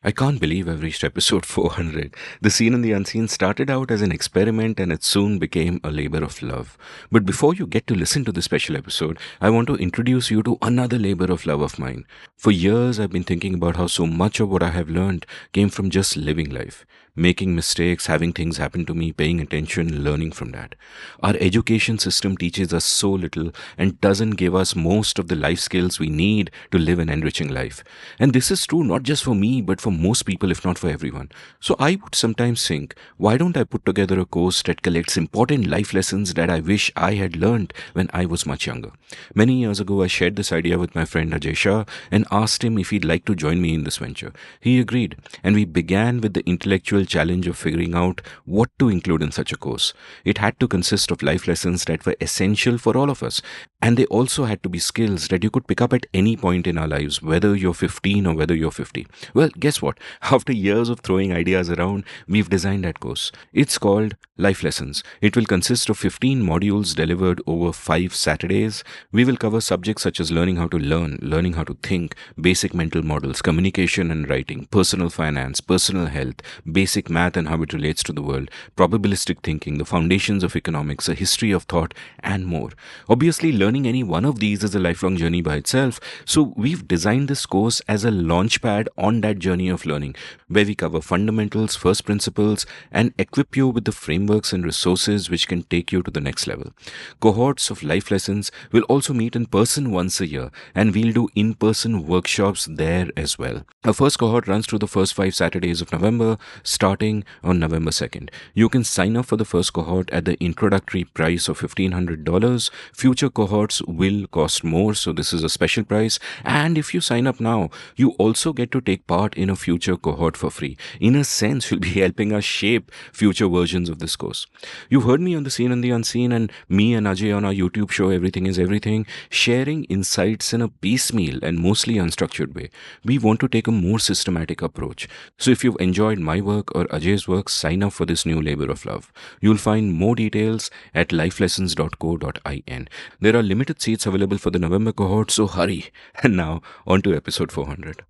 I can't believe I've reached episode 400. The Seen and the Unseen started out as an experiment and it soon became a labor of love. But before you get to listen to this special episode, I want to introduce you to another labor of love of mine. For years, I've been thinking about how so much of what I have learned came from just living life, making mistakes, having things happen to me, paying attention, learning from that. Our education system teaches us so little and doesn't give us most of the life skills we need to live an enriching life. And this is true not just for me, but for most people, if not for everyone. So I would sometimes think, why don't I put together a course that collects important life lessons that I wish I had learned when I was much younger? Many years ago, I shared this idea with my friend Ajay Shah and asked him if he'd like to join me in this venture. He agreed, and we began with the intellectual challenge of figuring out what to include in such a course. It had to consist of life lessons that were essential for all of us, and they also had to be skills that you could pick up at any point in our lives, whether you're 15 or whether you're 50. Well, guess what? After years of throwing ideas around, we've designed that course. It's called Life Lessons. It will consist of 15 modules delivered over 5 Saturdays. We will cover subjects such as learning how to learn, learning how to think, basic mental models, communication and writing, personal finance, personal health, basic math and how it relates to the world, probabilistic thinking, the foundations of economics, a history of thought, and more. Obviously, learning any one of these is a lifelong journey by itself, so we've designed this course as a launchpad on that journey of learning, where we cover fundamentals, first principles, and equip you with the frameworks and resources which can take you to the next level. Cohorts of life lessons will also meet in person once a year, and we'll do in-person workshops there as well. Our first cohort runs through the first 5 Saturdays of November, starting on November 2nd. You can sign up for the first cohort at the introductory price of $1,500. Future cohorts will cost more, so this is a special price. And if you sign up now, you also get to take part in a future cohort for free. In a sense, you'll be helping us shape future versions of this course. You've heard me on The Seen and the Unseen, and me and Ajay on our YouTube show Everything is Everything, sharing insights in a piecemeal and mostly unstructured way. We want to take a more systematic approach. So if you've enjoyed my work or Ajay's work, sign up for this new labor of love. You'll find more details at lifelessons.co.in. There are limited seats available for the November cohort, so hurry. And now, on to episode 400.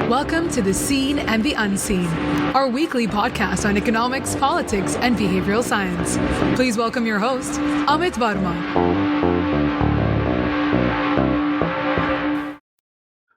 Welcome to The Seen and the Unseen, our weekly podcast on economics, politics, and behavioral science. Please welcome your host, Amit Varma.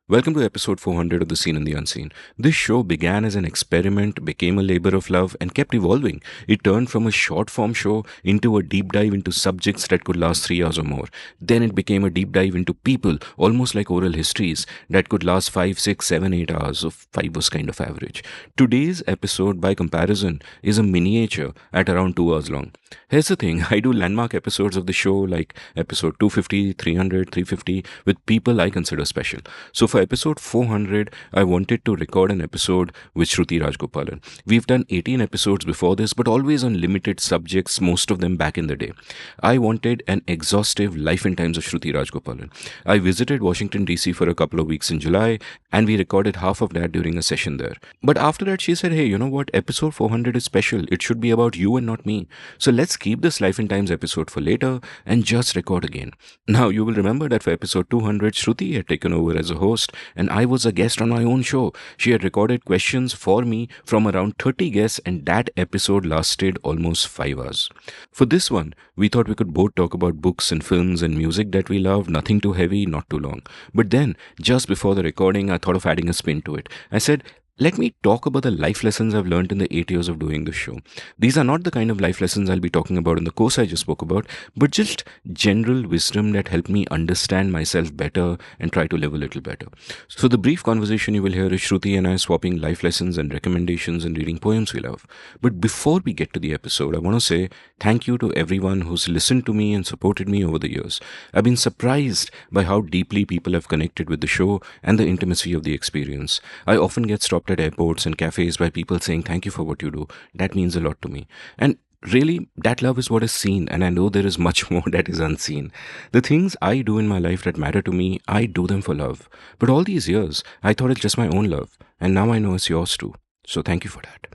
Welcome to episode 400 of The Seen and the Unseen. This show began as an experiment, became a labor of love, and kept evolving. It turned from a short form show into a deep dive into subjects that could last 3 hours or more. Then it became a deep dive into people, almost like oral histories, that could last 5, 6, 7, 8 hours. So 5 was kind of average. Today's episode, by comparison, is a miniature at around 2 hours long. Here's the thing, I do landmark episodes of the show like episode 250, 300, 350 with people I consider special. So for episode 400, I wanted to record an episode with Shruti Rajagopalan. We've done 18 episodes before this, but always on limited subjects, most of them back in the day. I wanted an exhaustive life and times of Shruti Rajagopalan. I visited Washington, D.C. for a couple of weeks in July, and we recorded half of that during a session there. But after that, she said, hey, you know what? Episode 400 is special. It should be about you and not me. So let's keep this Life and Times episode for later and just record again. Now, you will remember that for episode 200, Shruti had taken over as a host and I was a guest on my own show. She had recorded questions for me from around 30 guests and that episode lasted almost 5 hours. For this one, we thought we could both talk about books and films and music that we love, nothing too heavy, not too long. But then, just before the recording, I thought of adding a spin to it. I said, let me talk about the life lessons I've learned in the 8 years of doing this show. These are not the kind of life lessons I'll be talking about in the course I just spoke about, but just general wisdom that helped me understand myself better and try to live a little better. So the brief conversation you will hear is Shruti and I swapping life lessons and recommendations and reading poems we love. But before we get to the episode, I want to say thank you to everyone who's listened to me and supported me over the years. I've been surprised by how deeply people have connected with the show and the intimacy of the experience. I often get stopped at airports and cafes by people saying thank you for what you do. That means a lot to me. And really, that love is what is seen, and I know there is much more that is unseen. The things I do in my life that matter to me, I do them for love. But all these years, I thought it's just my own love, and now I know it's yours too. So thank you for that.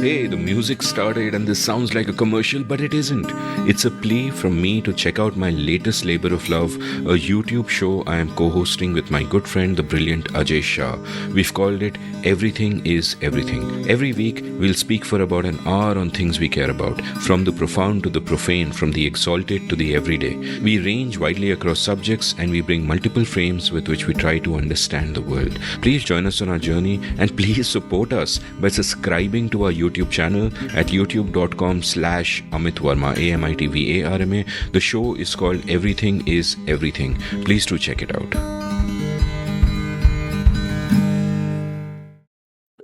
Hey, the music started and this sounds like a commercial, but it isn't. It's a plea from me to check out my latest labor of love, a YouTube show I am co hosting with my good friend, the brilliant Ajay Shah. We've called it Everything is Everything. Every week, we'll speak for about an hour on things we care about, from the profound to the profane, from the exalted to the everyday. We range widely across subjects and we bring multiple frames with which we try to understand the world. Please join us on our journey and please support us by subscribing to our YouTube channel at youtube.com/Amit Varma, AmitVarma. The show is called Everything is Everything. Please do check it out.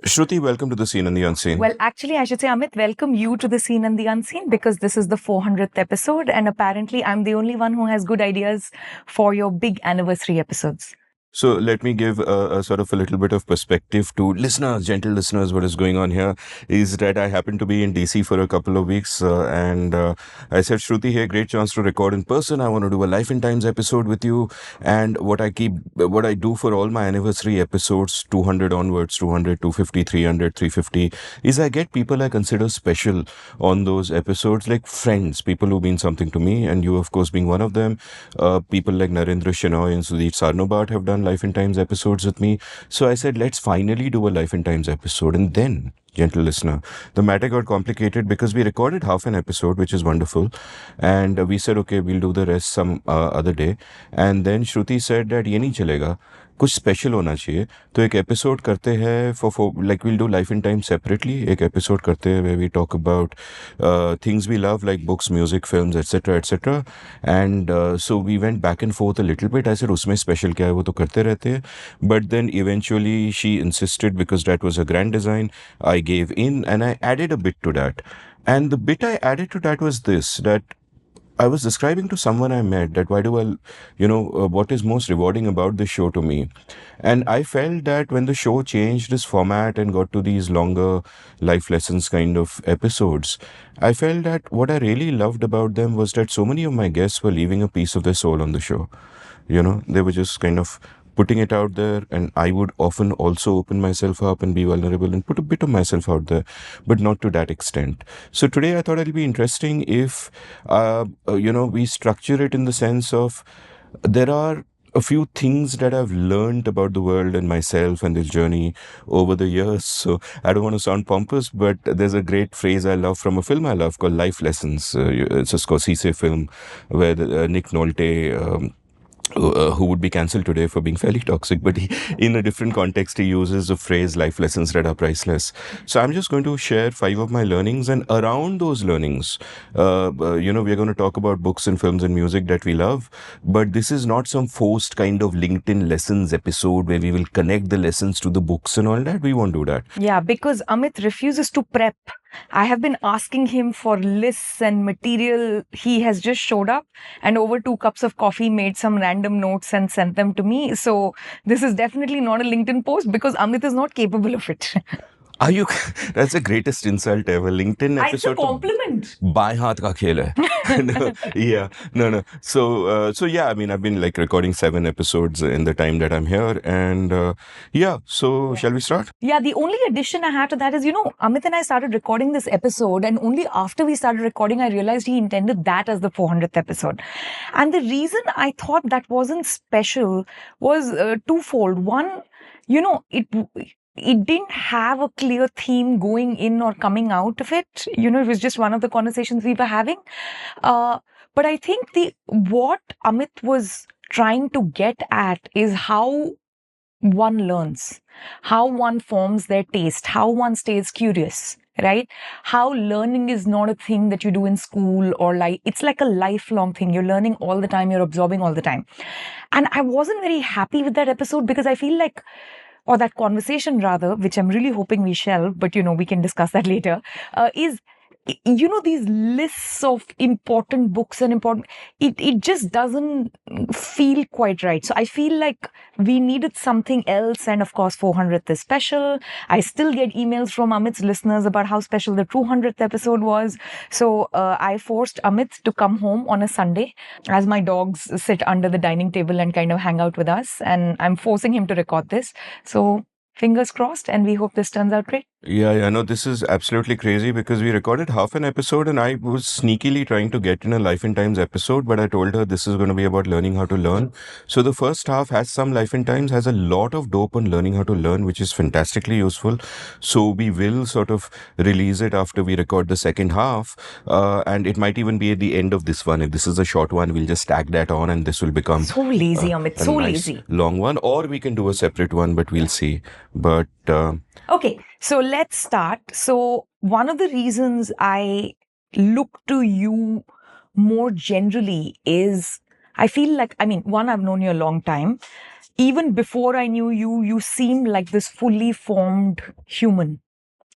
Shruti, welcome to the Scene and the Unseen. Well, actually, I should say, Amit, welcome you to the Scene and the Unseen, because this is the 400th episode, and apparently I'm the only one who has good ideas for your big anniversary episodes. So let me give a sort of a little bit of perspective to listeners, gentle listeners. What is going on here is that I happen to be in DC for a couple of weeks, and I said, Shruti, hey, great chance to record in person. I want to do a Life in Times episode with you. And what I do for all my anniversary episodes, 200 onwards, 200, 250, 300, 350, is I get people I consider special on those episodes, like friends, people who mean something to me, and you, of course, being one of them. People like Narendra Shenoy and Sudhir Sarnobat have done Life in Times episodes with me. So I said, let's finally do a Life in Times episode. And then, gentle listener, the matter got complicated because we recorded half an episode, which is wonderful. And we said, okay, we'll do the rest some other day. And then Shruti said that ये नहीं चलेगा, कुछ special होना चाहिए. तो एक episode करते हैं for like we'll do Life in Time separately. एक एपिसोड करते हैं where we talk about things we love like books, music, films, etc. etc. And so we went back and forth a little bit. I said उसमें special क्या है, वो तो करते रहते हैं. But then eventually she insisted, because that was a grand design. I gave in and I added a bit to that. And the bit I added to that was this, that I was describing to someone I met that what is most rewarding about this show to me. And I felt that when the show changed its format and got to these longer life lessons kind of episodes, I felt that what I really loved about them was that so many of my guests were leaving a piece of their soul on the show. They were just kind of putting it out there, and I would often also open myself up and be vulnerable and put a bit of myself out there, but not to that extent. So today I thought it'll be interesting if, we structure it in the sense of there are a few things that I've learned about the world and myself and this journey over the years. So I don't want to sound pompous, but there's a great phrase I love from a film I love called Life Lessons. It's a Scorsese film where Nick Nolte, who would be cancelled today for being fairly toxic, but in a different context, he uses the phrase life lessons that are priceless. So I'm just going to share 5 of my learnings, and around those learnings, we're going to talk about books and films and music that we love, but this is not some forced kind of LinkedIn lessons episode where we will connect the lessons to the books and all that. We won't do that. Yeah, because Amit refuses to prep. I have been asking him for lists and material. He has just showed up and over 2 cups of coffee made some random notes and sent them to me. So this is definitely not a LinkedIn post because Amit is not capable of it. Are you? That's the greatest insult ever. LinkedIn episode. It's a compliment. बाएं हाथ का खेल है. Yeah, no. So yeah, I mean, I've been like recording 7 episodes in the time that I'm here, and shall we start? Yeah, the only addition I have to that is, Amit and I started recording this episode, and only after we started recording, I realized he intended that as the 400th episode. And the reason I thought that wasn't special was twofold. One, it didn't have a clear theme going in or coming out of it. It was just one of the conversations we were having. But I think what Amit was trying to get at is how one learns, how one forms their taste, how one stays curious, right? How learning is not a thing that you do in school or it's like a lifelong thing. You're learning all the time, you're absorbing all the time. And I wasn't very happy with that episode because I feel like, or that conversation rather, which I'm really hoping we shall, but we can discuss that later, is these lists of important books and it just doesn't feel quite right. So I feel like we needed something else. And of course, 400th is special. I still get emails from Amit's listeners about how special the 200th episode was. So I forced Amit to come home on a Sunday as my dogs sit under the dining table and kind of hang out with us. And I'm forcing him to record this. So Fingers crossed, and we hope this turns out great. Yeah, no, this is absolutely crazy because we recorded half an episode and I was sneakily trying to get in a Life in Times episode, but I told her this is going to be about learning how to learn. So the first half has some Life in Times, has a lot of dope on learning how to learn, which is fantastically useful. So we will sort of release it after we record the second half, and it might even be at the end of this one. If this is a short one, we'll just tag that on and this will become So lazy, Amit. a So nice lazy. long one, or we can do a separate one, but we'll see. But Okay, so let's start. So, one of the reasons I look to you more generally is I feel like, I mean, one, I've known you a long time. Even before I knew you, you seemed like this fully formed human,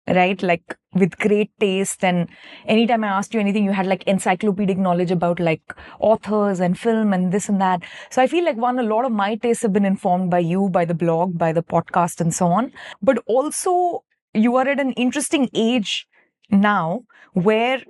right? Like with great taste. And anytime I asked you anything, you had like encyclopedic knowledge about like authors and film and this and that. So I feel like one, a lot of my tastes have been informed by you, by the blog, by the podcast, and so on. But also, you are at an interesting age now where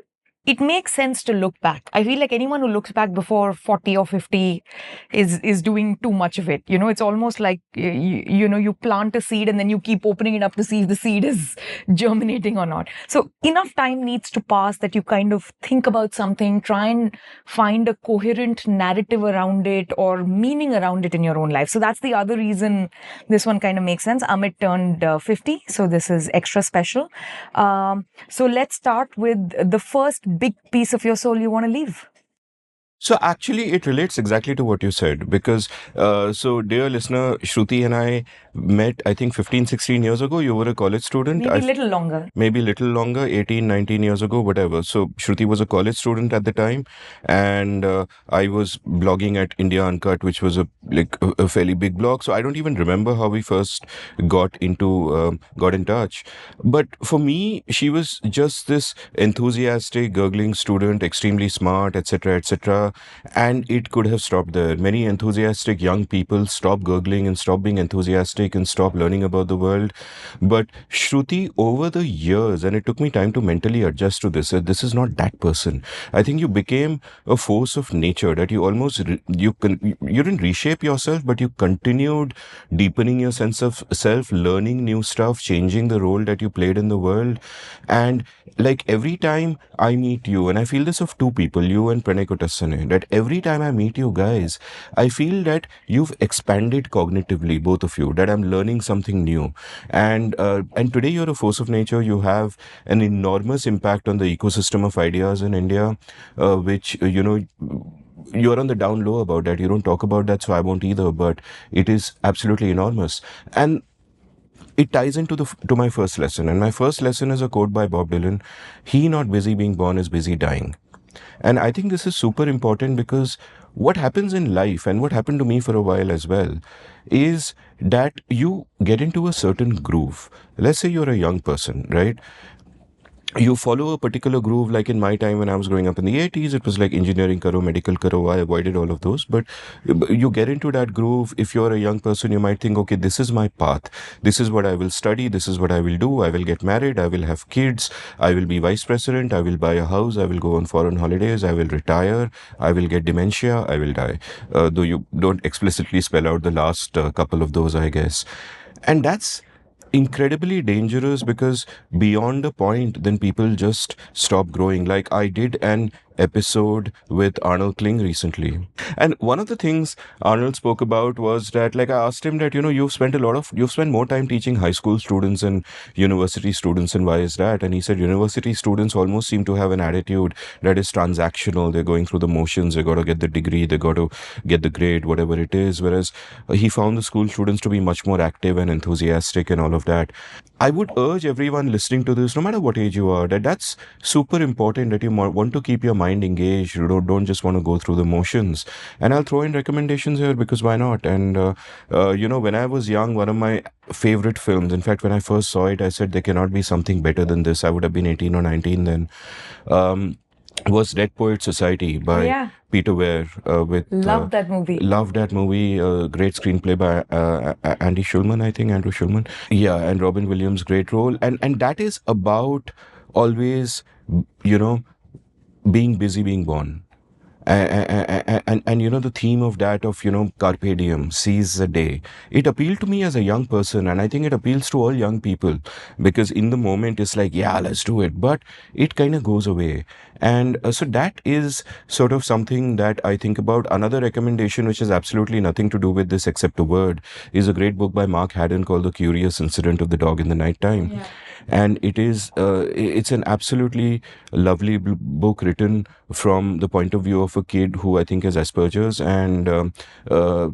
it makes sense to look back. I feel like anyone who looks back before 40 or 50 is doing too much of it. You know, it's almost like, you know, you plant a seed and then you keep opening it up to see if the seed is germinating or not. So enough time needs to pass that you kind of think about something, try and find a coherent narrative around it or meaning around it in your own life. So that's the other reason this one kind of makes sense. Amit turned 50, so this is extra special. So let's start with the first big piece of your soul you want to leave. So actually, it relates exactly to what you said because, so dear listener, Shruti and I met, I think 15, 16 years ago. You were a college student. Maybe a little longer. Maybe a little longer, 18, 19 years ago, whatever. So Shruti was a college student at the time and I was blogging at India Uncut, which was a fairly big blog. So I don't even remember how we first got in touch. But for me, she was just this enthusiastic, gurgling student, extremely smart, etc., etc. And it could have stopped there. Many enthusiastic young people stop gurgling and stop being enthusiastic and stop learning about the world. But Shruti, over the years, and it took me time to mentally adjust to this, this is not that person. I think you became a force of nature that you almost, you didn't reshape yourself, but you continued deepening your sense of self, learning new stuff, changing the role that you played in the world. And like every time I meet you, and I feel this of two people, you and Pranay Kotasane, that every time I meet you guys, I feel that you've expanded cognitively, both of you, that I'm learning something new. And today you're a force of nature. You have an enormous impact on the ecosystem of ideas in India, which, you're on the down low about that. You don't talk about that, so I won't either, but it is absolutely enormous. And it ties into to my first lesson. And my first lesson is a quote by Bob Dylan: "He not busy being born is busy dying." And I think this is super important because what happens in life, and what happened to me for a while as well, is that you get into a certain groove. Let's say you're a young person, right? You follow a particular groove. Like in my time when I was growing up in the 80s, it was like engineering karo, medical karo. I avoided all of those. But you get into that groove. If you're a young person, you might think, okay, this is my path. This is what I will study. This is what I will do. I will get married. I will have kids. I will be vice president. I will buy a house. I will go on foreign holidays. I will retire. I will get dementia. I will die. Though you don't explicitly spell out the last couple of those, I guess. And that's incredibly dangerous because beyond a point, then people just stop growing. Like I did an episode with Arnold Kling recently. And one of the things Arnold spoke about was that, like, I asked him that, you've spent more time teaching high school students and university students, and why is that? And he said, university students almost seem to have an attitude that is transactional. They're going through the motions. They got to get the degree. They got to get the grade, whatever it is. Whereas he found the school students to be much more active and enthusiastic and all of that. I would urge everyone listening to this, no matter what age you are, that's super important, that you want to keep your mind engaged. You don't just want to go through the motions. And I'll throw in recommendations here because why not? And, when I was young, one of my favorite films, in fact, when I first saw it, I said there cannot be something better than this. I would have been 18 or 19 then. Was Dead Poet Society by Peter Weir. Love that movie. Love that movie. Great screenplay by Andy Schulman, I think, Andrew Schulman. Yeah, and Robin Williams, great role. And that is about always, being busy, being born. And you know, the theme of that, of, you know, carpe diem, seize the day, it appealed to me as a young person, and I think it appeals to all young people, because in the moment it's like, yeah, let's do it, but it kind of goes away. And so that is sort of something that I think about. Another recommendation, which has absolutely nothing to do with this except a word, is a great book by Mark Haddon called The Curious Incident of the Dog in the Night Time. Yeah. And it's an absolutely lovely book, written from the point of view of a kid who I think has Asperger's, and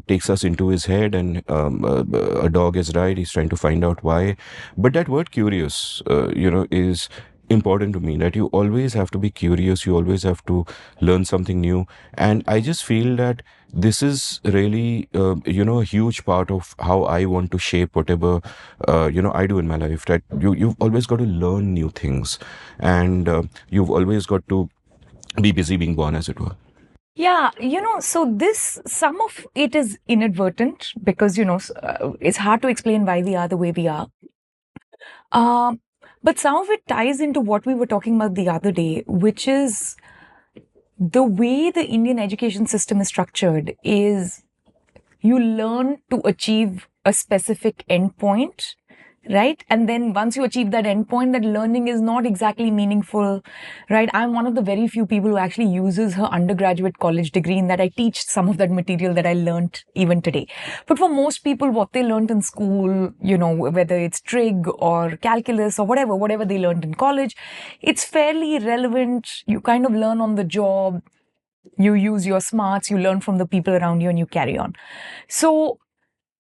takes us into his head, and a dog has died. He's trying to find out why. But that word curious, you know, is important to me, that you always have to be curious, you always have to learn something new. And I just feel that this is really, you know, a huge part of how I want to shape whatever, you know, I do in my life, that you've always got to learn new things, and you've always got to be busy being born, as it were. Yeah, you know, so some of it is inadvertent because, you know, it's hard to explain why we are the way we are. Um, but some of it ties into what we were talking about the other day, which is the way the Indian education system is structured is you learn to achieve a specific endpoint, right? And then once you achieve that endpoint, that learning is not exactly meaningful, right? I'm one of the very few people who actually uses her undergraduate college degree, in that I teach some of that material that I learned even today. But for most people, what they learned in school, you know, whether it's trig or calculus or whatever they learned in college, it's fairly irrelevant. You kind of learn on the job. You use your smarts, you learn from the people around you, and you carry on. So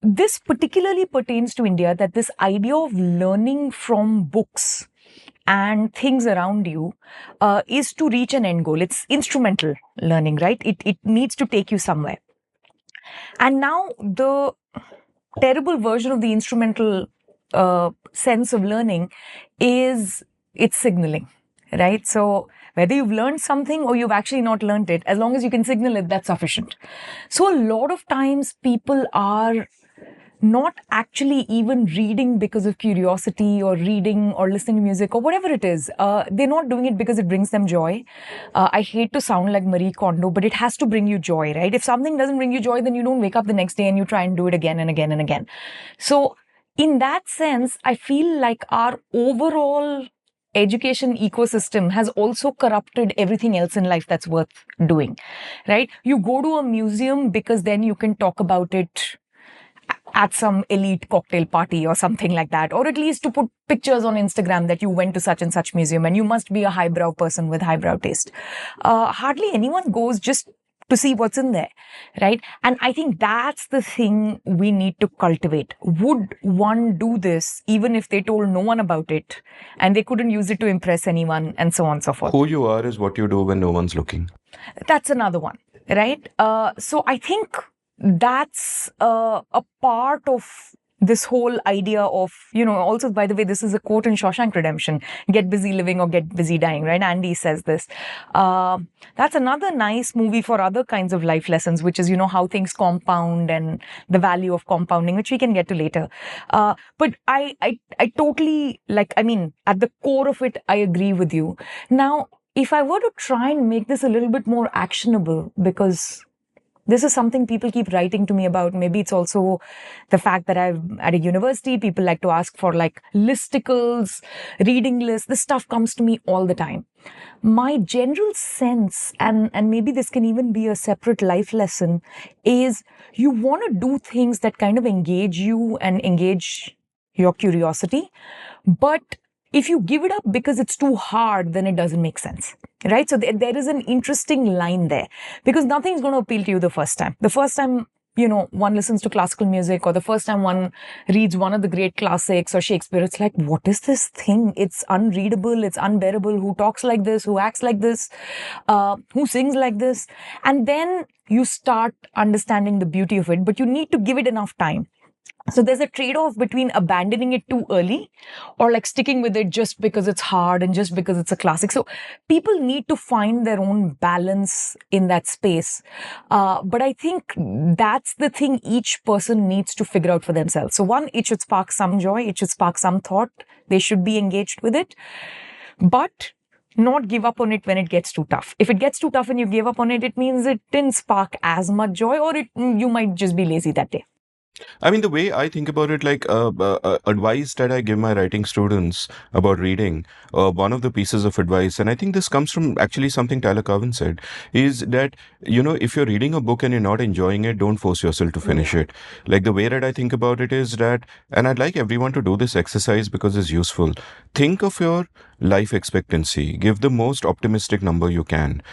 this particularly pertains to India, that this idea of learning from books and things around you is to reach an end goal. It's instrumental learning, right? It needs to take you somewhere. And now the terrible version of the instrumental sense of learning is it's signaling, right? So whether you've learned something or you've actually not learned it, as long as you can signal it, that's sufficient. So a lot of times people are not actually even reading because of curiosity, or reading or listening to music or whatever it is. They're not doing it because it brings them joy. I hate to sound like Marie Kondo, but it has to bring you joy, right? If something doesn't bring you joy, then you don't wake up the next day and you try and do it again and again and again. So in that sense, I feel like our overall education ecosystem has also corrupted everything else in life that's worth doing, right? You go to a museum because then you can talk about it at some elite cocktail party or something like that, or at least to put pictures on Instagram that you went to such and such museum, and you must be a highbrow person with highbrow taste. Hardly anyone goes just to see what's in there, right? And I think that's the thing we need to cultivate. Would one do this even if they told no one about it and they couldn't use it to impress anyone, and so on and so forth? Who you are is what you do when no one's looking. That's another one, right? So I think that's a part of this whole idea of, you know, also, by the way, this is a quote in Shawshank Redemption, get busy living or get busy dying, right? Andy says this. That's another nice movie for other kinds of life lessons, which is, you know, how things compound and the value of compounding, which we can get to later. But I totally, like, I mean, at the core of it, I agree with you. Now, if I were to try and make this a little bit more actionable, because this is something people keep writing to me about. Maybe it's also the fact that I'm at a university. People like to ask for like listicles, reading lists. This stuff comes to me all the time. My general sense, and maybe this can even be a separate life lesson, is you want to do things that kind of engage you and engage your curiosity. But if you give it up because it's too hard, then it doesn't make sense, right? So there is an interesting line there, because nothing's going to appeal to you the first time. The first time, you know, one listens to classical music, or the first time one reads one of the great classics or Shakespeare, it's like, what is this thing? It's unreadable. It's unbearable. Who talks like this? Who acts like this? Who sings like this? And then you start understanding the beauty of it, but you need to give it enough time. So there's a trade-off between abandoning it too early or like sticking with it just because it's hard and just because it's a classic. So people need to find their own balance in that space. But I think that's the thing each person needs to figure out for themselves. So one, it should spark some joy. It should spark some thought. They should be engaged with it. But not give up on it when it gets too tough. If it gets too tough and you give up on it, it means it didn't spark as much joy, or you might just be lazy that day. I mean, the way I think about it, like advice that I give my writing students about reading, one of the pieces of advice, and I think this comes from actually something Tyler Cowen said, is that, if you're reading a book and you're not enjoying it, don't force yourself to finish it. Like the way that I think about it is that, and I'd like everyone to do this exercise because it's useful. Think of your life expectancy. Give the most optimistic number you can,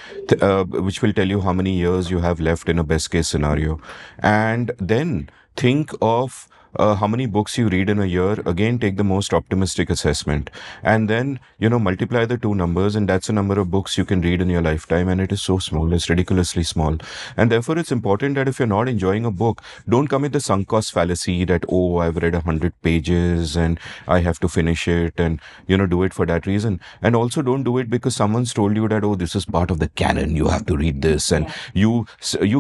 which will tell you how many years you have left in a best case scenario. And then think of how many books you read in a year. Again, take the most optimistic assessment, and then multiply the two numbers, and that's the number of books you can read in your lifetime. And it is so small, it's ridiculously small. And therefore it's important that if you're not enjoying a book, don't commit the sunk cost fallacy that, oh, I've read 100 pages and I have to finish it, and do it for that reason. And also don't do it because someone's told you that, oh, this is part of the canon, you have to read this, and you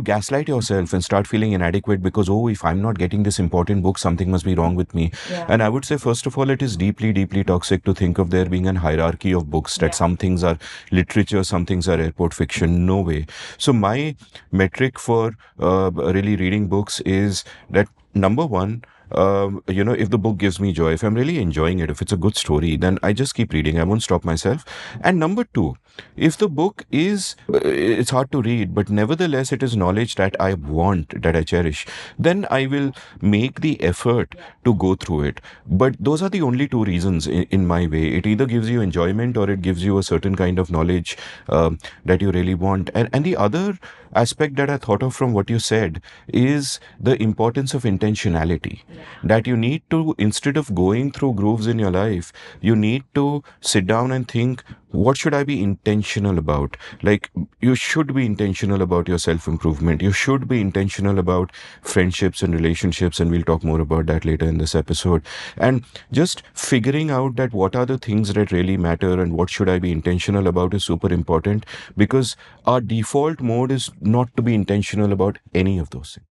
gaslight yourself and start feeling inadequate because, oh, if I'm not getting this important book, something must be wrong with me. And I would say, first of all, it is deeply, deeply toxic to think of there being a hierarchy of books, that some things are literature, some things are airport fiction. No way. So my metric for really reading books is that, number one, if the book gives me joy, if I'm really enjoying it, if it's a good story, then I just keep reading. I won't stop myself. And number two, if the book is, it's hard to read, but nevertheless it is knowledge that I want, that I cherish, then I will make the effort to go through it. But those are the only two reasons in my way. It either gives you enjoyment or it gives you a certain kind of knowledge that you really want. And the other aspect that I thought of from what you said is the importance of intentionality. That you need to, instead of going through grooves in your life, you need to sit down and think, what should I be intentional about? Like, you should be intentional about your self-improvement. You should be intentional about friendships and relationships, and we'll talk more about that later in this episode. And just figuring out that what are the things that really matter and what should I be intentional about is super important, because our default mode is not to be intentional about any of those things.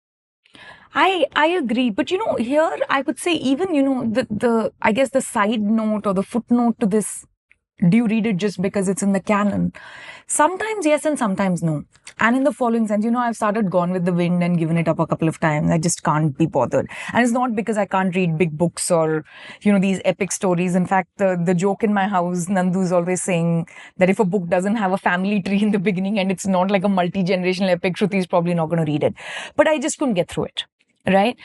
I agree, but here I would say, even the I guess the side note or the footnote to this, do you read it just because it's in the canon? Sometimes yes and sometimes no. And in the following sense, I've started Gone with the Wind and given it up a couple of times. I just can't be bothered. And it's not because I can't read big books or, these epic stories. In fact, the joke in my house, Nandu is always saying that if a book doesn't have a family tree in the beginning and it's not like a multi-generational epic, Shruti is probably not going to read it. But I just couldn't get through it. Right?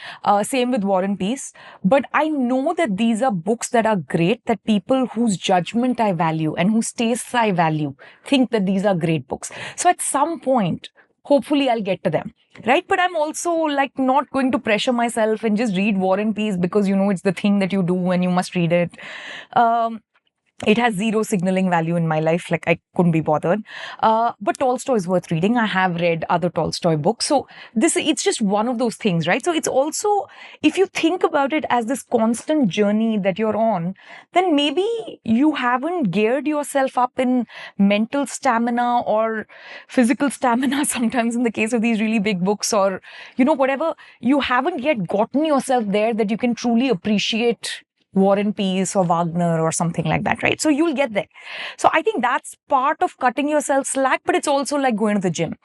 Same with War and Peace. But I know that these are books that are great, that people whose judgment I value and whose tastes I value think that these are great books. So at some point, hopefully I'll get to them. Right? But I'm also like not going to pressure myself and just read War and Peace because, it's the thing that you do and you must read it. It has zero signaling value in my life. Like, I couldn't be bothered. But Tolstoy is worth reading. I have read other Tolstoy books. So it's just one of those things, right? So it's also, if you think about it as this constant journey that you're on, then maybe you haven't geared yourself up in mental stamina or physical stamina sometimes in the case of these really big books, or, whatever. You haven't yet gotten yourself there that you can truly appreciate War and Peace or Wagner or something like that, right? So you'll get there. So I think that's part of cutting yourself slack, but it's also like going to the gym,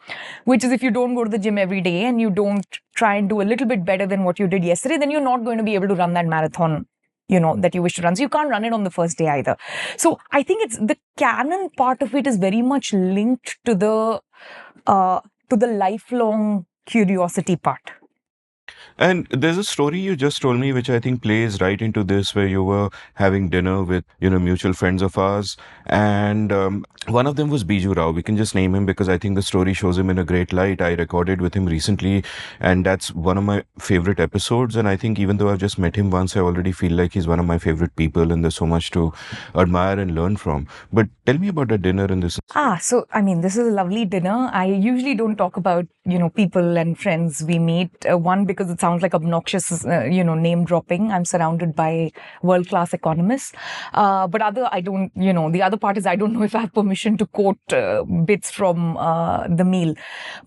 which is, if you don't go to the gym every day and you don't try and do a little bit better than what you did yesterday, then you're not going to be able to run that marathon, that you wish to run. So you can't run it on the first day either. So I think it's the canon part of it is very much linked to the lifelong curiosity part. And there's a story you just told me, which I think plays right into this, where you were having dinner with, mutual friends of ours. And one of them was Biju Rao. We can just name him because I think the story shows him in a great light. I recorded with him recently, and that's one of my favorite episodes. And I think even though I've just met him once, I already feel like he's one of my favorite people, and there's so much to admire and learn from. But tell me about that dinner and this. So, this is a lovely dinner. I usually don't talk about, people and friends we meet. One, because because it sounds like obnoxious, name dropping. I'm surrounded by world-class economists. But the other part is I don't know if I have permission to quote bits from the meal.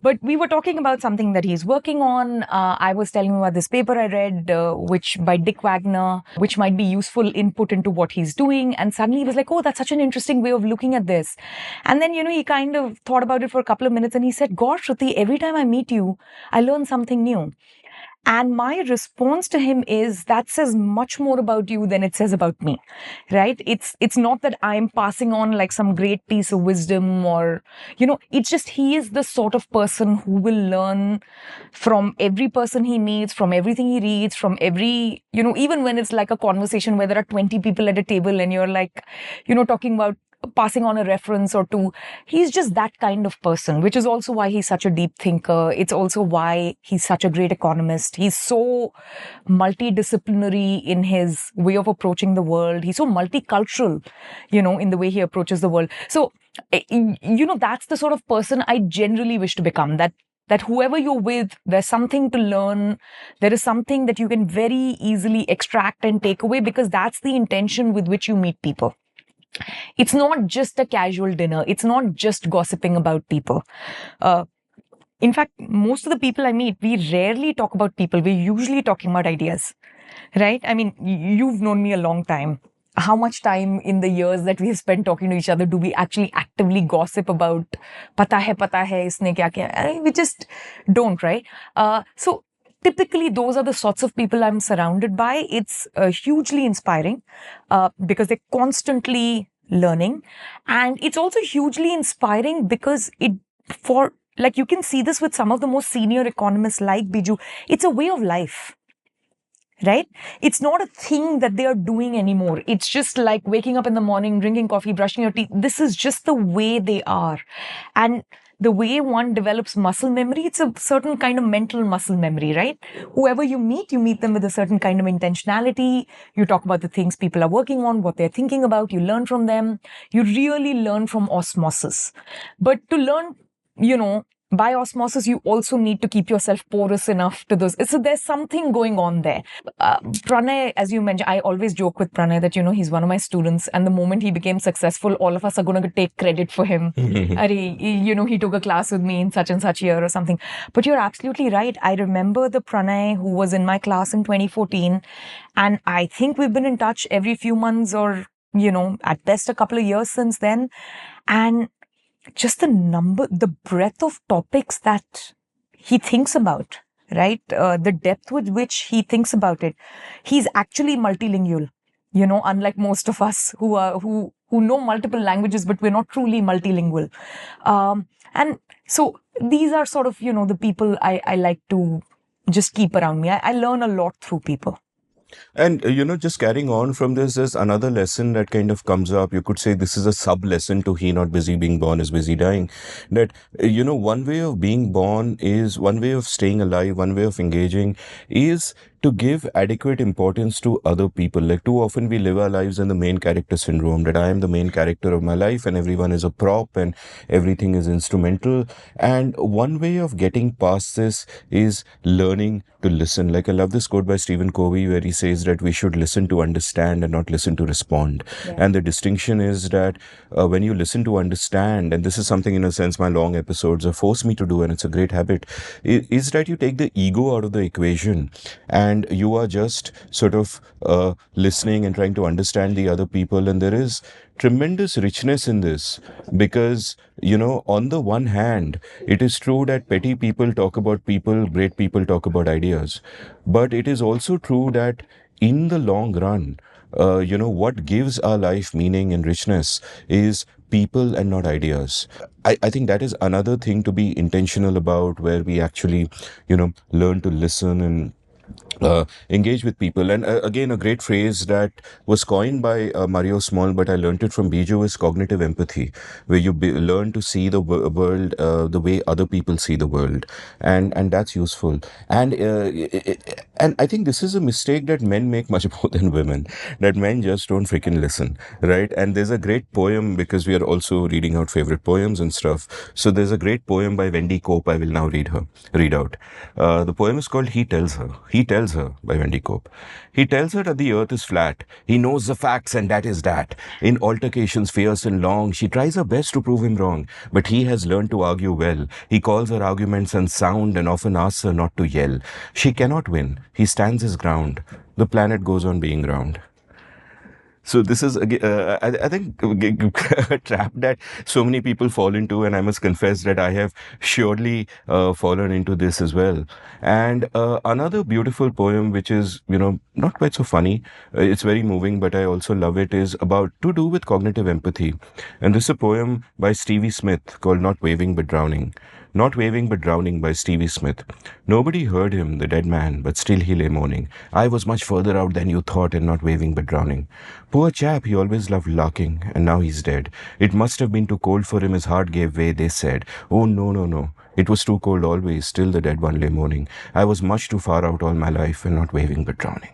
But we were talking about something that he's working on. I was telling him about this paper I read, which by Dick Wagner, which might be useful input into what he's doing. And suddenly he was like, oh, that's such an interesting way of looking at this. And then, he kind of thought about it for a couple of minutes and he said, gosh, Shruti, every time I meet you, I learn something new. And my response to him is that says much more about you than it says about me, right? It's not that I'm passing on like some great piece of wisdom or, it's just he is the sort of person who will learn from every person he meets, from everything he reads, from every, even when it's like a conversation where there are 20 people at a table and you're like, talking about passing on a reference or two. He's just that kind of person, which is also why he's such a deep thinker. It's also why he's such a great economist. He's so multidisciplinary in his way of approaching the world. He's so multicultural, in the way he approaches the world. So, that's the sort of person I generally wish to become. That whoever you're with, there's something to learn. There is something that you can very easily extract and take away because that's the intention with which you meet people. It's not just a casual dinner. It's not just gossiping about people. In fact, most of the people I meet, we rarely talk about people. We're usually talking about ideas, right? I mean, you've known me a long time. How much time in the years that we have spent talking to each other do we actually actively gossip about pata hai, isne kya kiya? We just don't, right? So typically, those are the sorts of people I'm surrounded by. It's hugely inspiring because they're constantly learning. And it's also hugely inspiring because you can see this with some of the most senior economists like Biju. It's a way of life. Right? It's not a thing that they are doing anymore. It's just like waking up in the morning, drinking coffee, brushing your teeth. This is just the way they are. And the way one develops muscle memory, it's a certain kind of mental muscle memory, right? Whoever you meet them with a certain kind of intentionality. You talk about the things people are working on, what they're thinking about. You learn from them. You really learn from osmosis. But to learn, by osmosis, you also need to keep yourself porous enough to those. So there's something going on there. Pranay, as you mentioned, I always joke with Pranay that, he's one of my students. And the moment he became successful, all of us are going to take credit for him. He took a class with me in such and such year or something. But you're absolutely right. I remember the Pranay who was in my class in 2014. And I think we've been in touch every few months or, at best a couple of years since then. And just the breadth of topics that he thinks about, right? The depth with which he thinks about it. He's actually multilingual, unlike most of us who know multiple languages, but we're not truly multilingual. And so these are sort of, the people I like to just keep around me. I learn a lot through people. And, just carrying on from this, there's another lesson that kind of comes up. You could say this is a sub lesson to he not busy being born is busy dying. That, one way of being born is one way of staying alive, one way of engaging is to give adequate importance to other people. Like too often we live our lives in the main character syndrome, that I am the main character of my life and everyone is a prop and everything is instrumental. And one way of getting past this is learning to listen. Like I love this quote by Stephen Covey where he says that we should listen to understand and not listen to respond. Yeah. And the distinction is that when you listen to understand, and this is something in a sense my long episodes have forced me to do, and it's a great habit, is that you take the ego out of the equation and you are just sort of listening and trying to understand the other people. And there is tremendous richness in this because, on the one hand, it is true that petty people talk about people, great people talk about ideas. But it is also true that in the long run, what gives our life meaning and richness is people and not ideas. I think that is another thing to be intentional about, where we actually, learn to listen and engage with people. And again, a great phrase that was coined by Mario Small, but I learned it from Biju, is cognitive empathy, where you learn to see the world the way other people see the world, and that's useful. And and I think this is a mistake that men make much more than women. That men just don't freaking listen, right? And there's a great poem, because we are also reading out favorite poems and stuff. So there's a great poem by Wendy Cope. I will now read out. The poem is called "He Tells Her." He tells her by Wendy Cope. He tells her that the earth is flat. He knows the facts, and that is that. In altercations fierce and long, she tries her best to prove him wrong, but he has learned to argue well. He calls her arguments unsound and often asks her not to yell. She cannot win. He stands his ground. The planet goes on being round. So this is I think a trap that so many people fall into, and I must confess that I have surely fallen into this as well. And another beautiful poem, which is not quite so funny, it's very moving, but I also love it, is about to do with cognitive empathy, and this is a poem by Stevie Smith called "Not Waving but Drowning." Not Waving but Drowning by Stevie Smith. Nobody heard him, the dead man, but still he lay moaning. I was much further out than you thought, and not waving but drowning. Poor chap, he always loved larking, and now he's dead. It must have been too cold for him, his heart gave way, they said. Oh, no, no, no. It was too cold always, still the dead one lay moaning. I was much too far out all my life, and not waving but drowning.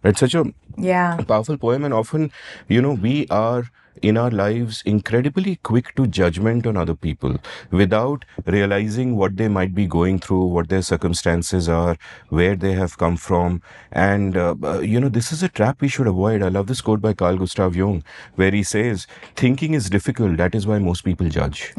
It's such a Yeah. powerful poem, and often, we are in our lives incredibly quick to judgment on other people without realizing what they might be going through, what their circumstances are, where they have come from. And this is a trap we should avoid. I love this quote by Carl Gustav Jung, where he says, thinking is difficult, that is why most people judge.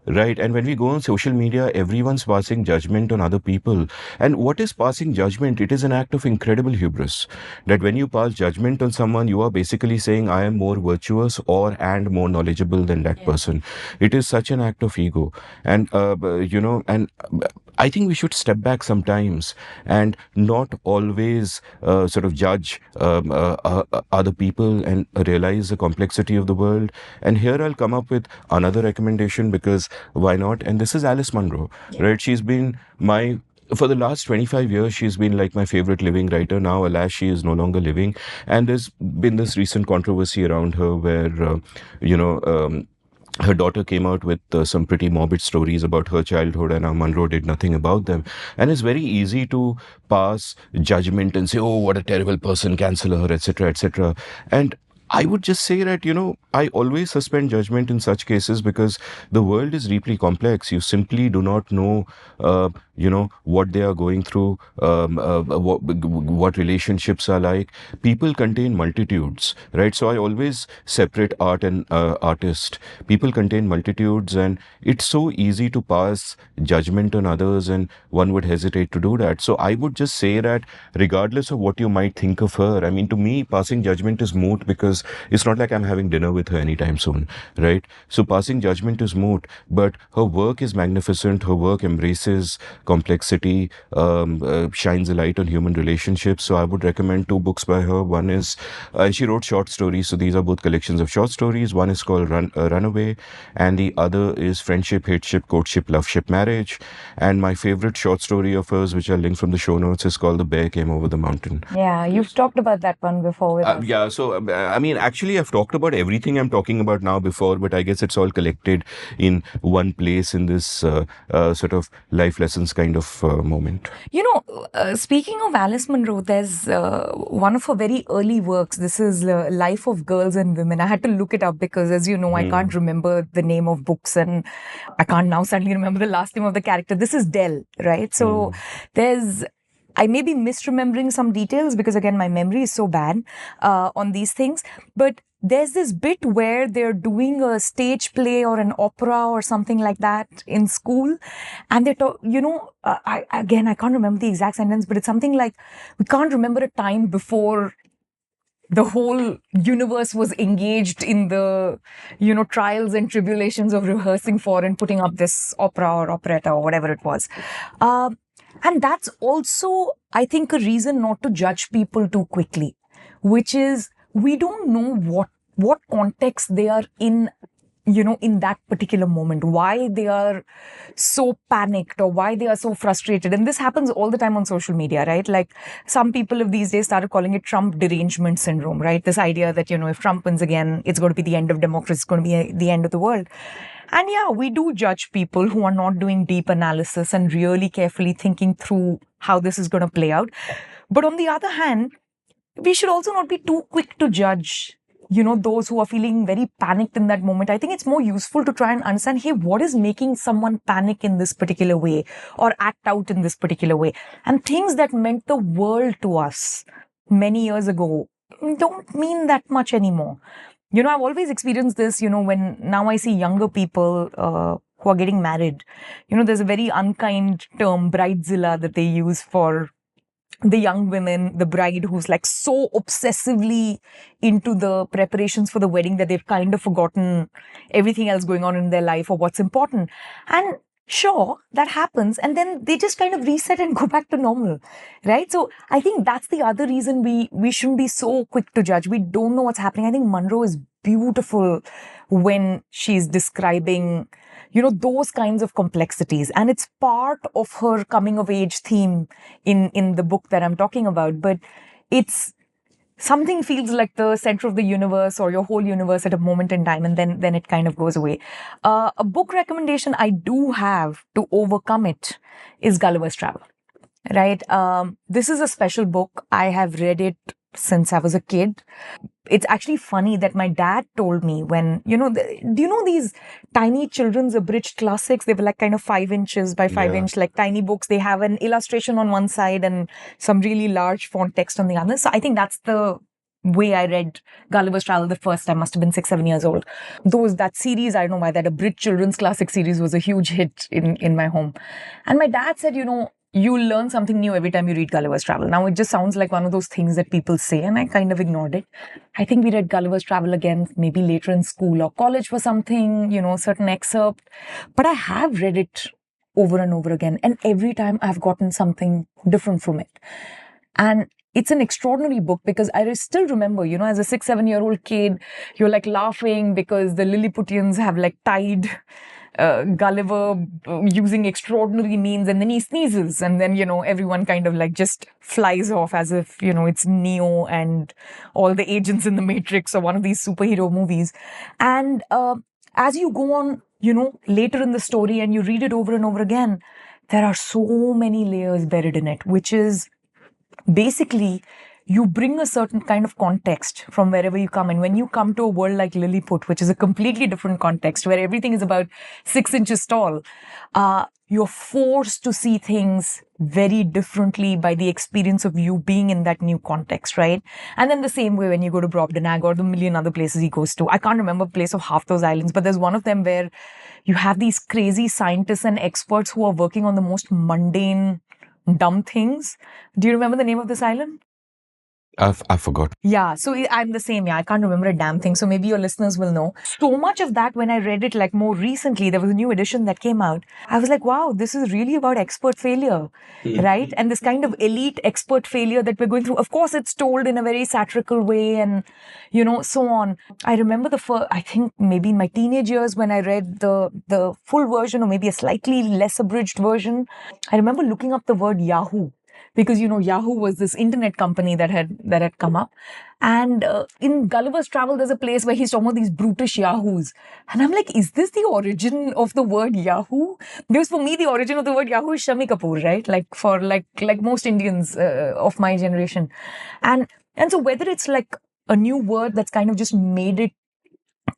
Right. And when we go on social media, everyone's passing judgment on other people. And what is passing judgment? It is an act of incredible hubris. That when you pass judgment on someone, you are basically saying, I am more virtuous and more knowledgeable than that person. It is such an act of ego. And, I think we should step back sometimes and not always sort of judge other people and realize the complexity of the world. And here I'll come up with another recommendation, because why not? And this is Alice Munro, right? She's been for the last 25 years, she's been like my favorite living writer. Now, alas, she is no longer living. And there's been this recent controversy around her where, her daughter came out with some pretty morbid stories about her childhood, and Munro did nothing about them. And it's very easy to pass judgment and say, oh, what a terrible person, cancel her, etc., etc. And I would just say that, I always suspend judgment in such cases, because the world is deeply complex. You simply do not know, what they are going through, what relationships are like. People contain multitudes, right? So I always separate art and artist. People contain multitudes, and it's so easy to pass judgment on others, and one would hesitate to do that. So I would just say that regardless of what you might think of her, I mean, to me, passing judgment is moot, because it's not like I'm having dinner with her anytime soon, right? So passing judgment is moot, but her work is magnificent. Her work embraces complexity, shines a light on human relationships. So I would recommend two books by her. One is, she wrote short stories, so these are both collections of short stories. One is called Runaway, and the other is Friendship, Hateship, Courtship, Loveship, Marriage. And my favorite short story of hers, which I'll link from the show notes, is called The Bear Came Over the Mountain. Yeah, you've talked about that one before with us. Yeah, so I mean, actually, I've talked about everything I'm talking about now before, but I guess it's all collected in one place in this sort of life lessons kind of moment. Speaking of Alice Munro, there's one of her very early works. This is Life of Girls and Women. I had to look it up because, as you know, I can't remember the name of books, and I can't now suddenly remember the last name of the character. This is Dell, right? So I may be misremembering some details because, again, my memory is so bad on these things. But there's this bit where they're doing a stage play or an opera or something like that in school. And they're I can't remember the exact sentence, but it's something like, we can't remember a time before the whole universe was engaged in the, trials and tribulations of rehearsing for and putting up this opera or operetta or whatever it was. And that's also, I think, a reason not to judge people too quickly, which is we don't know what context they are in in that particular moment, why they are so panicked or why they are so frustrated. And this happens all the time on social media, right? Like some people of these days started calling it Trump derangement syndrome, right? This idea that, if Trump wins again, it's going to be the end of democracy, it's going to be the end of the world. And yeah, we do judge people who are not doing deep analysis and really carefully thinking through how this is going to play out. But on the other hand, we should also not be too quick to judge, those who are feeling very panicked in that moment. I think it's more useful to try and understand, hey, what is making someone panic in this particular way or act out in this particular way? And things that meant the world to us many years ago don't mean that much anymore. I've always experienced this, when now I see younger people who are getting married. There's a very unkind term, bridezilla, that they use for the young women, the bride who's like so obsessively into the preparations for the wedding that they've kind of forgotten everything else going on in their life or what's important. And sure, that happens. And then they just kind of reset and go back to normal, right? So I think that's the other reason we shouldn't be so quick to judge. We don't know what's happening. I think Monroe is beautiful when she's describing those kinds of complexities. And it's part of her coming of age theme in the book that I'm talking about. But it's something feels like the center of the universe or your whole universe at a moment in time, and then it kind of goes away. A book recommendation I do have to overcome it is Gulliver's Travel. Right? This is a special book. I have read it since I was a kid. It's actually funny that my dad told me when, do you know these tiny children's abridged classics? They were like kind of 5 inches by 5 inch, like tiny books. They have an illustration on one side and some really large font text on the other. So I think that's the way I read Gulliver's Travel the first time. Must have been 6, 7 years old. That series, I don't know why, that abridged children's classic series was a huge hit in my home. And my dad said, you learn something new every time you read Gulliver's Travel. Now, it just sounds like one of those things that people say, and I kind of ignored it. I think we read Gulliver's Travel again, maybe later in school or college for something, certain excerpt. But I have read it over and over again. And every time I've gotten something different from it. And it's an extraordinary book because I still remember, as a 6, 7-year-old kid, you're like laughing because the Lilliputians have like tied Gulliver using extraordinary means, and then he sneezes, and then everyone kind of like just flies off as if it's Neo and all the agents in the Matrix or one of these superhero movies. And as you go on later in the story and you read it over and over again, there are so many layers buried in it, which is basically you bring a certain kind of context from wherever you come. And when you come to a world like Lilliput, which is a completely different context where everything is about 6 inches tall, you're forced to see things very differently by the experience of you being in that new context, right? And then the same way when you go to Brobdingnag or the million other places he goes to. I can't remember the place of half those islands, but there's one of them where you have these crazy scientists and experts who are working on the most mundane, dumb things. Do you remember the name of this island? I forgot. Yeah, so I'm the same. Yeah, I can't remember a damn thing. So maybe your listeners will know. So much of that, when I read it like more recently, there was a new edition that came out. I was like, wow, this is really about expert failure, right? And this kind of elite expert failure that we're going through. Of course, it's told in a very satirical way and, so on. I remember I think maybe in my teenage years when I read the full version or maybe a slightly less abridged version, I remember looking up the word Yahoo. Because, Yahoo was this internet company that had come up. And in Gulliver's Travel, there's a place where he's talking about these brutish Yahoos. And I'm like, is this the origin of the word Yahoo? Because for me, the origin of the word Yahoo is Shami Kapoor, right? Like for like most Indians of my generation. And so whether it's like a new word that's kind of just made it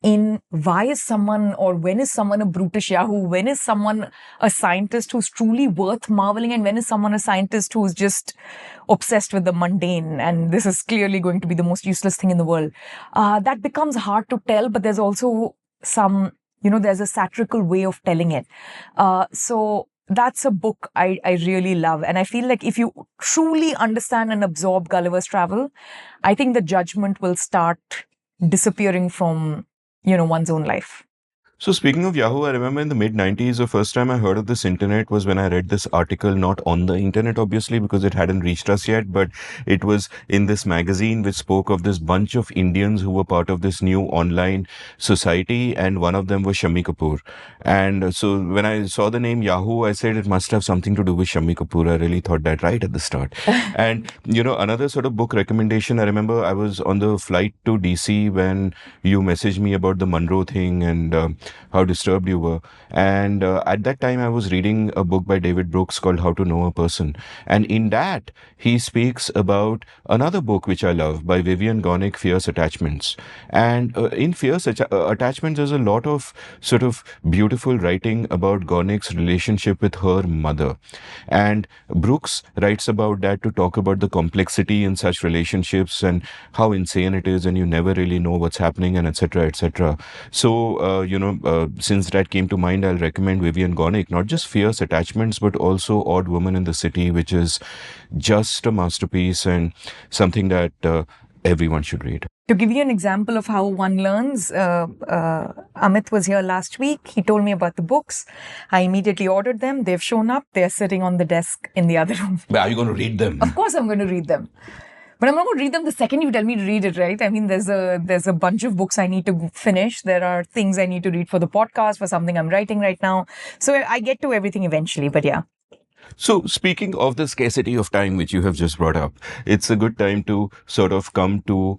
in why is someone or when is someone a brutish Yahoo? When is someone a scientist who's truly worth marveling? And when is someone a scientist who's just obsessed with the mundane? And this is clearly going to be the most useless thing in the world. That becomes hard to tell, but there's also some, there's a satirical way of telling it. So that's a book I really love. And I feel like if you truly understand and absorb Gulliver's Travel, I think the judgment will start disappearing from one's own life. So speaking of Yahoo, I remember in the mid 90s, the first time I heard of this internet was when I read this article, not on the internet, obviously, because it hadn't reached us yet, but it was in this magazine which spoke of this bunch of Indians who were part of this new online society, and one of them was Shammi Kapoor. And so when I saw the name Yahoo, I said it must have something to do with Shammi Kapoor. I really thought that right at the start. And, another sort of book recommendation, I remember I was on the flight to DC when you messaged me about the Monroe thing and how disturbed you were. And at that time, I was reading a book by David Brooks called How to Know a Person. And in that, he speaks about another book which I love by Vivian Gornick, Fierce Attachments. And in Attachments, there's a lot of sort of beautiful writing about Gornick's relationship with her mother. And Brooks writes about that to talk about the complexity in such relationships and how insane it is, and you never really know what's happening, and etc. etc. So, since that came to mind, I'll recommend Vivian Gornick, not just Fierce Attachments, but also Odd Woman in the City, which is just a masterpiece and something that everyone should read. To give you an example of how one learns, Amit was here last week. He told me about the books. I immediately ordered them. They've shown up. They're sitting on the desk in the other room. But are you going to read them? Of course I'm going to read them. But I'm not going to read them the second you tell me to read it, right? I mean, there's a bunch of books I need to finish. There are things I need to read for the podcast, for something I'm writing right now. So I get to everything eventually, but yeah. So, speaking of the scarcity of time, which you have just brought up, it's a good time to sort of come to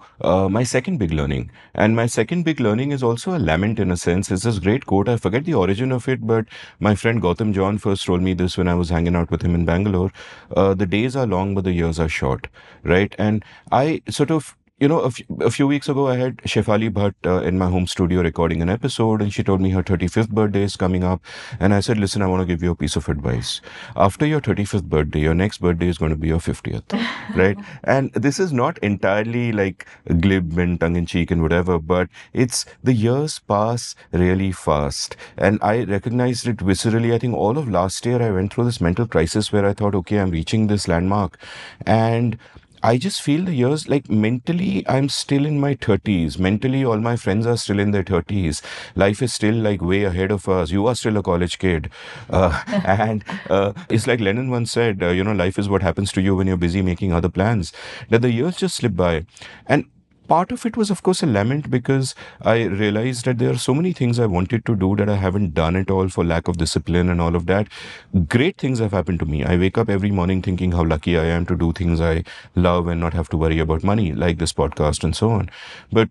my second big learning. And my second big learning is also a lament in a sense. It's this great quote. I forget the origin of it, but my friend Gautam John first told me this when I was hanging out with him in Bangalore. The days are long, but the years are short, right? And I sort of a few weeks ago, I had Shefali Bhatt in my home studio recording an episode, and she told me her 35th birthday is coming up. And I said, listen, I want to give you a piece of advice. After your 35th birthday, your next birthday is going to be your 50th, right? And this is not entirely like glib and tongue in cheek and whatever, but it's the years pass really fast. And I recognized it viscerally. I think all of last year, I went through this mental crisis where I thought, okay, I'm reaching this landmark. And I just feel the years like mentally, I'm still in my 30s. Mentally, all my friends are still in their 30s. Life is still like way ahead of us. You are still a college kid. And it's like Lennon once said, life is what happens to you when you're busy making other plans. That the years just slip by. And part of it was, of course, a lament because I realized that there are so many things I wanted to do that I haven't done at all for lack of discipline and all of that. Great things have happened to me. I wake up every morning thinking how lucky I am to do things I love and not have to worry about money, like this podcast and so on. But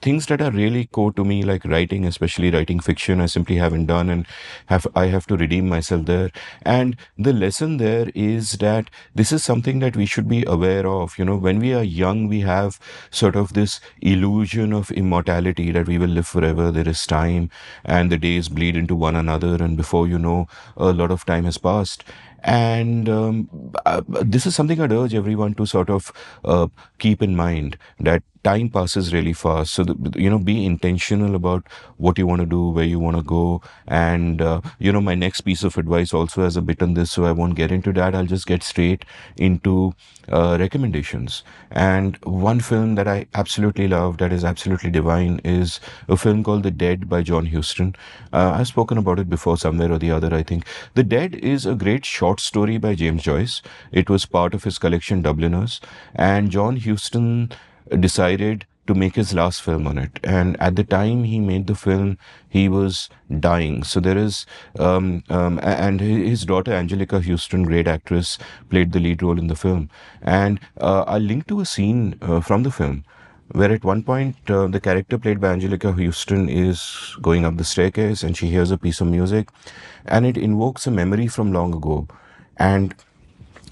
things that are really core to me, like writing, especially writing fiction, I simply haven't done, and I have to redeem myself there. And the lesson there is that this is something that we should be aware of. When we are young, we have sort of this illusion of immortality that we will live forever. There is time, and the days bleed into one another, and before you know, a lot of time has passed. And this is something I'd urge everyone to sort of keep in mind, that time passes really fast. So, be intentional about what you want to do, where you want to go. And, my next piece of advice also has a bit on this, so I won't get into that. I'll just get straight into recommendations. And one film that I absolutely love, that is absolutely divine, is a film called The Dead by John Huston. I've spoken about it before somewhere or the other, I think. The Dead is a great short story by James Joyce. It was part of his collection Dubliners. And John Huston decided to make his last film on it. And at the time he made the film, he was dying. So there is, and his daughter Angelica Houston, great actress, played the lead role in the film. And I'll link to a scene from the film where at one point the character played by Angelica Houston is going up the staircase and she hears a piece of music and it invokes a memory from long ago. And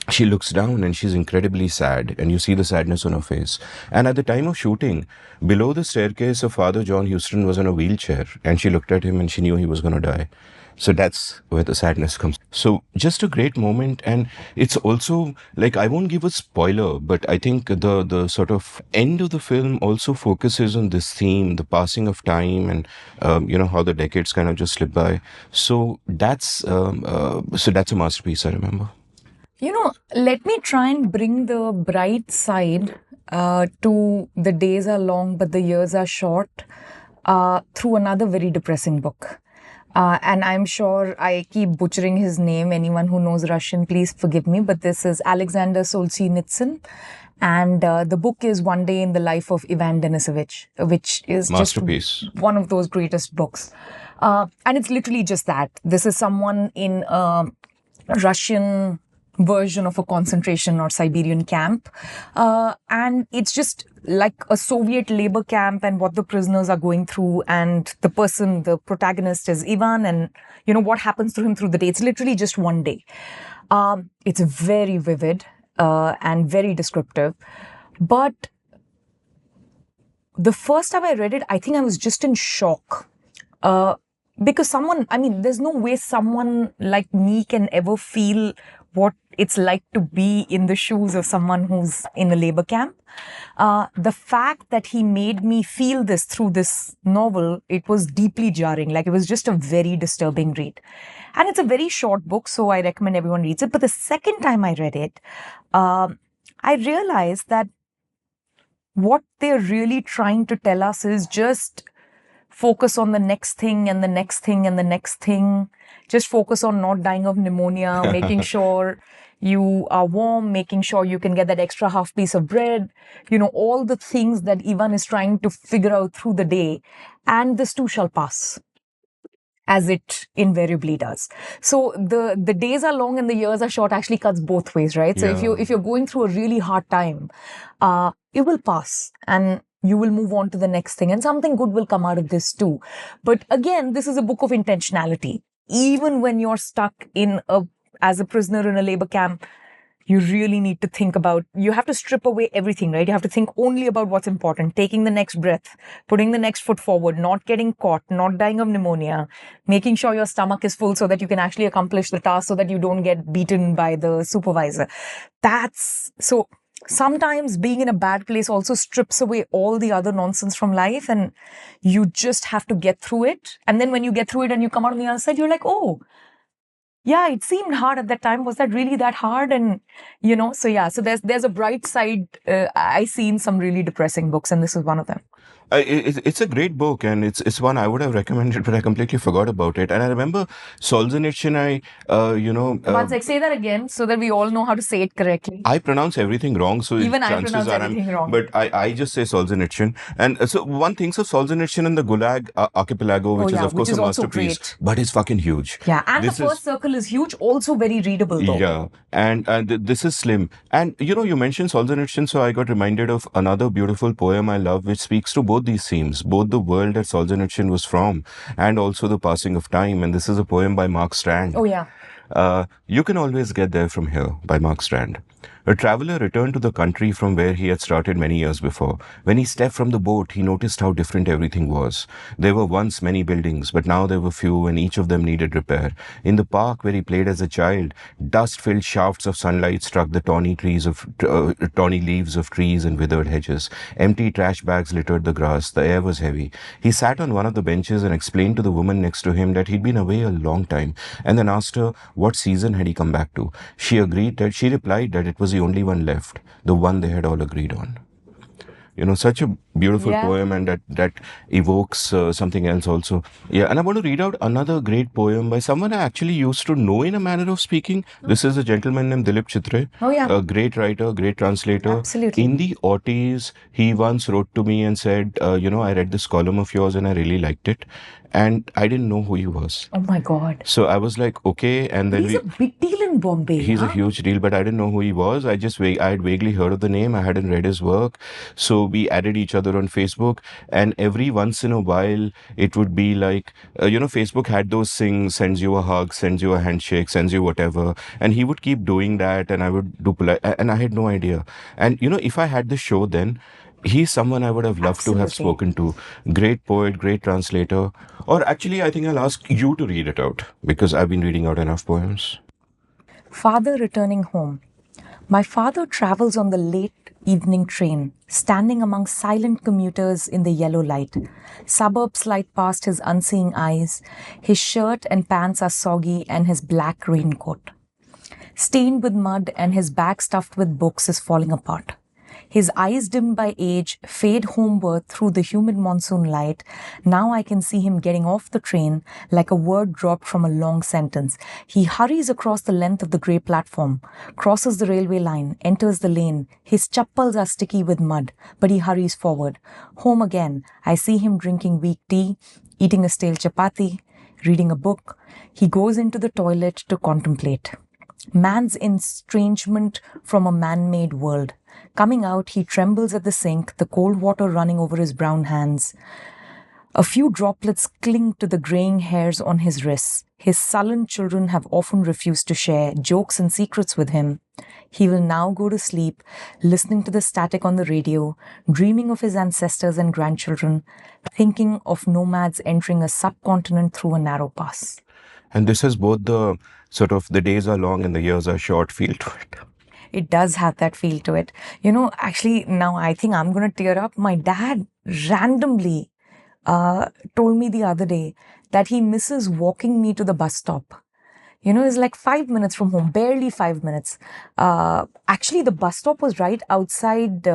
she looks down and she's incredibly sad, and you see the sadness on her face. And at the time of shooting, below the staircase, her father, John Huston, was in a wheelchair, and she looked at him and she knew he was going to die. So that's where the sadness comes. So just a great moment. And it's also like, I won't give a spoiler, but I think the sort of end of the film also focuses on this theme, the passing of time, and how the decades kind of just slip by. So that's a masterpiece, I remember. Let me try and bring the bright side to the days are long, but the years are short. through another very depressing book. And I'm sure I keep butchering his name. Anyone who knows Russian, please forgive me. But this is Alexander Solzhenitsyn. And the book is One Day in the Life of Ivan Denisovich, which is Masterpiece. just one of those greatest books. And it's literally just that. This is someone in a Russian version of a concentration or Siberian camp. And it's just like a Soviet labor camp and what the prisoners are going through. And the protagonist is Ivan, and what happens to him through the day. It's literally just one day. It's very vivid and very descriptive. But the first time I read it, I think I was just in shock. Because there's no way someone like me can ever feel what it's like to be in the shoes of someone who's in a labor camp. The fact that he made me feel this through this novel, it was deeply jarring. Like, it was just a very disturbing read. And it's a very short book, so I recommend everyone reads it. But the second time I read it, I realized that what they're really trying to tell us is just focus on the next thing and the next thing and the next thing. Just focus on not dying of pneumonia, making sure you are warm, making sure you can get that extra half piece of bread, all the things that Ivan is trying to figure out through the day. And this too shall pass, as it invariably does. So the days are long and the years are short actually cuts both ways, right? So if you're going through a really hard time, it will pass and you will move on to the next thing, and something good will come out of this too. But again, this is a book of intentionality. Even when you're stuck as a prisoner in a labor camp, you really need to think about, you have to strip away everything, right? You have to think only about what's important, taking the next breath, putting the next foot forward, not getting caught, not dying of pneumonia, making sure your stomach is full so that you can actually accomplish the task so that you don't get beaten by the supervisor. So sometimes being in a bad place also strips away all the other nonsense from life, and you just have to get through it. And then when you get through it and you come out on the other side, you're like, oh, yeah, it seemed hard at that time. Was that really that hard? And, so there's a bright side I see in some really depressing books, and this is one of them. It's a great book, and it's one I would have recommended, but I completely forgot about it. And I remember Solzhenitsyn. One sec, say that again so that we all know how to say it correctly. I pronounce everything wrong, so even I chances pronounce are everything wrong. But I just say Solzhenitsyn, and so one thinks of Solzhenitsyn in the Gulag archipelago, which is of course a masterpiece, great. But it's fucking huge. Yeah, and the first circle is huge, also very readable though. Yeah, and this is slim. And you mentioned Solzhenitsyn, so I got reminded of another beautiful poem I love, which speaks to both these themes, both the world that Solzhenitsyn was from, and also the passing of time. And this is a poem by Mark Strand. Oh yeah. You Can Always Get There From Here by Mark Strand. A traveler returned to the country from where he had started many years before. When he stepped from the boat, he noticed how different everything was. There were once many buildings, but now there were few, and each of them needed repair. In the park where he played as a child, dust-filled shafts of sunlight struck the tawny leaves of trees and withered hedges. Empty trash bags littered the grass. The air was heavy. He sat on one of the benches and explained to the woman next to him that he'd been away a long time, and then asked her what season had he come back to. She replied that it was the only one left, the one they had all agreed on. Such a beautiful poem, and that evokes something else also. Yeah, and I want to read out another great poem by someone I actually used to know in a manner of speaking. This is a gentleman named Dilip Chitre, a great writer, great translator. Absolutely. In the 80s, he once wrote to me and said, I read this column of yours and I really liked it. And I didn't know who he was. Oh my God. So I was like, okay. And then he's a big deal in Bombay. He's a huge deal, but I didn't know who he was. I had vaguely heard of the name. I hadn't read his work. So we added each other on Facebook. And every once in a while, it would be like, Facebook had those things, sends you a hug, sends you a handshake, sends you whatever. And he would keep doing that. And I would do polite. And I had no idea. And, if I had the show then, he's someone I would have loved to have spoken to. Great poet, great translator. Or actually, I think I'll ask you to read it out, because I've been reading out enough poems. Father returning home. My father travels on the late evening train, standing among silent commuters in the yellow light. Suburbs slide past his unseeing eyes. His shirt and pants are soggy, and his black raincoat, stained with mud, and his bag stuffed with books, is falling apart. His eyes dim by age fade homeward through the humid monsoon light. Now I can see him getting off the train like a word dropped from a long sentence. He hurries across the length of the grey platform, crosses the railway line, enters the lane. His chappals are sticky with mud, but he hurries forward. Home again, I see him drinking weak tea, eating a stale chapati, reading a book. He goes into the toilet to contemplate. Man's estrangement from a man-made world. Coming out, he trembles at the sink, the cold water running over his brown hands. A few droplets cling to the graying hairs on his wrists. His sullen children have often refused to share jokes and secrets with him. He will now go to sleep, listening to the static on the radio, dreaming of his ancestors and grandchildren, thinking of nomads entering a subcontinent through a narrow pass. And this has both the sort of the days are long and the years are short feel to it. It does have that feel to it. You know, actually, now I think I'm going to tear up. My dad randomly told me the other day that he misses walking me to the bus stop. You know, it's like 5 minutes from home, barely 5 minutes. Actually, the bus stop was right outside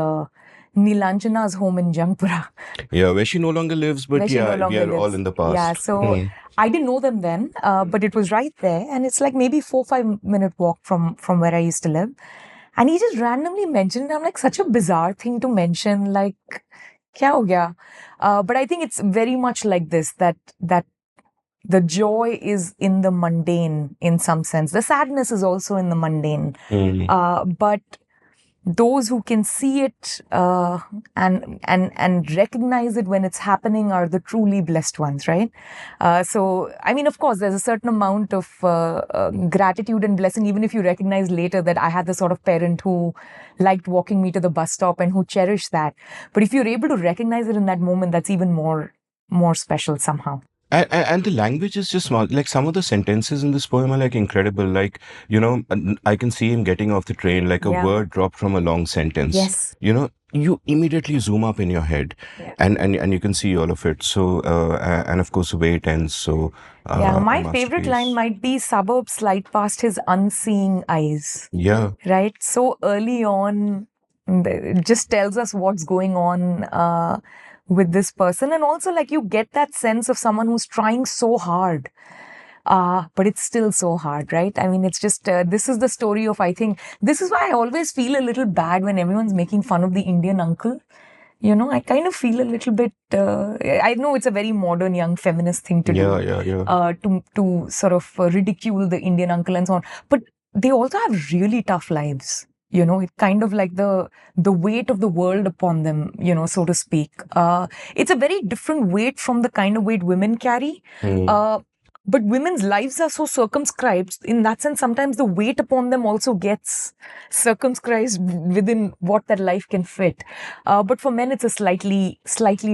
Nilanjana's home in Jangpura. Yeah, where she no longer lives, but We are all in the past. Yeah, so I didn't know them then, but it was right there. And it's like maybe 4-5 minute walk from where I used to live. And he just randomly mentioned it. I'm like, such a bizarre thing to mention, like, kya ho gaya? But I think it's very much like this, that the joy is in the mundane in some sense. The sadness is also in the mundane. But those who can see it and recognize it when it's happening are the truly blessed ones, right? So, I mean, of course, there's a certain amount of gratitude and blessing, even if you recognize later that I had the sort of parent who liked walking me to the bus stop and who cherished that. But if you're able to recognize it in that moment, that's even more special somehow. And the language is just small. Like some of the sentences in this poem are like incredible. Like, you know, I can see him getting off the train, like a word dropped from a long sentence. Yes. You know, you immediately zoom up in your head and you can see all of it. So, and of course, the way it ends. So, my favorite line might be suburbs slide past his unseeing eyes. Yeah. Right? So early on, it just tells us what's going on with this person. And also, like, you get that sense of someone who's trying so hard. But it's still so hard, right? I mean, it's just, this is the story of, I think, this is why I always feel a little bad when everyone's making fun of the Indian uncle. You know, I kind of feel a little bit, I know it's a very modern young feminist thing to do. To sort of ridicule the Indian uncle and so on. But they also have really tough lives. You know, it's kind of like the weight of the world upon them, you know, so to speak. It's a very different weight from the kind of weight women carry. But women's lives are so circumscribed. In that sense, sometimes the weight upon them also gets circumscribed within what that life can fit. But for men, it's a slightly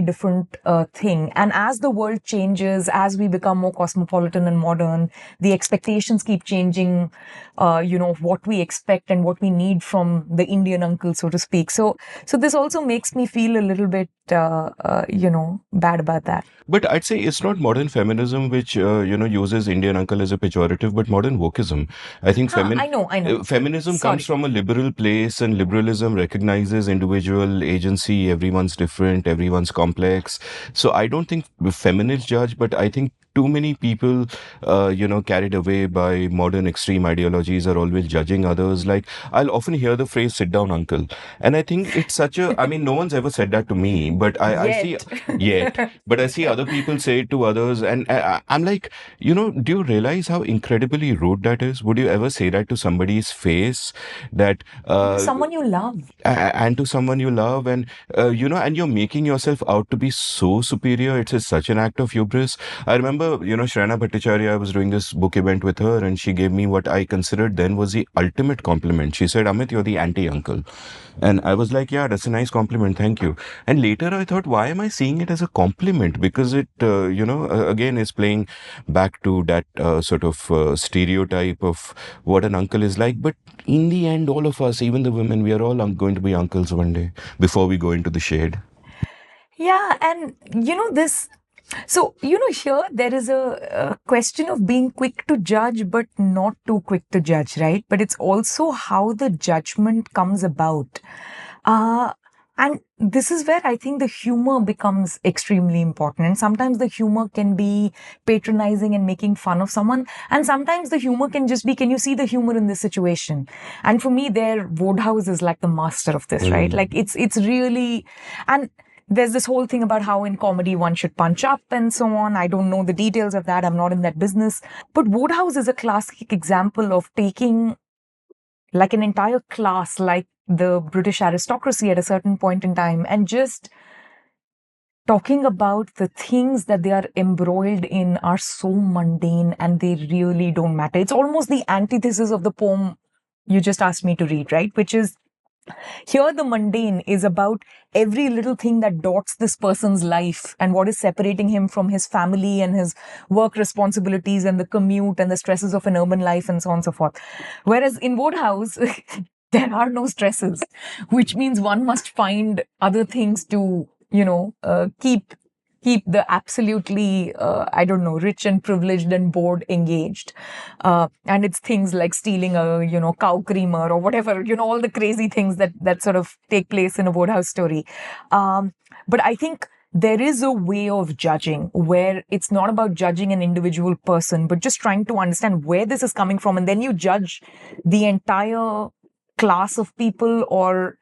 different thing. And as the world changes, as we become more cosmopolitan and modern, the expectations keep changing, you know, what we expect and what we need from the Indian uncle, so to speak. So this also makes me feel a little bit, you know, bad about that. But I'd say it's not modern feminism which, uses Indian uncle as a pejorative, but modern wokeism. I think I know. Feminism comes from a liberal place, and liberalism recognizes individual agency. Everyone's different, everyone's complex. So I don't think feminists judge, but I think too many people, carried away by modern extreme ideologies are always judging others. Like, I'll often hear the phrase, sit down, uncle. And I think it's such a, I mean, no one's ever said that to me, but I see, but I see other people say it to others. And I'm like, do you realize how incredibly rude that is? Would you ever say that to somebody's face? That someone you love. And to someone you love, and and you're making yourself out to be so superior. It's such an act of hubris. I remember, Shrana Bhattacharya, I was doing this book event with her, and she gave me what I considered then was the ultimate compliment. She said, Amit, you're the anti-uncle. And I was like, yeah, that's a nice compliment. Thank you. And later I thought, why am I seeing it as a compliment? Because it, again, is playing back to that sort of stereotype of what an uncle is like. But in the end, all of us, even the women, we are all going to be uncles one day before we go into the shade. Yeah. And, this... So, here there is a question of being quick to judge, but not too quick to judge, right? But it's also how the judgment comes about. Uh, and this is where I think the humor becomes extremely important. And sometimes the humor can be patronizing and making fun of someone. And sometimes the humor can just be, can you see the humor in this situation? And for me, there, Wodehouse is like the master of this, right? Like it's really, and there's this whole thing about how in comedy one should punch up and so on. I don't know the details of that. I'm not in that business. But Wodehouse is a classic example of taking like an entire class, like the British aristocracy at a certain point in time, and just talking about the things that they are embroiled in are so mundane and they really don't matter. It's almost the antithesis of the poem you just asked me to read, right? Which is here the mundane is about every little thing that dots this person's life and what is separating him from his family and his work responsibilities and the commute and the stresses of an urban life and so on and so forth. Whereas in Wodehouse, there are no stresses, which means one must find other things to, keep the absolutely, I don't know, rich and privileged and bored engaged. And it's things like stealing a, cow creamer or whatever, all the crazy things that sort of take place in a Wodehouse story. But I think there is a way of judging where it's not about judging an individual person, but just trying to understand where this is coming from. And then you judge the entire class of people or,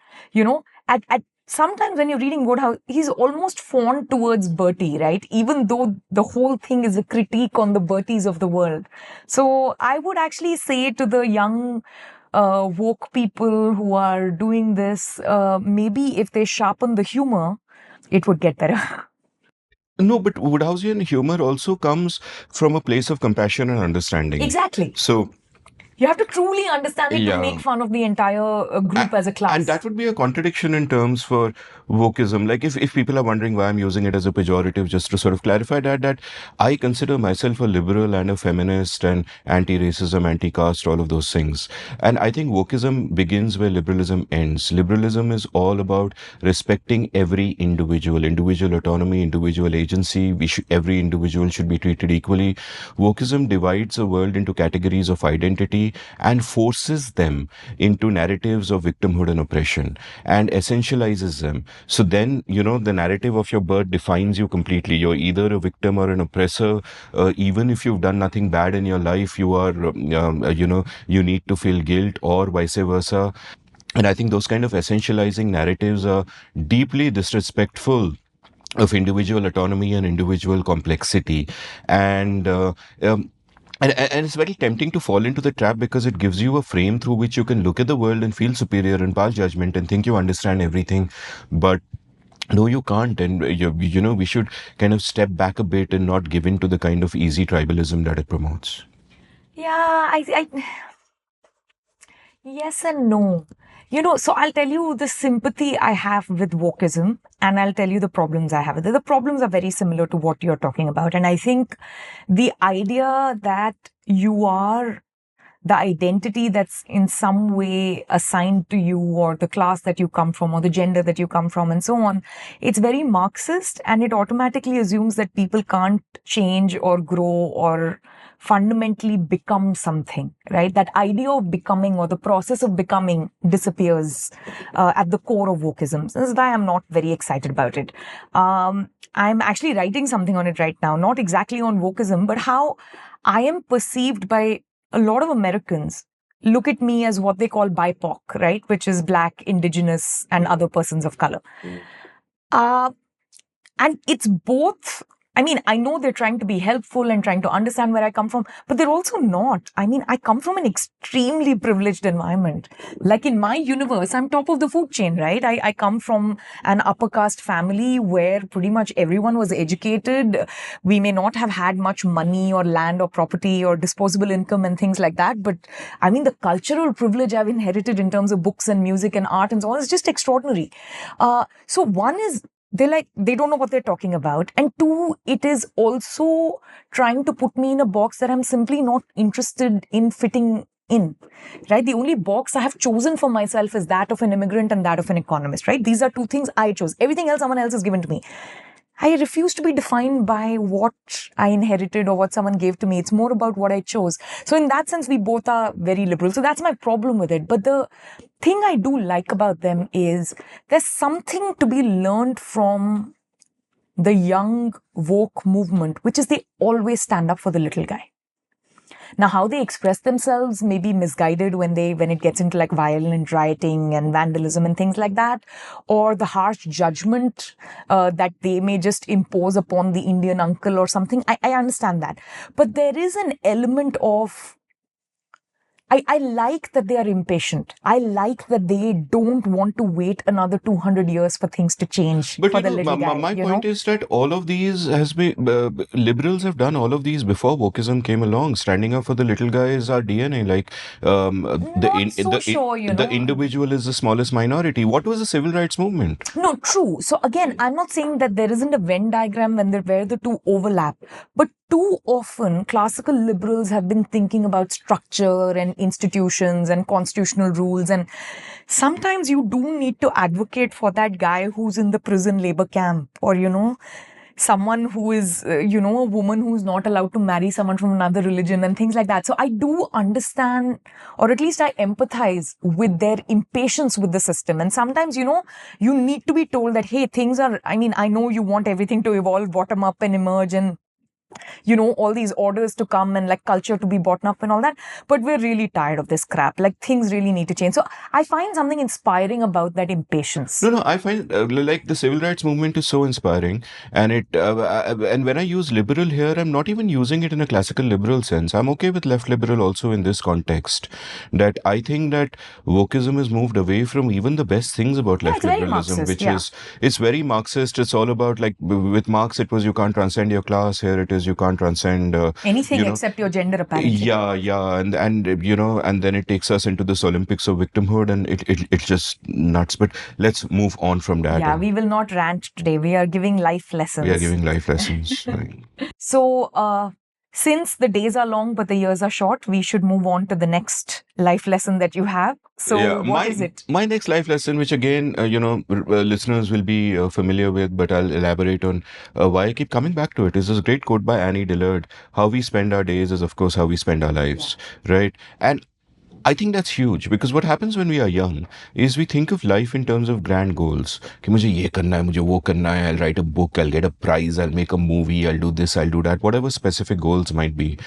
at sometimes when you're reading Wodehouse, he's almost fond towards Bertie, right? Even though the whole thing is a critique on the Berties of the world. So I would actually say to the young woke people who are doing this, maybe if they sharpen the humor, it would get better. No, but Woodhousean humor also comes from a place of compassion and understanding. Exactly. So You have to truly understand it to Yeah. make fun of the entire group as a class. And that would be a contradiction in terms for wokeism. Like if people are wondering why I'm using it as a pejorative, just to sort of clarify that I consider myself a liberal and a feminist and anti-racism, anti-caste, all of those things. And I think wokeism begins where liberalism ends. Liberalism is all about respecting every individual autonomy, individual agency. Every individual should be treated equally. Wokeism divides the world into categories of identity and forces them into narratives of victimhood and oppression and essentializes them. So then, the narrative of your birth defines you completely. You're either a victim or an oppressor. Even if you've done nothing bad in your life, you are, you need to feel guilt or vice versa. And I think those kind of essentializing narratives are deeply disrespectful of individual autonomy and individual complexity. And it's very tempting to fall into the trap because it gives you a frame through which you can look at the world and feel superior and pass judgment and think you understand everything. But no, you can't. And, we should kind of step back a bit and not give in to the kind of easy tribalism that it promotes. Yeah, yes and no. So I'll tell you the sympathy I have with wokeism and I'll tell you the problems I have with it. The problems are very similar to what you're talking about. And I think the idea that you are the identity that's in some way assigned to you or the class that you come from or the gender that you come from and so on, it's very Marxist and it automatically assumes that people can't change or grow or fundamentally become something, right? That idea of becoming or the process of becoming disappears at the core of wokeism. So this is why I'm not very excited about it. I'm actually writing something on it right now, not exactly on wokeism, but how I am perceived by a lot of Americans look at me as what they call BIPOC, right? Which is Black, Indigenous, and other persons of color. And it's both. I mean, I know they're trying to be helpful and trying to understand where I come from, but they're also not. I mean, I come from an extremely privileged environment. Like in my universe, I'm top of the food chain, right? I come from an upper caste family where pretty much everyone was educated. We may not have had much money or land or property or disposable income and things like that. But I mean, the cultural privilege I've inherited in terms of books and music and art and so on is just extraordinary. So one is, they don't know what they're talking about. And two, it is also trying to put me in a box that I'm simply not interested in fitting in, right? The only box I have chosen for myself is that of an immigrant and that of an economist, right? These are two things I chose. Everything else, someone else has given to me. I refuse to be defined by what I inherited or what someone gave to me. It's more about what I chose. So in that sense, we both are very liberal. So that's my problem with it. But the thing I do like about them is there's something to be learned from the young woke movement, which is they always stand up for the little guy. Now, how they express themselves may be misguided when it gets into like violent rioting and vandalism and things like that, or the harsh judgment that they may just impose upon the Indian uncle or something. I understand that, but there is an element of I like that they are impatient. I like that they don't want to wait another 200 years for things to change But for you the know, little guy, my point is that all of these has been liberals have done all of these before wokeism came along. Standing up for the little guy is our DNA. Like Not so sure, the individual is the smallest minority. What was the civil rights movement? No, true. So again, I'm not saying that there isn't a Venn diagram where the two overlap, but too often classical liberals have been thinking about structure and institutions and constitutional rules, and sometimes you do need to advocate for that guy who's in the prison labor camp, or someone who is a woman who's not allowed to marry someone from another religion and things like that. So I do understand, or at least I empathize with their impatience with the system. And sometimes you need to be told that, hey, things are, I know you want everything to evolve bottom up and emerge, and all these orders to come and like culture to be bottom up and all that. But we're really tired of this crap. Like things really need to change. So I find something inspiring about that impatience. No, I find like the civil rights movement is so inspiring, and and when I use liberal here, I'm not even using it in a classical liberal sense. I'm okay with left liberal also in this context. That I think that wokeism has moved away from even the best things about left It's very liberalism, Marxist, which yeah. is it's very Marxist. It's all about like with Marx, it was you can't transcend your class. Here it is you can't transcend Anything except your gender, apparently. yeah, and then it takes us into this Olympics of victimhood, and it's just nuts. But let's move on from that. Yeah, and we will not rant today. We are giving life lessons. we are giving life lessons. Right. So, since the days are long but the years are short, we should move on to the next life lesson that you have. So, what is it? My next life lesson, which again, listeners will be familiar with, but I'll elaborate on why I keep coming back to it. Is this great quote by Annie Dillard? How we spend our days is, of course, how we spend our lives, right? And I think that's huge because what happens when we are young is we think of life in terms of grand goals. कि मुझे ये करना है, मुझे वो करना है, I'll write a book, I'll get a prize, I'll make a movie, I'll do this, I'll do that, whatever specific goals might be.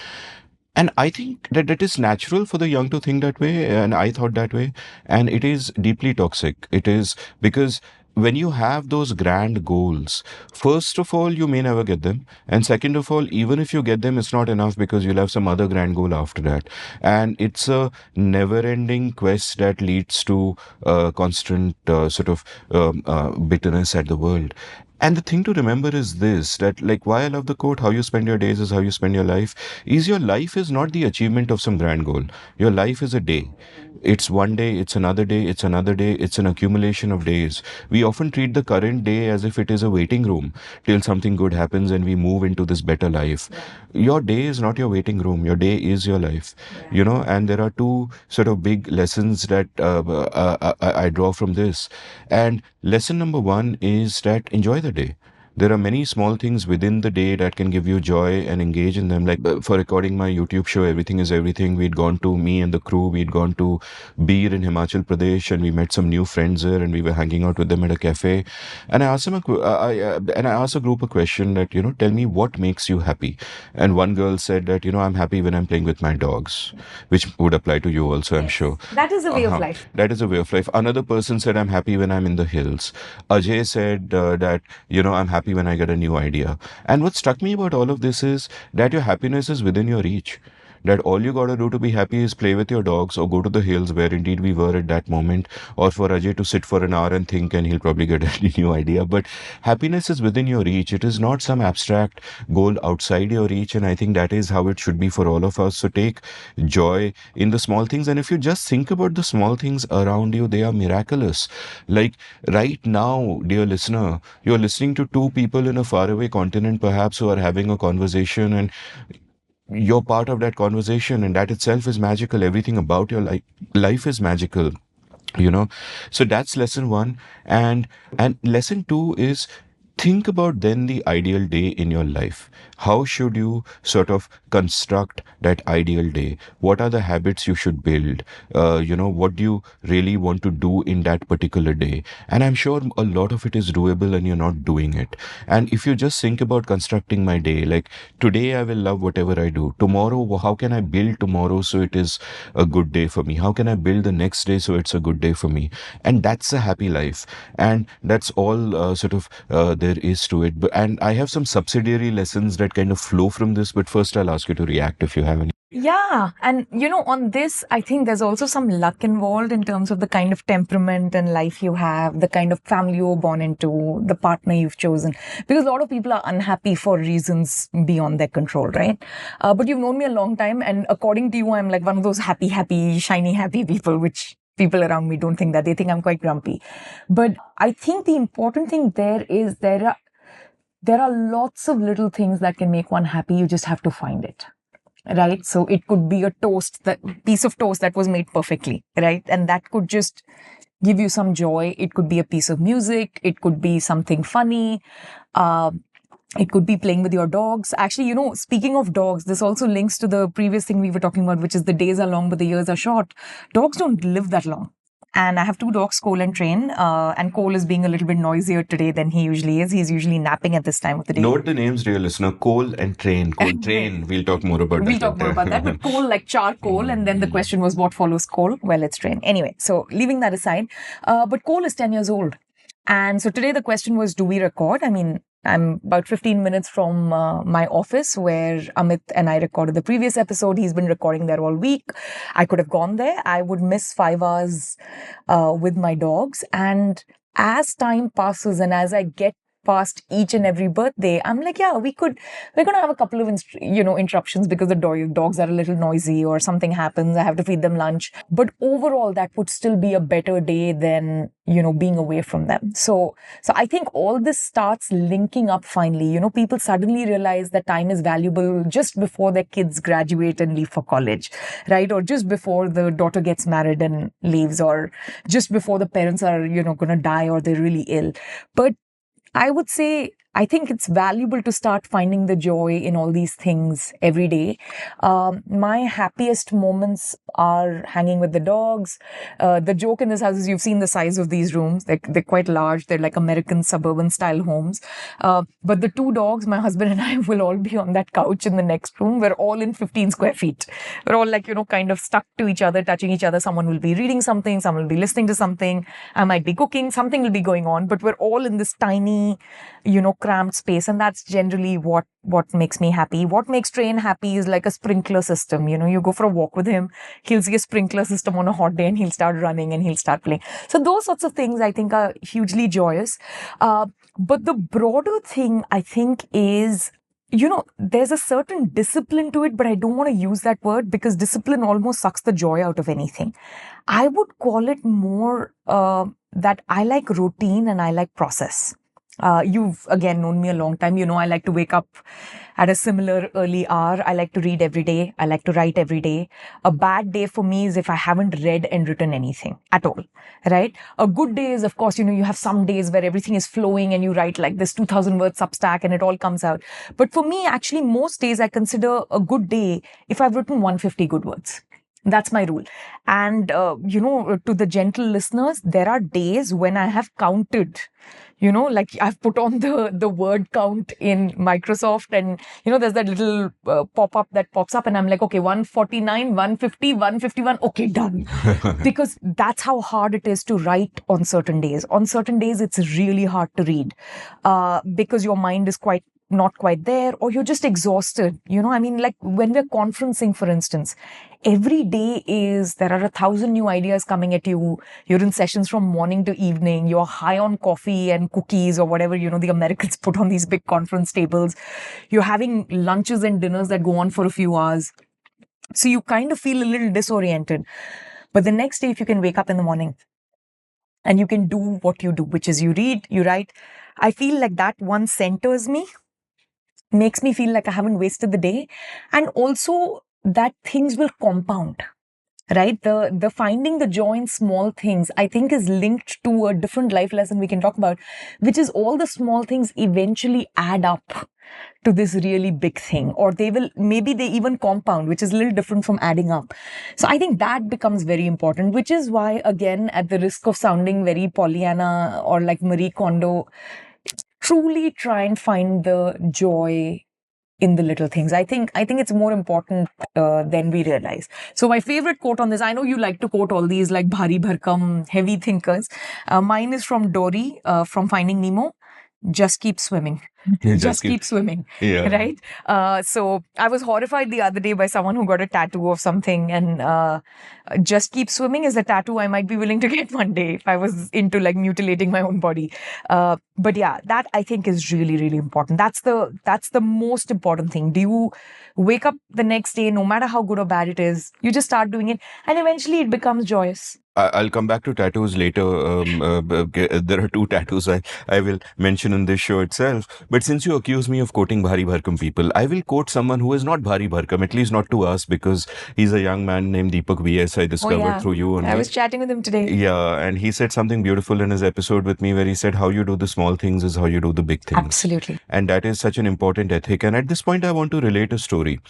And I think that it is natural for the young to think that way, and I thought that way, and it is deeply toxic. It is because when you have those grand goals, first of all, you may never get them, and second of all, even if you get them, it's not enough because you'll have some other grand goal after that, and it's a never-ending quest that leads to constant sort of bitterness at the world. And the thing to remember is this, that like why I love the quote, how you spend your days is how you spend your life, is your life is not the achievement of some grand goal. Your life is a day. It's one day, it's another day, it's another day, it's an accumulation of days. We often treat the current day as if it is a waiting room till something good happens and we move into this better life. Your day is not your waiting room, your day is your life. And there are two sort of big lessons that I draw from this. And lesson number one is that enjoy the day. There are many small things within the day that can give you joy and engage in them. Like for recording my YouTube show, Everything is Everything, we'd gone to, me and the crew, we'd gone to Beer in Himachal Pradesh, and we met some new friends there, and we were hanging out with them at a cafe. And I asked them, and I asked a group a question that, tell me what makes you happy. And one girl said that, I'm happy when I'm playing with my dogs, which would apply to you also, I'm sure. That is a way of life. That is a way of life. Another person said, I'm happy when I'm in the hills. Ajay said that, I'm happy when I get a new idea. And what struck me about all of this is that your happiness is within your reach. That all you gotta do to be happy is play with your dogs or go to the hills where indeed we were at that moment, or for Ajay to sit for an hour and think and he'll probably get a new idea. But happiness is within your reach. It is not some abstract goal outside your reach, and I think that is how it should be for all of us. So take joy in the small things, and if you just think about the small things around you, they are miraculous. Like right now, dear listener, you're listening to two people in a faraway continent perhaps who are having a conversation, and you're part of that conversation, and that itself is magical. Everything about your life is magical, so that's lesson one. And lesson two is think about then the ideal day in your life. How should you sort of construct that ideal day? What are the habits you should build? What do you really want to do in that particular day? And I'm sure a lot of it is doable and you're not doing it. And if you just think about constructing my day, like today I will love whatever I do. Tomorrow, how can I build tomorrow so it is a good day for me? How can I build the next day so it's a good day for me? And that's a happy life. And that's all there is to it. And I have some subsidiary lessons that kind of flow from this, but first I'll ask you to react if you have any. Yeah. And, on this, I think there's also some luck involved in terms of the kind of temperament and life you have, the kind of family you're born into, the partner you've chosen. Because a lot of people are unhappy for reasons beyond their control, right? But you've known me a long time. And according to you, I'm like one of those happy, shiny, happy people, which people around me don't think that. They think I'm quite grumpy. But I think the important thing there is there are lots of little things that can make one happy. You just have to find it. Right. So it could be a piece of toast that was made perfectly. Right. And that could just give you some joy. It could be a piece of music. It could be something funny. It could be playing with your dogs. Actually, speaking of dogs, this also links to the previous thing we were talking about, which is the days are long, but the years are short. Dogs don't live that long. And I have two dogs, Cole and Train. And Cole is being a little bit noisier today than he usually is. He's usually napping at this time of the day. Note the names, dear listener. Cole and Train. Cole, Train. We'll talk more about that. We'll talk more about that. But Cole, like charcoal. And then the question was, what follows Cole? Well, it's Train. Anyway, so leaving that aside. But Cole is 10 years old. And so today the question was, do we record? I mean, I'm about 15 minutes from my office where Amit and I recorded the previous episode. He's been recording there all week. I could have gone there. I would miss 5 hours with my dogs. And as time passes and as I get past each and every birthday, I'm like, yeah, we're going to have a couple of, interruptions because the dogs are a little noisy or something happens. I have to feed them lunch. But overall, that would still be a better day than, being away from them. So I think all this starts linking up finally. People suddenly realize that time is valuable just before their kids graduate and leave for college, right? Or just before the daughter gets married and leaves, or just before the parents are, going to die or they're really ill. But I would say, I think it's valuable to start finding the joy in all these things every day. My happiest moments are hanging with the dogs. The joke in this house is you've seen the size of these rooms. They're quite large. They're like American suburban style homes. But the two dogs, my husband and I, will all be on that couch in the next room. We're all in 15 square feet. We're all like, kind of stuck to each other, touching each other. Someone will be reading something. Someone will be listening to something. I might be cooking. Something will be going on. But we're all in this tiny, cramped space, and that's generally what makes me happy. What makes Train happy is like a sprinkler system. You go for a walk with him, he'll see a sprinkler system on a hot day and he'll start running and he'll start playing. So those sorts of things I think are hugely joyous. But the broader thing I think is, there's a certain discipline to it, but I don't want to use that word because discipline almost sucks the joy out of anything. I would call it more that I like routine and I like process. You've, again, known me a long time. I like to wake up at a similar early hour. I like to read every day. I like to write every day. A bad day for me is if I haven't read and written anything at all, right? A good day is, of course, you have some days where everything is flowing and you write like this 2,000 word Substack and it all comes out. But for me, actually, most days I consider a good day if I've written 150 good words. That's my rule. And, to the gentle listeners, there are days when I have counted, like I've put on the word count in Microsoft and, there's that little pop-up that pops up and I'm like, okay, 149, 150, 151. Okay, done. Because that's how hard it is to write on certain days. On certain days, it's really hard to read because your mind is not quite there, or you're just exhausted. Like when we're conferencing, for instance, every day there are 1,000 new ideas coming at you. You're in sessions from morning to evening. You're high on coffee and cookies or whatever, the Americans put on these big conference tables. You're having lunches and dinners that go on for a few hours. So you kind of feel a little disoriented. But the next day, if you can wake up in the morning and you can do what you do, which is you read, you write, I feel like that one centers me, makes me feel like I haven't wasted the day. And also that things will compound, right? The finding the joy in small things, I think, is linked to a different life lesson we can talk about, which is all the small things eventually add up to this really big thing, or maybe they even compound, which is a little different from adding up. So I think that becomes very important, which is why, again, at the risk of sounding very Pollyanna or like Marie Kondo, truly try and find the joy in the little things. I think it's more important than we realize. So my favorite quote on this, I know you like to quote all these like bhari bharkam heavy thinkers. Mine is from Dory, from Finding Nemo. Just keep swimming. Just keep swimming. Yeah. Right? So I was horrified the other day by someone who got a tattoo of something, and just keep swimming is a tattoo I might be willing to get one day if I was into like mutilating my own body. But yeah, that I think is really, really important. That's the most important thing. Do you wake up the next day, no matter how good or bad it is, you just start doing it, and eventually it becomes joyous. I'll come back to tattoos later. There are two tattoos I will mention in this show itself. But since you accuse me of quoting Bhari Bharkam people, I will quote someone who is not Bhari Bharkam, at least not to us, because he's a young man named Deepak VS I discovered through you only. I was chatting with him today. Yeah, and he said something beautiful in his episode with me where he said, how you do the small things is how you do the big things. Absolutely. And that is such an important ethic. And at this point, I want to relate a story.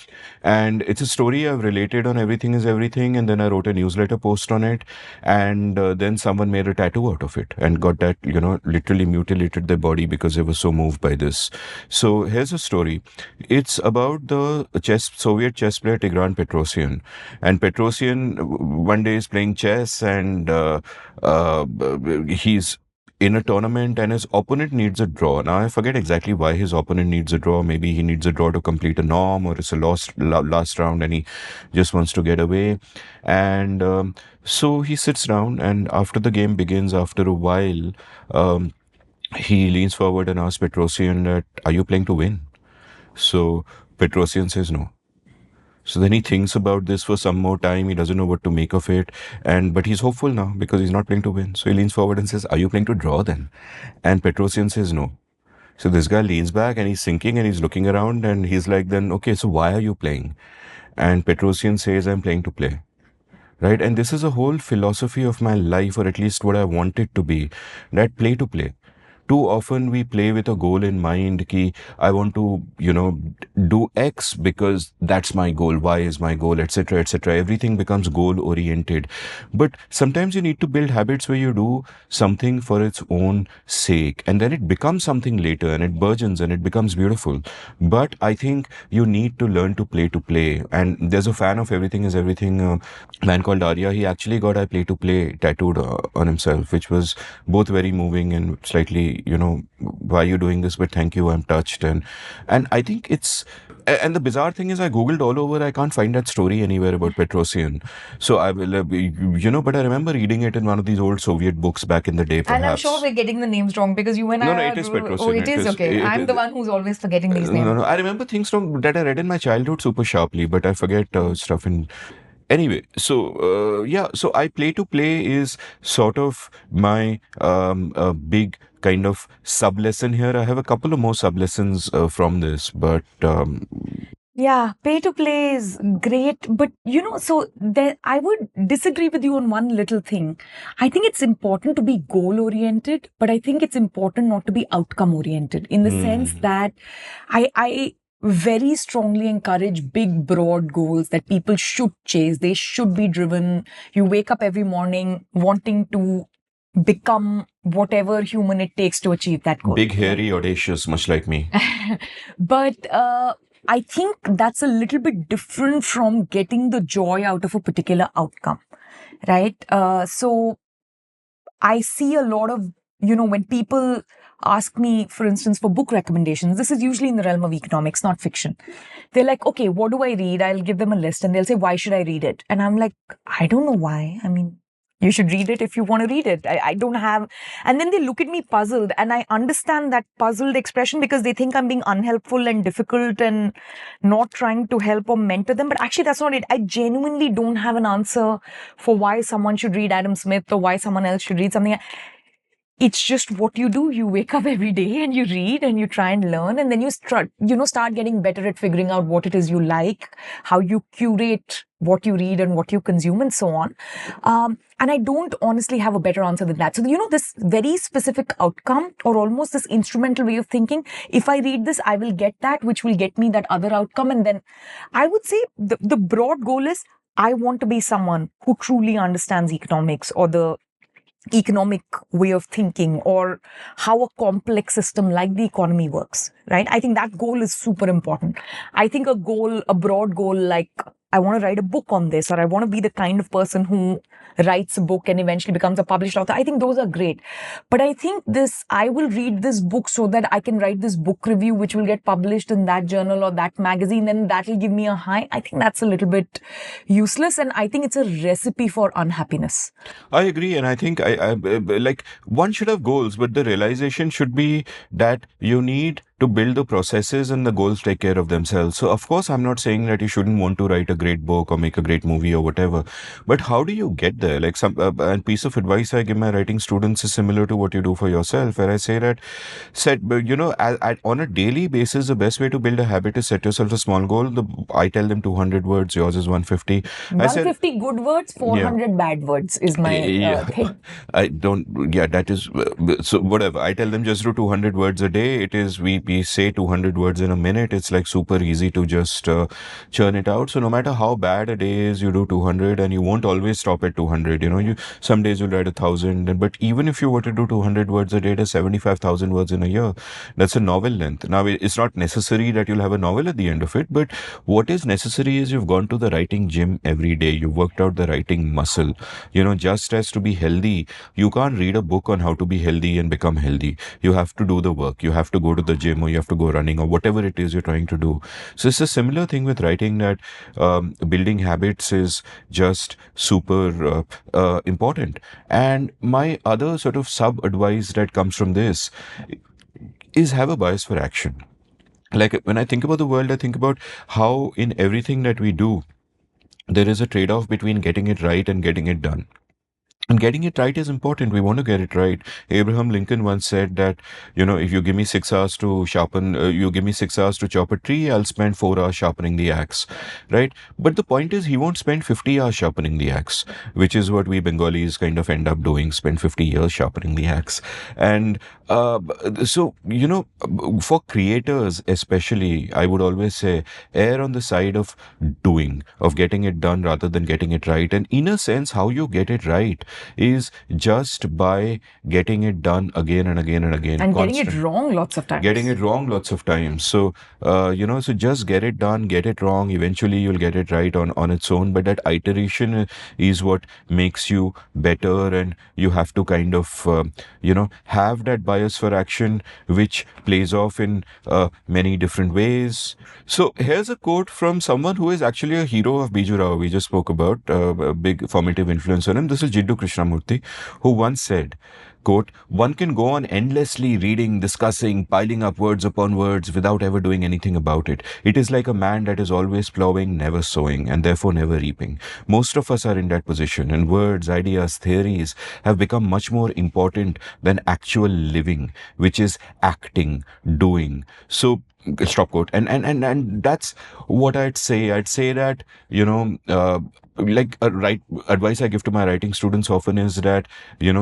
And it's a story I've related on Everything is Everything. And then I wrote a newsletter post on it. And then someone made a tattoo out of it and got that, literally mutilated their body because they were so moved by this. So here's a story. It's about the Soviet chess player Tigran Petrosian. And Petrosian one day is playing chess and he's in a tournament and his opponent needs a draw. Now, I forget exactly why his opponent needs a draw. Maybe he needs a draw to complete a norm, or it's a last round and he just wants to get away. And so he sits down, and after the game begins, after a while, he leans forward and asks Petrosian that, are you playing to win? So Petrosian says no. So then he thinks about this for some more time. He doesn't know what to make of it. But he's hopeful now because he's not playing to win. So he leans forward and says, are you playing to draw then? And Petrosian says no. So this guy leans back and he's thinking and he's looking around and he's like, then, okay, so why are you playing? And Petrosian says, I'm playing to play. Right? And this is a whole philosophy of my life, or at least what I want it to be, that play to play. Too often we play with a goal in mind ki I want to, do X because that's my goal, Y is my goal, etc., etc. Everything becomes goal oriented. But sometimes you need to build habits where you do something for its own sake, and then it becomes something later and it burgeons and it becomes beautiful. But I think you need to learn to play. And there's a fan of Everything is Everything, a man called Arya. He actually got I play to play tattooed on himself, which was both very moving and slightly, why are you doing this? But thank you, I'm touched. And I think and the bizarre thing is I Googled all over, I can't find that story anywhere about Petrosian. So I will, but I remember reading it in one of these old Soviet books back in the day, perhaps. And I'm sure we're getting the names wrong because you and I... No, it is Petrosian. Oh, it is? Okay. I'm the one who's always forgetting these names. No. I remember things that I read in my childhood super sharply, but I forget stuff in... Anyway, so so I play to play is sort of my big kind of sub lesson here. I have a couple of more sub lessons from this, but yeah, pay to play is great, but so I would disagree with you on one little thing. I think it's important to be goal oriented, but I think it's important not to be outcome oriented, in the sense that I very strongly encourage big, broad goals that people should chase. They should be driven. You wake up every morning wanting to become whatever human it takes to achieve that goal. Big, hairy, audacious, much like me. But I think that's a little bit different from getting the joy out of a particular outcome, right? So I see a lot of, when people ask me, for instance, for book recommendations, this is usually in the realm of economics, not fiction. They're like, okay, what do I read? I'll give them a list and they'll say, why should I read it? And I'm like, I don't know why. I mean, you should read it if you want to read it. I don't have... And then they look at me puzzled, and I understand that puzzled expression because they think I'm being unhelpful and difficult and not trying to help or mentor them. But actually, that's not it. I genuinely don't have an answer for why someone should read Adam Smith or why someone else should read something. it's just what you do. You wake up every day and you read and you try and learn, and then you start getting better at figuring out what it is you like, how you curate what you read and what you consume, and so on. And I don't honestly have a better answer than that. So, this very specific outcome, or almost this instrumental way of thinking, if I read this, I will get that, which will get me that other outcome. And then I would say the broad goal is, I want to be someone who truly understands economics, or the economic way of thinking, or how a complex system like the economy works, right? I think that goal is super important. I think a broad goal like, I want to write a book on this, or I want to be the kind of person who writes a book and eventually becomes a published author. I think those are great. But I think I will read this book so that I can write this book review, which will get published in that journal or that magazine, and that will give me a high. I think that's a little bit useless. And I think it's a recipe for unhappiness. I agree, and I think like one should have goals, but the realization should be that you need to build the processes and the goals take care of themselves. So, of course, I'm not saying that you shouldn't want to write a great book or make a great movie or whatever, but how do you get there? Like some and piece of advice I give my writing students is similar to what you do for yourself, where I say that on a daily basis, the best way to build a habit is set yourself a small goal. I tell them 200 words, yours is 150. I said 150 good words, 400 bad words is my thing. I don't, yeah, that is, so whatever. I tell them just do 200 words a day. It is, we say 200 words in a minute. It's like super easy to just churn it out. So no matter how bad a day is, you do 200, and you won't always stop at 200. Some days you'll write 1,000. But even if you were to do 200 words a day, that's 75,000 words in a year. That's a novel length. Now, it's not necessary that you'll have a novel at the end of it, but what is necessary is you've gone to the writing gym every day. You've worked out the writing muscle. Just as to be healthy, you can't read a book on how to be healthy and become healthy. You have to do the work. You have to go to the gym, or you have to go running, or whatever it is you're trying to do. So it's a similar thing with writing, that building habits is just super important. And my other sort of sub advice that comes from this is, have a bias for action. Like when I think about the world, I think about how in everything that we do, there is a trade off between getting it right and getting it done. And getting it right is important. We want to get it right. Abraham Lincoln once said that, if you give me 6 hours to you give me 6 hours to chop a tree, I'll spend 4 hours sharpening the axe, right? But the point is, he won't spend 50 hours sharpening the axe, which is what we Bengalis kind of end up doing, spend 50 years sharpening the axe. And so, for creators especially, I would always say, err on the side of doing, of getting it done rather than getting it right. And in a sense, how you get it right is just by getting it done again and again and again. And getting it wrong lots of times. Getting it wrong lots of times. So, so just get it done, get it wrong. Eventually, you'll get it right on its own. But that iteration is what makes you better. And you have to kind of, have that bias for action, which plays off in many different ways. So here's a quote from someone who is actually a hero of Biju Rao. We just spoke about a big formative influence on him. This is Jiddu Krishnamurthy, who once said, quote, "One can go on endlessly reading, discussing, piling up words upon words without ever doing anything about it. It is like a man that is always plowing, never sowing, and therefore never reaping. Most of us are in that position, and words, ideas, theories have become much more important than actual living, which is acting, doing." So, stop quote. And that's what I'd say. I'd say that, like a right advice I give to my writing students often is that,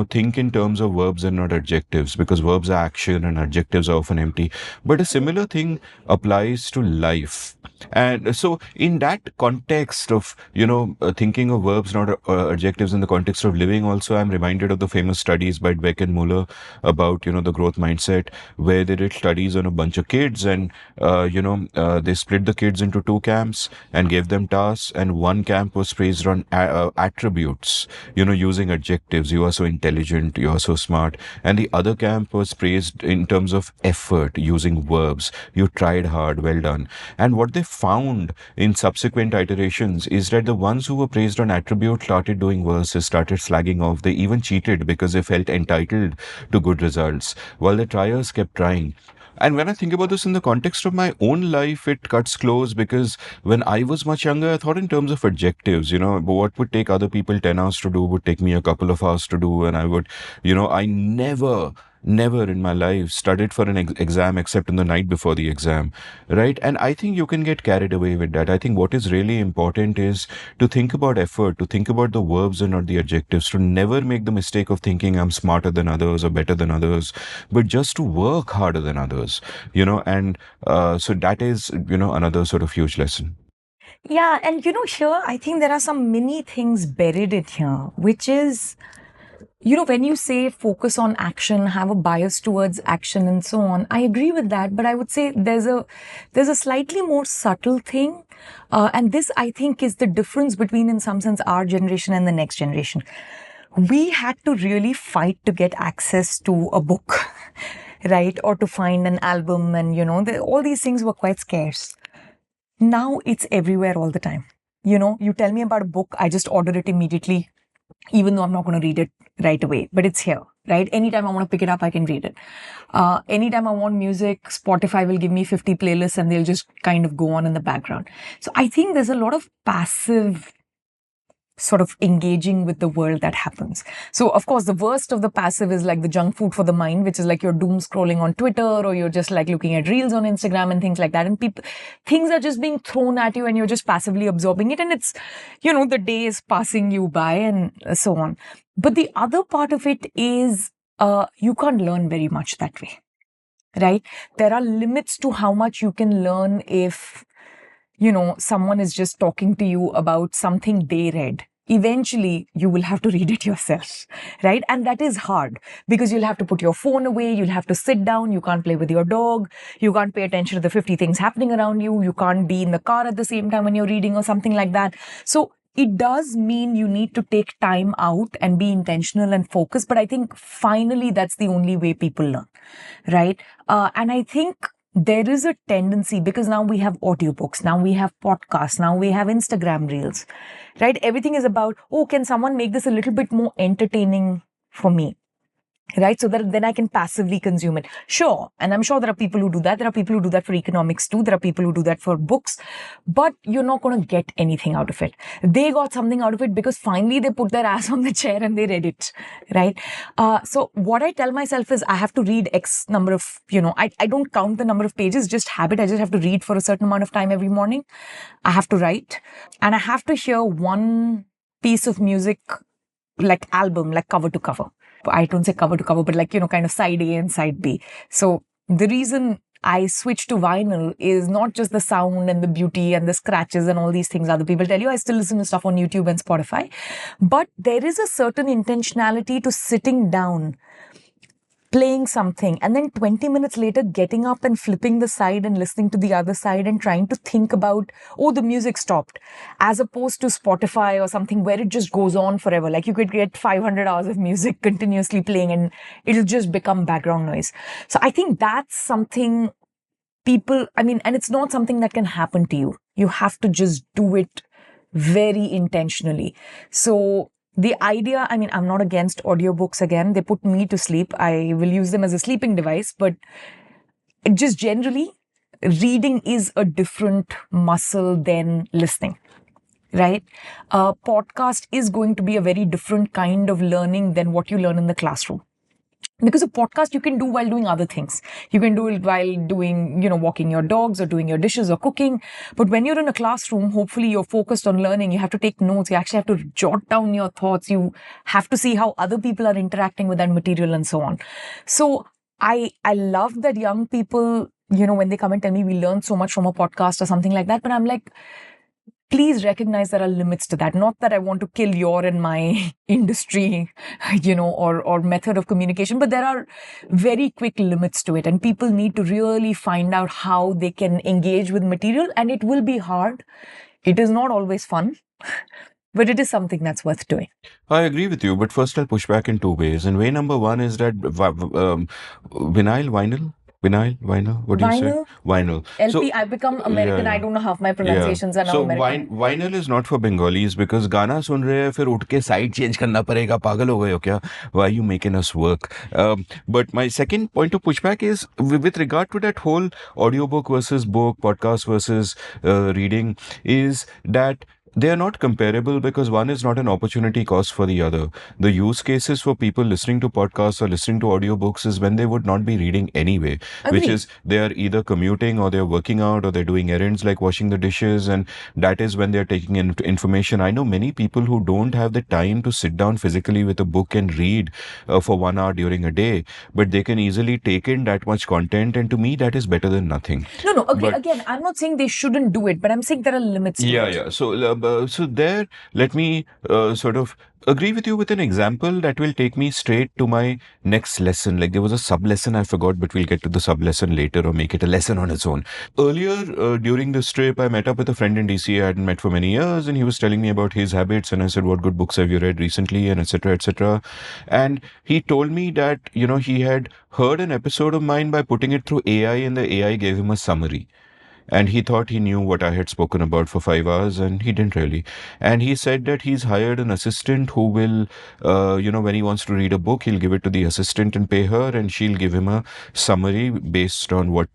think in terms of verbs and not adjectives, because verbs are action and adjectives are often empty. But a similar thing applies to life. And so in that context of, thinking of verbs, not adjectives, in the context of living also, I'm reminded of the famous studies by Dweck and Muller about, the growth mindset, where they did studies on a bunch of kids, and, they split the kids into two camps and gave them tasks, and one camp was praised on attributes, using adjectives. You are so intelligent, you are so smart. And the other camp was praised in terms of effort, using verbs. You tried hard, well done. And what they found in subsequent iterations is that the ones who were praised on attribute started doing worse, they started slagging off. They even cheated because they felt entitled to good results, while the triers kept trying. And when I think about this in the context of my own life, it cuts close, because when I was much younger, I thought in terms of adjectives. what would take other people 10 hours to do would take me a couple of hours to do. And I would, I never in my life studied for an exam except in the night before the exam, right? And I think you can get carried away with that. I think what is really important is to think about effort, to think about the verbs and not the adjectives, to never make the mistake of thinking I'm smarter than others or better than others, but just to work harder than others, and so that is, another sort of huge lesson. Yeah, and here I think there are some many things buried in here, which is, when you say focus on action, have a bias towards action and so on, I agree with that. But I would say there's a slightly more subtle thing. And this, I think, is the difference between, in some sense, our generation and the next generation. We had to really fight to get access to a book, right? Or to find an album. And, all these things were quite scarce. Now it's everywhere all the time. You tell me about a book, I just order it immediately, even though I'm not going to read it right away, but it's here, right? Anytime I want to pick it up, I can read it. Anytime I want music, Spotify will give me 50 playlists and they'll just kind of go on in the background. So I think there's a lot of passive sort of engaging with the world that happens. So of course, the worst of the passive is like the junk food for the mind, which is like you're doom scrolling on Twitter, or you're just like looking at reels on Instagram and things like that. And things are just being thrown at you and you're just passively absorbing it. And it's, the day is passing you by and so on. But the other part of it is, you can't learn very much that way, right? There are limits to how much you can learn if someone is just talking to you about something they read. Eventually, you will have to read it yourself, right? And that is hard because you'll have to put your phone away. You'll have to sit down. You can't play with your dog. You can't pay attention to the 50 things happening around you. You can't be in the car at the same time when you're reading or something like that. So it does mean you need to take time out and be intentional and focus. But I think finally, that's the only way people learn, right? And I think there is a tendency, because now we have audiobooks, now we have podcasts, now we have Instagram reels, right? Everything is about, can someone make this a little bit more entertaining for me? Right? So that then I can passively consume it. Sure. And I'm sure there are people who do that. There are people who do that for economics too. There are people who do that for books, but you're not going to get anything out of it. They got something out of it because finally they put their ass on the chair and they read it. Right? So what I tell myself is I have to read X number of, I don't count the number of pages, just habit. I just have to read for a certain amount of time every morning. I have to write and I have to hear one piece of music, like album, like cover to cover. I don't say cover to cover, but like, kind of side A and side B. So the reason I switched to vinyl is not just the sound and the beauty and the scratches and all these things other people tell you. I still listen to stuff on YouTube and Spotify, but there is a certain intentionality to sitting down, playing something, and then 20 minutes later getting up and flipping the side and listening to the other side and trying to think about, the music stopped, as opposed to Spotify or something where it just goes on forever. Like you could get 500 hours of music continuously playing and it'll just become background noise. So I think that's something and it's not something that can happen to you. You have to just do it very intentionally. So the idea, I'm not against audiobooks again. They put me to sleep. I will use them as a sleeping device, but just generally, reading is a different muscle than listening, right? A podcast is going to be a very different kind of learning than what you learn in the classroom. Because a podcast you can do while doing other things. You can do it while doing, walking your dogs or doing your dishes or cooking. But when you're in a classroom, hopefully you're focused on learning. You have to take notes. You actually have to jot down your thoughts. You have to see how other people are interacting with that material and so on. So I love that young people, when they come and tell me we learned so much from a podcast or something like that. But I'm like, please recognize there are limits to that. Not that I want to kill your and my industry, or method of communication, but there are very quick limits to it. And people need to really find out how they can engage with material. And it will be hard. It is not always fun, but it is something that's worth doing. I agree with you, but first I'll push back in two ways. And way number one is that vinyl? What do you say? Vinyl. LP, so, I become American. Yeah. I don't know half my pronunciations are now American. So vinyl is not for Bengalis because गाना सुन रहे हैं फिर उठ के side change करना पड़ेगा. पागल हो गए हो क्या? Why are you making us work? But my second point of pushback is with regard to that whole audiobook versus book, podcast versus reading, is that they are not comparable because one is not an opportunity cost for the other. The use cases for people listening to podcasts or listening to audiobooks is when they would not be reading anyway, which Agree. is they are either commuting or they're working out or they're doing errands like washing the dishes, and that is when they're taking in information. I know many people who don't have the time to sit down physically with a book and read for 1 hour during a day, but they can easily take in that much content, and to me, that is better than nothing. No, agree. But Again, I'm not saying they shouldn't do it, but I'm saying there are limits to it. yeah. So there, let me sort of agree with you with an example that will take me straight to my next lesson. Like there was a sub lesson I forgot, but we'll get to the sub lesson later or make it a lesson on its own. Earlier during this trip, I met up with a friend in DC I hadn't met for many years, and he was telling me about his habits. And I said, "What good books have you read recently?" And etc. etc. And he told me that he had heard an episode of mine by putting it through AI, and the AI gave him a summary, and he thought he knew what I had spoken about for 5 hours, and he didn't really. And he said that he's hired an assistant who will, when he wants to read a book, he'll give it to the assistant and pay her, and she'll give him a summary based on what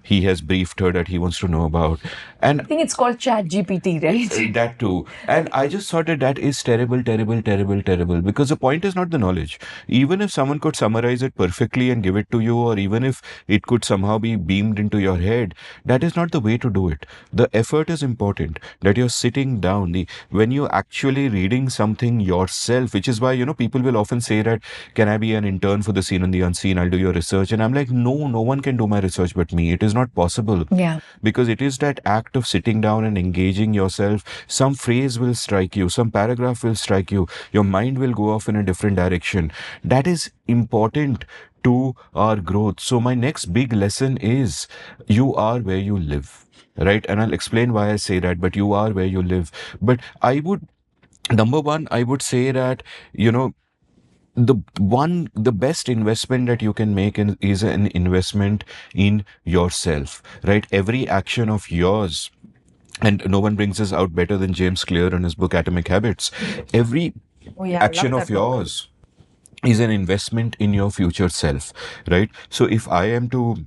he has briefed her that he wants to know about. And I think it's called Chat GPT, right? that too. And I just thought that is terrible, terrible, terrible, terrible. Because the point is not the knowledge. Even if someone could summarize it perfectly and give it to you, or even if it could somehow be beamed into your head, that is not the way to do it. The effort is important. That you're sitting down. When you're actually reading something yourself, which is why, people will often say that, can I be an intern for the seen and the unseen? I'll do your research. And I'm like, no one can do my research but me. It is not possible. Yeah. Because it is that act of sitting down and engaging yourself. Some phrase will strike you, some paragraph will strike you, your mind will go off in a different direction. That is important to our growth. So my next big lesson is, you are where you live, right? And I'll explain why I say that, but you are where you live. But number one, I would say that, the best investment that you can make is an investment in yourself, right? Every action of yours, and no one brings this out better than James Clear in his book Atomic Habits. Every Oh, yeah. I action love of that book. yours is an investment in your future self, right? So if I am to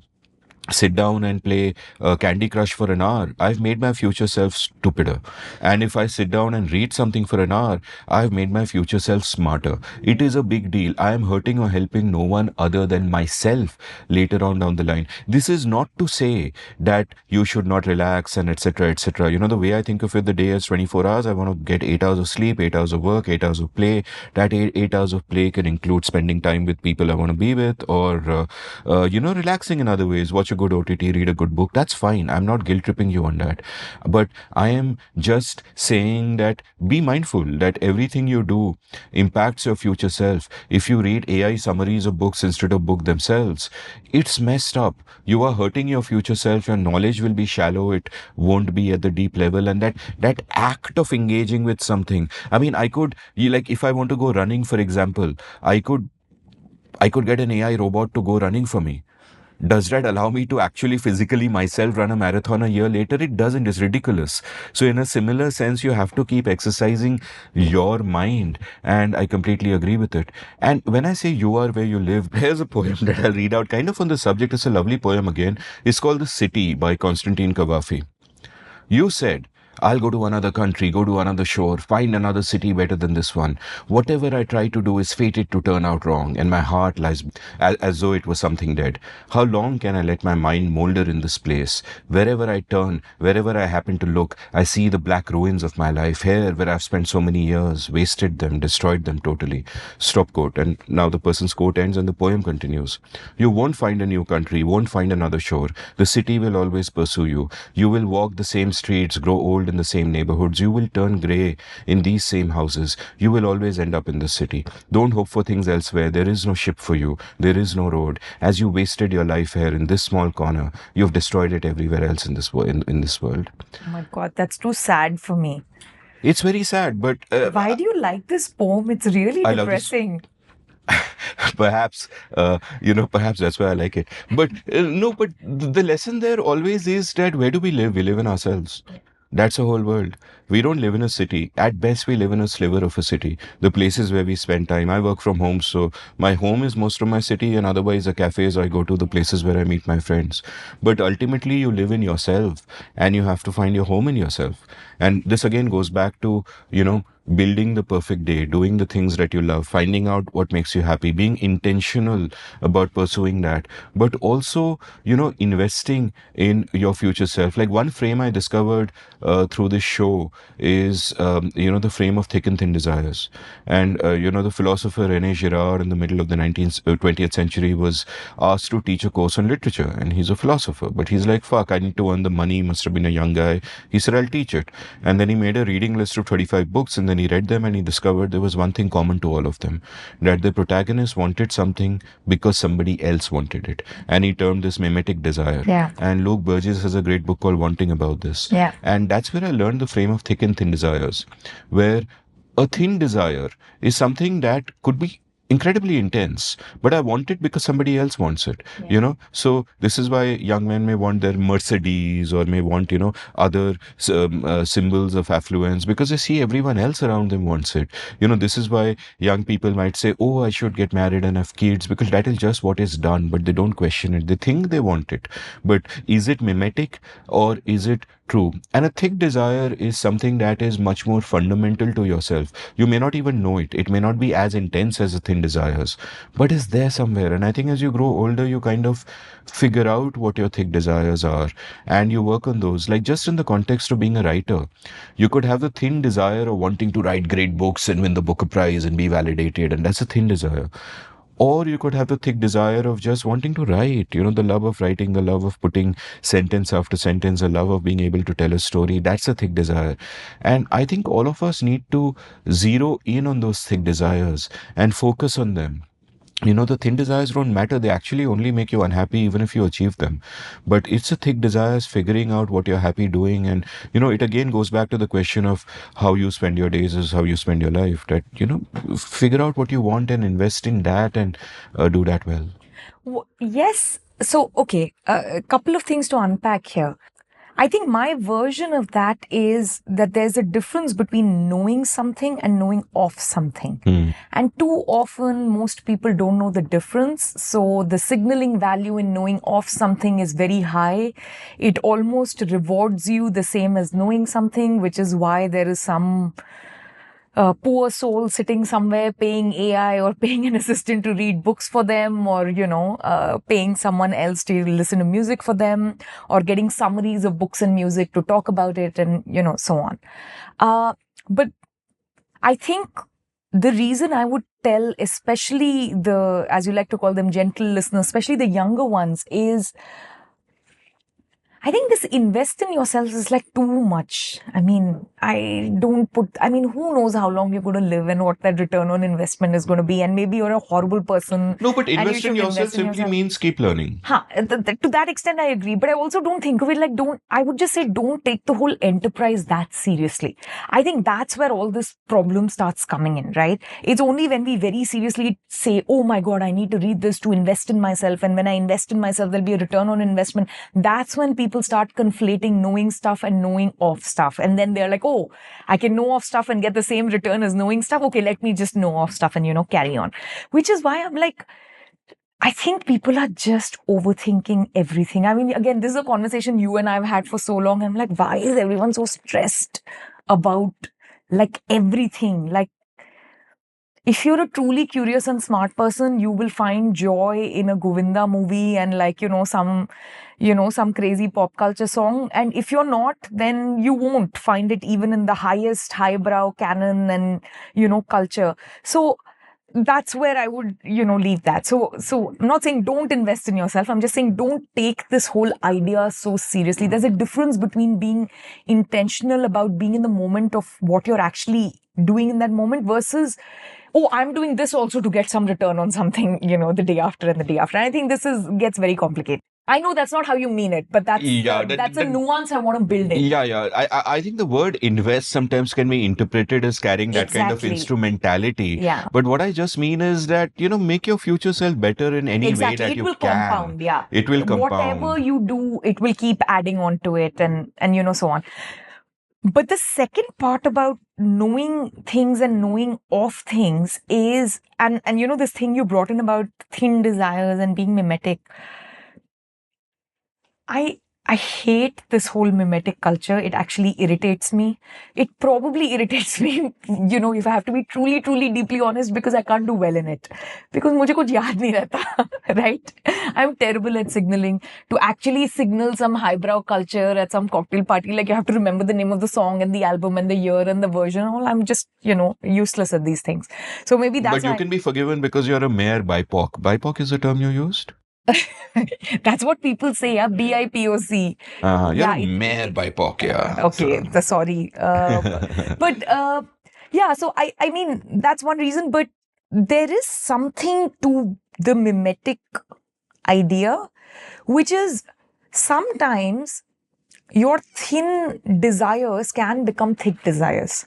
sit down and play Candy Crush for an hour, I've made my future self stupider. And if I sit down and read something for an hour, I've made my future self smarter. It is a big deal. I am hurting or helping no one other than myself later on down the line. This is not to say that you should not relax and etc. etc. The way I think of it, the day is 24 hours. I want to get 8 hours of sleep, 8 hours of work, 8 hours of play. That 8 hours of play can include spending time with people I want to be with, or relaxing in other ways. Watch a good OTT, read a good book. That's fine. I'm not guilt tripping you on that. But I am just saying that be mindful that everything you do impacts your future self. If you read AI summaries of books instead of book themselves, it's messed up. You are hurting your future self. Your knowledge will be shallow. It won't be at the deep level. And that act of engaging with something. I mean, if I want to go running, for example, I could get an AI robot to go running for me. Does that allow me to actually physically myself run a marathon a year later? It doesn't. It's ridiculous. So in a similar sense, you have to keep exercising your mind. And I completely agree with it. And when I say you are where you live, here's a poem that I'll read out kind of on the subject. It's a lovely poem again. It's called The City by Konstantin Cavafy. You said, I'll go to another country, go to another shore, find another city better than this one. Whatever I try to do is fated to turn out wrong, and my heart lies as though it was something dead. How long can I let my mind molder in this place? Wherever I turn, wherever I happen to look, I see the black ruins of my life, here where I've spent so many years, wasted them, destroyed them totally. Stop quote. And now the person's quote ends and the poem continues. You won't find a new country, won't find another shore. The city will always pursue you. You will walk the same streets, grow old in the same neighborhoods. You will turn grey in these same houses. You will always end up in the city. Don't hope for things elsewhere. There is no ship for you. There is no road. As you wasted your life here in this small corner, you've destroyed it everywhere else in this world. Oh my God, that's too sad for me. It's very sad, but why do you like this poem? It's really I love this. depressing. Perhaps that's why I like it. But no, but the lesson there always is that where do we live? We live in ourselves. That's a whole world. We don't live in a city. At best, we live in a sliver of a city. The places where we spend time. I work from home, so my home is most of my city, and otherwise, the cafes I go to, the places where I meet my friends. But ultimately, you live in yourself, and you have to find your home in yourself. And this again goes back to, building the perfect day, doing the things that you love, finding out what makes you happy, being intentional about pursuing that, but also, investing in your future self. Like one frame I discovered through this show is, the frame of thick and thin desires. And, the philosopher Rene Girard in the middle of the 20th century was asked to teach a course on literature. And he's a philosopher, but he's like, fuck, I need to earn the money. He must have been a young guy. He said, I'll teach it. And then he made a reading list of 35 books, and then he read them and he discovered there was one thing common to all of them, that the protagonist wanted something because somebody else wanted it. And he termed this mimetic desire. Yeah. And Luke Burgess has a great book called Wanting about this. Yeah. And that's where I learned the frame of thick and thin desires, where a thin desire is something that could be incredibly intense, but I want it because somebody else wants it. So this is why young men may want their Mercedes, or may want, other symbols of affluence, because they see everyone else around them wants it. This is why young people might say, oh, I should get married and have kids, because that is just what is done, but they don't question it. They think they want it, but is it mimetic or is it true? And a thick desire is something that is much more fundamental to yourself. You may not even know it. It may not be as intense as the thin desires, but it's there somewhere. And I think as you grow older, you kind of figure out what your thick desires are and you work on those. Like just in the context of being a writer, you could have the thin desire of wanting to write great books and win the Booker Prize and be validated. And that's a thin desire. Or you could have the thick desire of just wanting to write, the love of writing, the love of putting sentence after sentence, the love of being able to tell a story. That's a thick desire. And I think all of us need to zero in on those thick desires and focus on them. The thin desires don't matter. They actually only make you unhappy even if you achieve them. But it's the thick desires, figuring out what you're happy doing. And, it again goes back to the question of how you spend your days is how you spend your life. That, figure out what you want and invest in that and do that well. Yes. So, okay, a couple of things to unpack here. I think my version of that is that there's a difference between knowing something and knowing of something. And too often, most people don't know the difference. So the signaling value in knowing of something is very high. It almost rewards you the same as knowing something, which is why there is some poor soul sitting somewhere paying AI or paying an assistant to read books for them, or, paying someone else to listen to music for them, or getting summaries of books and music to talk about it, and, so on. But I think the reason I would tell, especially the, as you like to call them, gentle listeners, especially the younger ones, is I think this invest in yourself is like too much. I mean, who knows how long you're going to live and what that return on investment is going to be. And maybe you're a horrible person. No, but and you invest should in yourself invest in simply yourself. means keep learning. To that extent, I agree. But I also don't think of it like, I would just say don't take the whole enterprise that seriously. I think that's where all this problem starts coming in, right? It's only when we very seriously say, oh my God, I need to read this to invest in myself. And when I invest in myself, there'll be a return on investment. That's when people start conflating knowing stuff and knowing of stuff. And then they're like, oh, I can know of stuff and get the same return as knowing stuff. Okay, let me just know of stuff and, carry on. Which is why I'm like, I think people are just overthinking everything. I mean, again, this is a conversation you and I have had for so long. I'm like, why is everyone so stressed about like everything? Like, if you're a truly curious and smart person, you will find joy in a Govinda movie and like, some crazy pop culture song. And if you're not, then you won't find it even in the highest highbrow canon and, culture. So that's where I would, leave that. So I'm not saying don't invest in yourself. I'm just saying don't take this whole idea so seriously. There's a difference between being intentional about being in the moment of what you're actually doing in that moment versus, oh, I'm doing this also to get some return on something, the day after and the day after. And I think this gets very complicated. I know that's not how you mean it, but that's a nuance I want to build in. Yeah. I think the word invest sometimes can be interpreted as carrying that kind of instrumentality. Yeah. But what I just mean is that, make your future self better in any way that it you will can. Compound, yeah. It will compound. Whatever you do, it will keep adding on to it and so on. But the second part about knowing things and knowing of things is, and you know, this thing you brought in about thin desires and being mimetic. I hate this whole mimetic culture. It actually irritates me. It probably irritates me, you know, if I have to be truly, truly deeply honest, because I can't do well in it. Because मुझे कुछ याद नहीं रहता, right? I'm terrible at signaling. To actually signal some highbrow culture at some cocktail party, like you have to remember the name of the song and the album and the year and the version. All I'm just, you know, useless at these things. So maybe that's But you why. can be forgiven because you're a mayor BIPOC. BIPOC is the term you used? That's what people say, yeah, BIPOC. You're Yeah, a mayor BIPOC, yeah. okay, sorry. But yeah, so I mean, that's one reason, but there is something to the mimetic idea, which is sometimes your thin desires can become thick desires.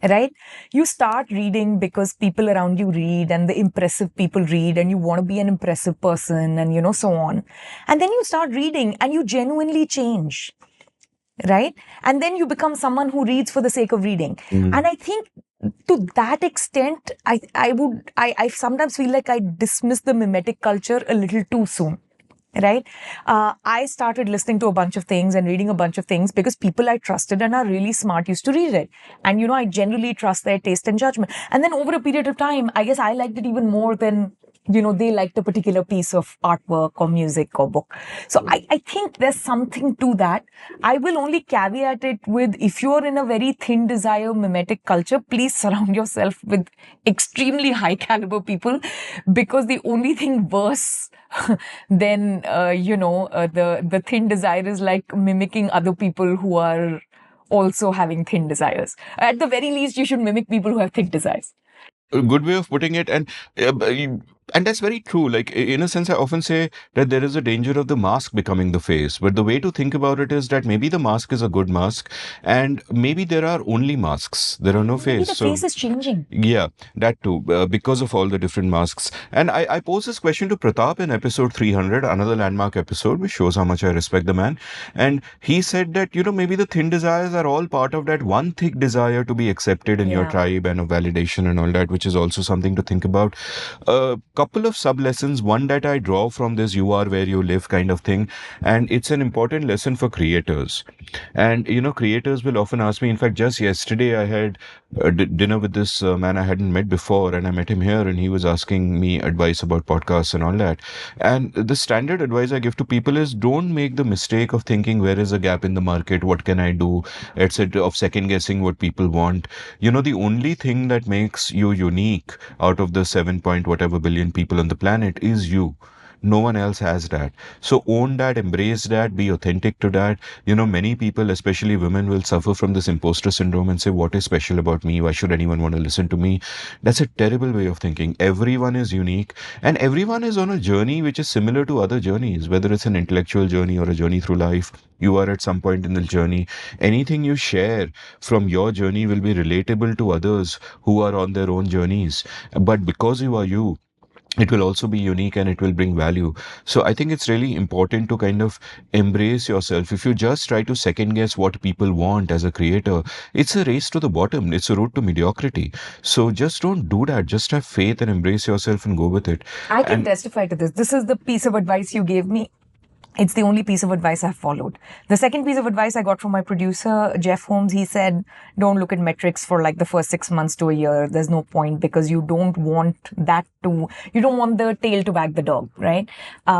Right? You start reading because people around you read and the impressive people read and you want to be an impressive person and, you know, so on. And then you start reading and you genuinely change. Right? And then you become someone who reads for the sake of reading. And I think to that extent, I sometimes feel like I dismiss the mimetic culture a little too soon. Right? I started listening to a bunch of things and reading a bunch of things because people I trusted and are really smart used to read it. And, you know, I generally trust their taste and judgment. And then over a period of time, I guess I liked it even more than, you know, they liked a particular piece of artwork or music or book. So I think there's something to that. I will only caveat it with, if you're in a very thin desire mimetic culture, please surround yourself with extremely high caliber people, because the only thing worse than, the thin desire is like mimicking other people who are also having thin desires. At the very least, you should mimic people who have thick desires. A good way of putting it, and that's very true. Like, in a sense, I often say that there is a danger of the mask becoming the face, but the way to think about it is that maybe the mask is a good mask, and maybe there are only masks, there are no Maybe face. the So face is changing. yeah, that too, because of all the different masks. And I posed this question to Pratap in episode 300, another landmark episode, which shows how much I respect the man. And he said that, you know, maybe the thin desires are all part of that one thick desire to be accepted in your Yeah. tribe and of validation and all that, which is also something to think about. A couple of sub lessons, one that I draw from this "you are where you live" kind of thing. And it's an important lesson for creators. And, you know, creators will often ask me, in fact, just yesterday I had dinner with this man I hadn't met before, and I met him here, and he was asking me advice about podcasts and all that. And the standard advice I give to people is, don't make the mistake of thinking, where is a gap in the market, what can I do, etc., of second guessing what people want. You know, the only thing that makes you unique out of the 7 point whatever billion people on the planet is you. No one else has that. So own that, embrace that, be authentic to that. You know, many people, especially women, will suffer from this imposter syndrome and say, what is special about me? Why should anyone want to listen to me? That's a terrible way of thinking. Everyone is unique, and everyone is on a journey which is similar to other journeys, whether it's an intellectual journey or a journey through life. You are at some point in the journey. Anything you share from your journey will be relatable to others who are on their own journeys. But because you are you, it will also be unique and it will bring value. So I think it's really important to kind of embrace yourself. If you just try to second guess what people want as a creator, it's a race to the bottom. It's a route to mediocrity. So just don't do that. Just have faith and embrace yourself and go with it. I can And testify to this. This is the piece of advice you gave me. It's the only piece of advice I've followed. The second piece of advice I got from my producer, Jeff Holmes, he said, don't look at metrics for like the first 6 months to a year. There's no point, because you don't want you don't want the tail to wag the dog, right?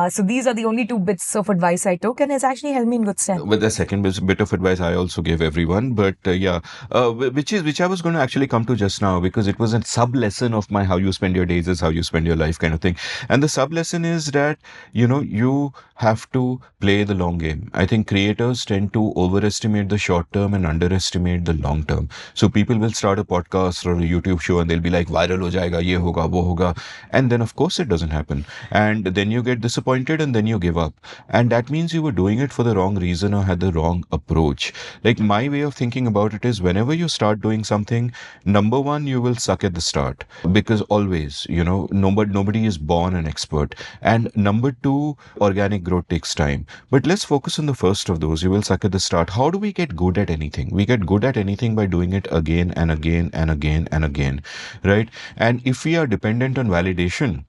So these are the only two bits of advice I took, and it's actually held me in good stead. with the second bit of advice I also gave everyone, but which I was going to actually come to just now, because it was a sub lesson of my how you spend your days is how you spend your life kind of thing. And the sub lesson is that, you know, you have to play the long game. I think creators tend to overestimate the short term and underestimate the long term. So people will start a podcast or a YouTube show and they'll be like, viral ho jayega, ye hoga, wo hoga. And then, of course, it doesn't happen. And then you get disappointed and then you give up. And that means you were doing it for the wrong reason or had the wrong approach. Like, my way of thinking about it is whenever you start doing something, number one, you will suck at the start because always, nobody is born an expert. And number two, organic growth takes time. But let's focus on the first of those. You will suck at the start. How do we get good at anything? We get good at anything by doing it again and again and again and again, right? And if we are dependent on validation,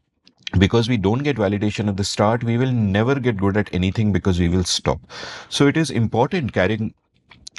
because we don't get validation at the start, we will never get good at anything because we will stop. So it is important, carrying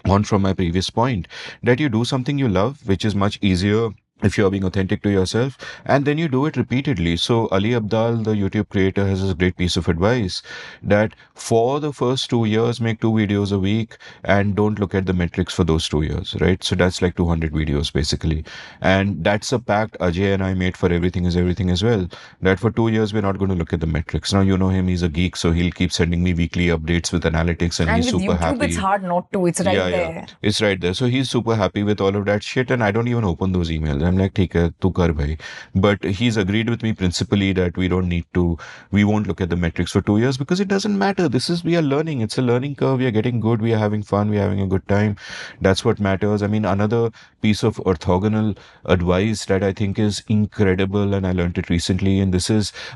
on from my previous point, that you do something you love, which is much easier if you are being authentic to yourself, and then you do it repeatedly. So Ali Abdal, the YouTube creator, has this great piece of advice that for the first 2 years, make 2 videos a week and don't look at the metrics for those 2 years, right? So that's like 200 videos basically. And that's a pact Ajay and I made for Everything is Everything as well, that for 2 years, we're not going to look at the metrics. Now, you know him, he's a geek, so he'll keep sending me weekly updates with analytics, and And he's with super YouTube, happy. it's hard not to. It's right Yeah, there. it's right there. So he's super happy with all of that shit, and I don't even open those emails. I'm like, ठीक है, तू कर भाई. But he's agreed with me principally that we won't look at the metrics for 2 years because it doesn't matter. We are learning. It's a learning curve. We are getting good. We are having fun. We are having a good time. That's what matters. I mean, another piece of orthogonal advice that I think is incredible, and I learned it recently, and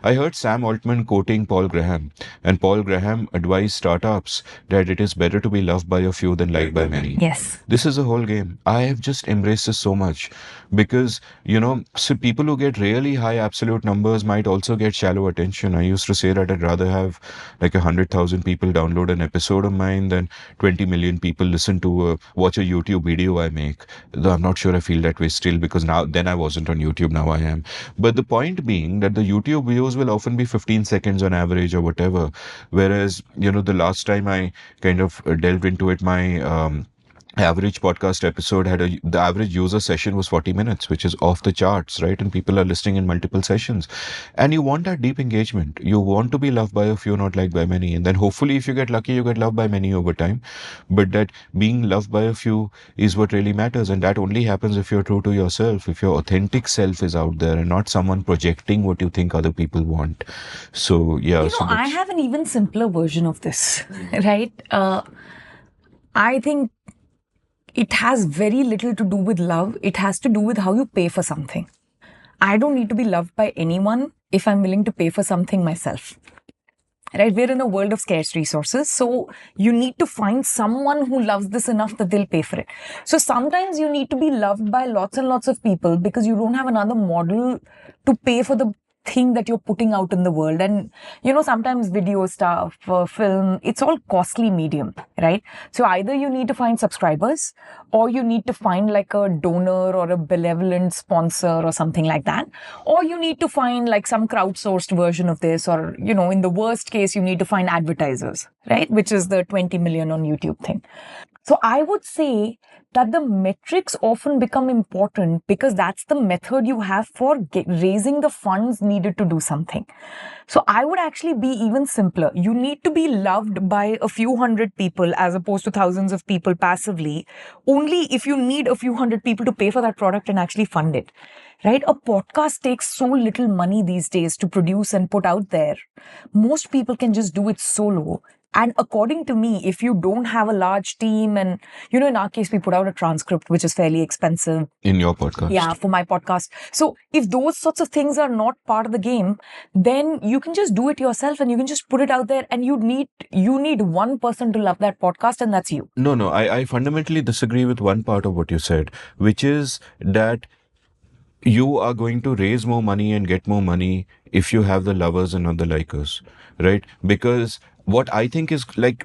I heard Sam Altman quoting Paul Graham, and Paul Graham advised startups that it is better to be loved by a few than liked by many. Yes. This is a whole game. I have just embraced this so much because, so people who get really high absolute numbers might also get shallow attention. I used to say that I'd rather have like 100,000 people download an episode of mine than 20 million people watch a YouTube video I make. Though I'm not sure I feel that way still, because then I wasn't on YouTube, now I am. But the point being that the YouTube videos will often be 15 seconds on average or whatever. Whereas, the last time I kind of delved into it, my average podcast episode the average user session was 40 minutes, which is off the charts, right? And people are listening in multiple sessions. And you want that deep engagement. You want to be loved by a few, not liked by many. And then hopefully, if you get lucky, you get loved by many over time. But that being loved by a few is what really matters. And that only happens if you're true to yourself, if your authentic self is out there and not someone projecting what you think other people want. So, yeah. I have an even simpler version of this, right? I think it has very little to do with love. It has to do with how you pay for something. I don't need to be loved by anyone if I'm willing to pay for something myself. Right? We're in a world of scarce resources. So you need to find someone who loves this enough that they'll pay for it. So sometimes you need to be loved by lots and lots of people because you don't have another model to pay for the thing that you're putting out in the world. And, sometimes video stuff, film, it's all costly medium, right? So either you need to find subscribers or you need to find like a donor or a benevolent sponsor or something like that. Or you need to find like some crowdsourced version of this, or, in the worst case, you need to find advertisers, right? Which is the 20 million on YouTube thing. So I would say that the metrics often become important because that's the method you have for raising the funds needed to do something. So I would actually be even simpler. You need to be loved by a few hundred people as opposed to thousands of people passively, only if you need a few hundred people to pay for that product and actually fund it. Right? A podcast takes so little money these days to produce and put out there. Most people can just do it solo. And according to me, if you don't have a large team and, in our case, we put out a transcript, which is fairly expensive. In your podcast? Yeah, for my podcast. So if those sorts of things are not part of the game, then you can just do it yourself and you can just put it out there, and you need one person to love that podcast, and that's you. No, I fundamentally disagree with one part of what you said, which is that you are going to raise more money and get more money if you have the lovers and not the likers, right? Because what I think is like,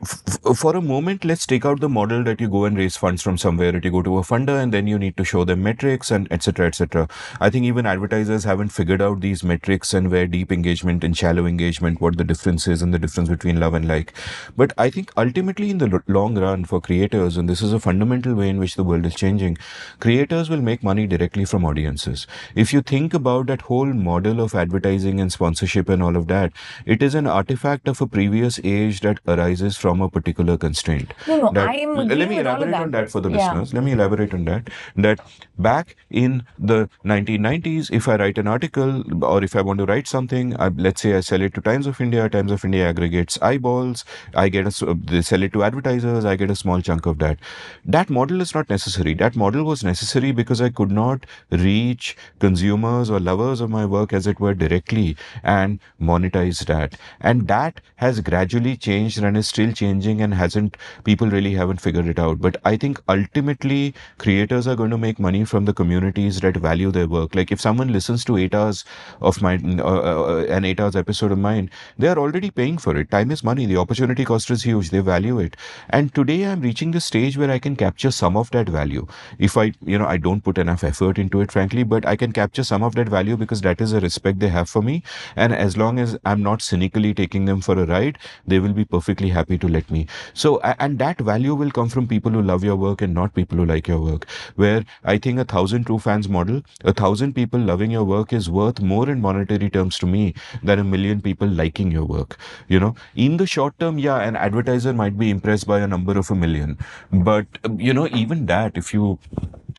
for a moment, let's take out the model that you go and raise funds from somewhere, that you go to a funder and then you need to show them metrics and etc. etc. I think even advertisers haven't figured out these metrics and where deep engagement and shallow engagement, what the difference is and the difference between love and like. But I think ultimately in the long run for creators, and this is a fundamental way in which the world is changing, creators will make money directly from audiences. If you think about that whole model of advertising and sponsorship and all of that, it is an artifact of a previous age that arises from a particular constraint. No, That, I am let agreeing me with all of elaborate on that. that for the Yeah. listeners. Let me elaborate on that. That back in the 1990s, if I write an article or if I want to write something, let's say I sell it to Times of India. Times of India aggregates eyeballs. They sell it to advertisers. I get a small chunk of that. That model is not necessary. That model was necessary because I could not reach consumers or lovers of my work, as it were, directly and monetize that. And that has gradually changed and is still changing, and hasn't people really haven't figured it out. But I think ultimately creators are going to make money from the communities that value their work. Like if someone listens to 8 hours of my an 8 hours episode of mine, they are already paying for it. Time is money. The opportunity cost is huge. They value it. And today I'm reaching the stage where I can capture some of that value. If I don't put enough effort into it, frankly, but I can capture some of that value because that is a respect they have for me. And as long as I'm not cynically taking them for a ride, they will be perfectly happy to let me. So, and that value will come from people who love your work and not people who like your work. Where I think 1,000 true fans model, 1,000 people loving your work is worth more in monetary terms to me than 1 million people liking your work. In the short term, yeah, an advertiser might be impressed by a number of 1 million, but even that, if you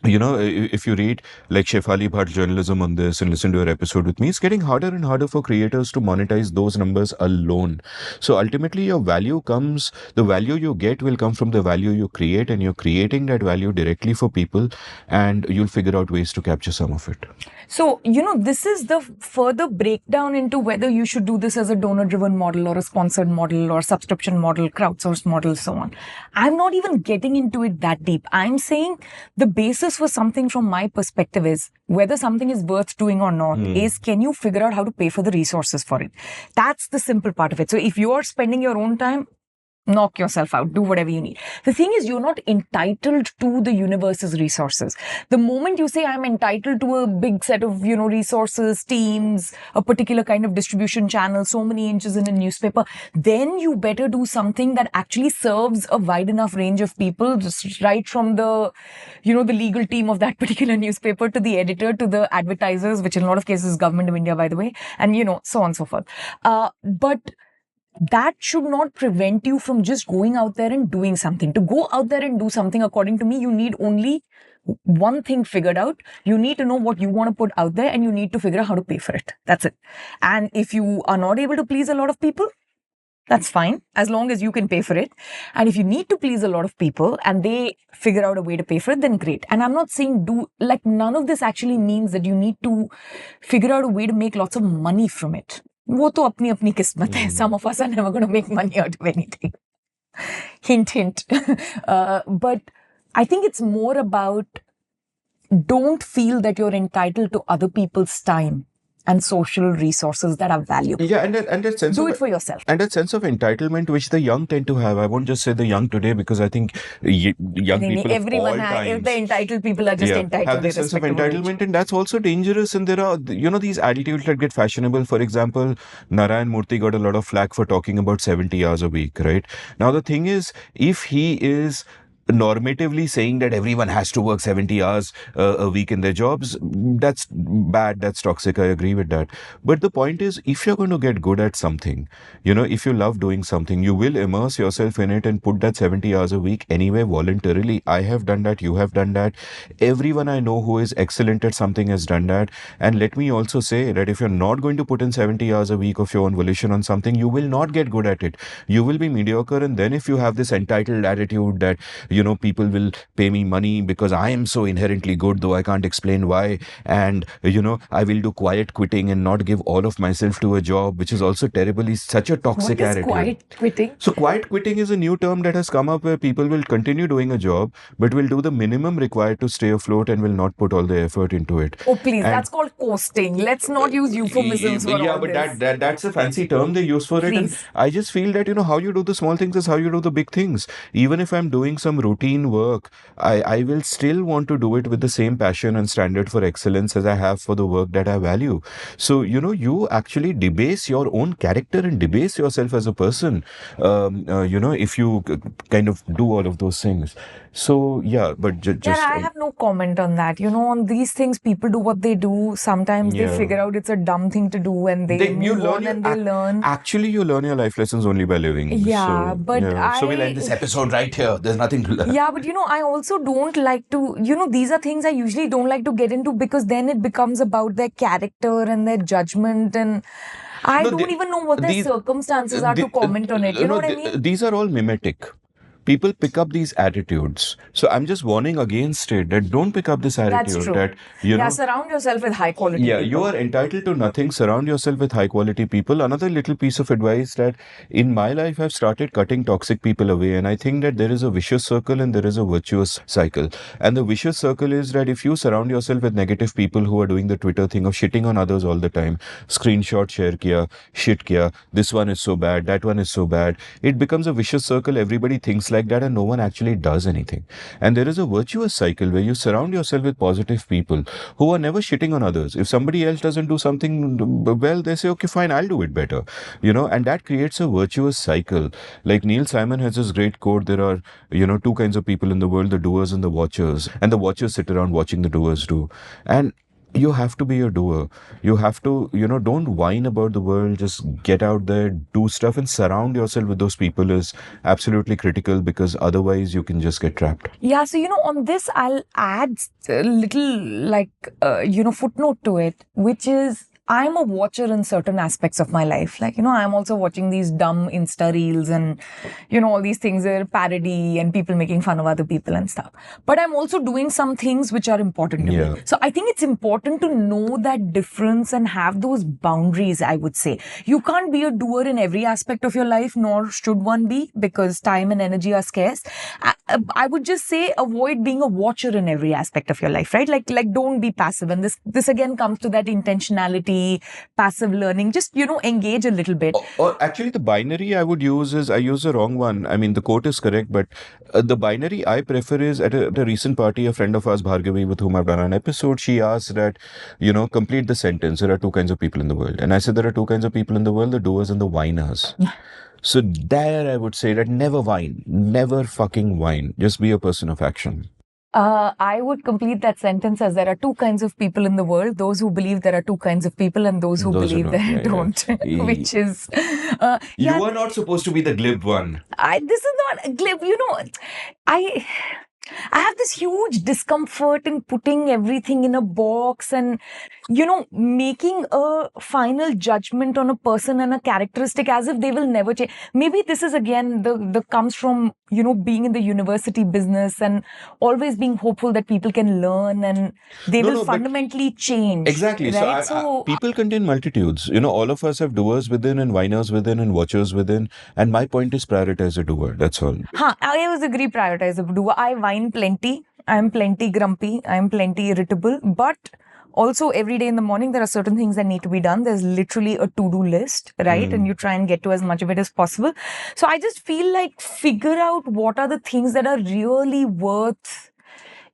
read like Shefali Bhatt's journalism on this and listen to your episode with me, it's getting harder and harder for creators to monetize those numbers alone. So ultimately, the value you get will come from the value you create, and you're creating that value directly for people, and you'll figure out ways to capture some of it. So, this is the further breakdown into whether you should do this as a donor-driven model or a sponsored model or subscription model, crowdsourced model, so on. I'm not even getting into it that deep. I'm saying the basis for something from my perspective is whether something is worth doing or not is, can you figure out how to pay for the resources for it? That's the simple part of it. So if you're spending your own time, knock yourself out, do whatever you need. The thing is, you're not entitled to the universe's resources. The moment you say I'm entitled to a big set of, resources, teams, a particular kind of distribution channel, so many inches in a newspaper, then you better do something that actually serves a wide enough range of people, just right from the, the legal team of that particular newspaper to the editor, to the advertisers, which in a lot of cases is government of India, by the way, and, so on and so forth. But that should not prevent you from just going out there and doing something. To go out there and do something, according to me, you need only one thing figured out. You need to know what you want to put out there, and you need to figure out how to pay for it. That's it. And if you are not able to please a lot of people, that's fine, as long as you can pay for it. And if you need to please a lot of people and they figure out a way to pay for it, then great. And I'm not saying none of this actually means that you need to figure out a way to make lots of money from it. वो तो अपनी अपनी किस्मत है. Some of us are never going to make money out of anything. Hint, hint. But I think it's more about, don't feel that you're entitled to other people's time and social resources that are valuable. Yeah, and that sense do it for yourself. And that sense of entitlement which the young tend to have. I won't just say the young today, because I think young people everyone of all times, if the entitled people are just entitled, have this sense of entitlement, and that's also dangerous. And there are these attitudes that get fashionable. For example, Narayan Murthy got a lot of flack for talking about 70 hours a week, right? Now the thing is, if he is normatively saying that everyone has to work 70 hours a week in their jobs, that's bad, that's toxic, I agree with that. But the point is, if you're going to get good at something, if you love doing something, you will immerse yourself in it and put that 70 hours a week anyway voluntarily. I have done that, you have done that, everyone I know who is excellent at something has done that. And let me also say that if you're not going to put in 70 hours a week of your own volition on something, you will not get good at it. You will be mediocre. And then if you have this entitled attitude that people will pay me money because I am so inherently good, though I can't explain why, and I will do quiet quitting and not give all of myself to a job, which is also terribly such a toxic attitude. What is quiet quitting? So quiet quitting is a new term that has come up, where people will continue doing a job but will do the minimum required to stay afloat and will not put all the effort into it. Oh please, that's called coasting. Let's not use euphemisms for all this. But that's a fancy term they use for it. And I just feel that how you do the small things is how you do the big things. Even if I'm doing some routine work, I will still want to do it with the same passion and standard for excellence as I have for the work that I value. So, you actually debase your own character and debase yourself as a person, if you kind of do all of those things. So, yeah, but Yeah, just. I have no comment on that. On these things, people do what they do. Sometimes they Yeah. figure out it's a dumb thing to do and they You move learn on your and they learn. actually you learn your life lessons only by living. Yeah, So but yeah. So we'll end this episode right here. There's nothing to learn. Yeah, but I also don't like to, these are things I usually don't like to get into because then it becomes about their character and their judgment, and I No, don't even know what their circumstances are to comment on it. You know what I mean? These are all mimetic. People pick up these attitudes. So I'm just warning against it that don't pick up this attitude. That's true. That surround yourself with high quality yeah, people. you are entitled to nothing. Surround yourself with high quality people. Another little piece of advice that in my life I've started cutting toxic people away, and I think that there is a vicious circle and there is a virtuous cycle. And the vicious circle is that if you surround yourself with negative people who are doing the Twitter thing of shitting on others all the time, screenshot share kiya, shit kiya, this one is so bad, that one is so bad, it becomes a vicious circle. Everybody thinks like that and no one actually does anything. And there is a virtuous cycle where you surround yourself with positive people who are never shitting on others. If somebody else doesn't do something well, they say, okay, fine, I'll do it better. And that creates a virtuous cycle. Like Neil Simon has this great quote, there are, two kinds of people in the world, the doers and the watchers. And the watchers sit around watching the doers do. And you have to be a doer. You have to, don't whine about the world. Just get out there, do stuff, and surround yourself with those people is absolutely critical because otherwise you can just get trapped. Yeah, so, on this, I'll add a little, footnote to it, which is I'm a watcher in certain aspects of my life. Like, I'm also watching these dumb Insta reels and, all these things are parody and people making fun of other people and stuff. But I'm also doing some things which are important to me. So I think it's important to know that difference and have those boundaries, I would say. You can't be a doer in every aspect of your life, nor should one be, because time and energy are scarce. I would just say avoid being a watcher in every aspect of your life, right? Like don't be passive. And this again comes to that intentionality, passive learning. Just, engage a little bit. Or actually, the binary I would use is, I use the wrong one. I mean, the quote is correct, but the binary I prefer is at a recent party, a friend of ours, Bhargavi, with whom I've done an episode, she asked that, complete the sentence. There are two kinds of people in the world. And I said, there are two kinds of people in the world, the doers and the whiners. So there I would say that never whine. Never fucking whine. Just be a person of action. I would complete that sentence as there are two kinds of people in the world, those who believe there are two kinds of people and those who believe there don't, which is... you are not supposed to be the glib one. This is not glib, I have this huge discomfort in putting everything in a box and, making a final judgment on a person and a characteristic as if they will never change. Maybe this is again the comes from, being in the university business and always being hopeful that people can learn and they will fundamentally change. Exactly. Right? So people contain multitudes. All of us have doers within and whiners within and watchers within. And my point is prioritize a doer. That's all. I always agree, prioritize a doer. I whine plenty. I'm plenty grumpy. I'm plenty irritable. But also, every day in the morning, there are certain things that need to be done. There's literally a to-do list, right? And you try and get to as much of it as possible. So I just feel like figure out what are the things that are really worth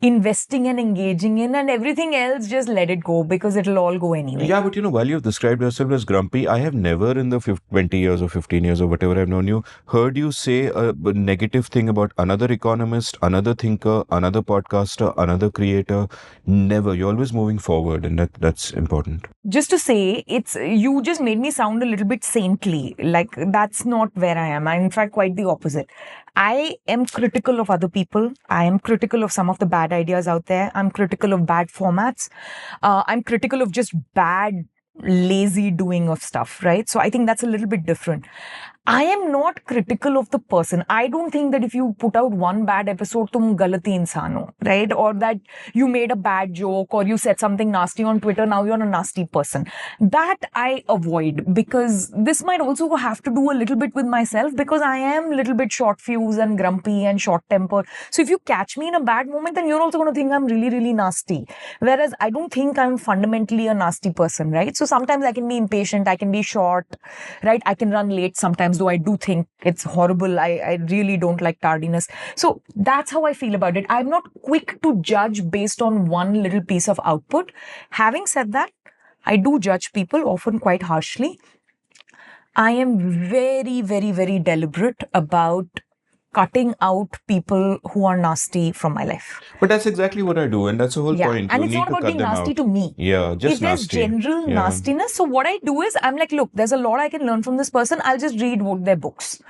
investing and engaging in, and everything else just let it go because it'll all go anyway. Yeah, but while you've described yourself as grumpy, I have never in the 20 years or 15 years or whatever I've known you, heard you say a negative thing about another economist, another thinker, another podcaster, another creator. Never. You're always moving forward, and that's important. Just to say, you just made me sound a little bit saintly. Like, that's not where I am. I'm in fact quite the opposite. I am critical of other people. I am critical of some of the bad ideas out there. I'm critical of bad formats. I'm critical of just bad, lazy doing of stuff, right? So I think that's a little bit different. I am not critical of the person. I don't think that if you put out one bad episode, tum galati insaan ho, right? Or that you made a bad joke or you said something nasty on Twitter, now you're a nasty person. That I avoid because this might also have to do a little bit with myself because I am a little bit short fuse and grumpy and short tempered. So if you catch me in a bad moment, then you're also going to think I'm really, really nasty. Whereas I don't think I'm fundamentally a nasty person, right? So sometimes I can be impatient, I can be short, right? I can run late sometimes sometimes, though I do think it's horrible. I really don't like tardiness. So that's how I feel about it. I'm not quick to judge based on one little piece of output. Having said that, I do judge people often quite harshly. I am very, very, very deliberate about cutting out people who are nasty from my life. But that's exactly what I do, and that's the whole point. And You it's need not to about cut being them nasty out. to me. Yeah, just If there's nasty. general Yeah. nastiness, so what I do is I'm like, look, there's a lot I can learn from this person. I'll just read their books.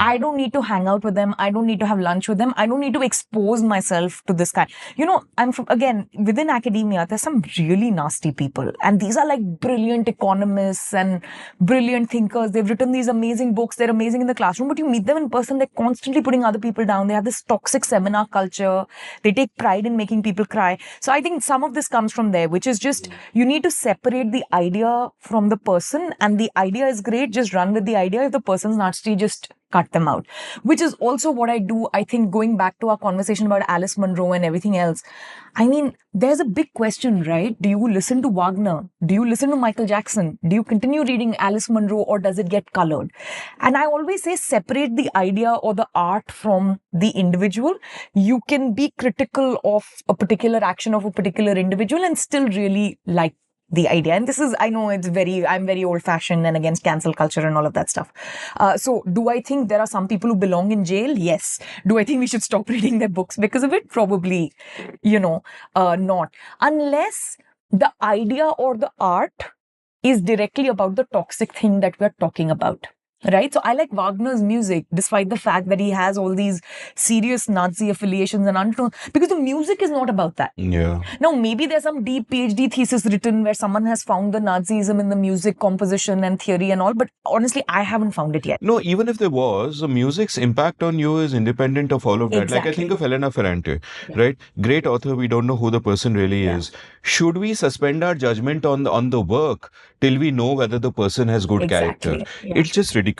I don't need to hang out with them. I don't need to have lunch with them. I don't need to expose myself to this guy. I'm from, again, within academia, there's some really nasty people. And these are like brilliant economists and brilliant thinkers. They've written these amazing books. They're amazing in the classroom, but you meet them in person, they're constantly putting other people down. They have this toxic seminar culture. They take pride in making people cry. So I think some of this comes from there, which is just you need to separate the idea from the person. And the idea is great. Just run with the idea. If the person's nasty, just cut them out, which is also what I do. I think going back to our conversation about Alice Munro and everything else, I mean, there's a big question, right? Do you listen to Wagner? Do you listen to Michael Jackson? Do you continue reading Alice Munro, or does it get colored? And I always say separate the idea or the art from the individual. You can be critical of a particular action of a particular individual and still really like the idea. And this is, I know I'm very old fashioned and against cancel culture and all of that stuff. So do I think there are some people who belong in jail? Yes. Do I think we should stop reading their books because of it? Probably, not. Unless the idea or the art is directly about the toxic thing that we're talking about. Right? So I like Wagner's music, despite the fact that he has all these serious Nazi affiliations and undertones, because the music is not about that. Yeah. Now, maybe there's some deep PhD thesis written where someone has found the Nazism in the music composition and theory and all, but honestly, I haven't found it yet. No, even if there was, the music's impact on you is independent of all of that. Like I Exactly. think of Elena Ferrante, right? Great author, we don't know who the person really is. Should we suspend our judgment on the work till we know whether the person has good character? Yeah. It's just ridiculous.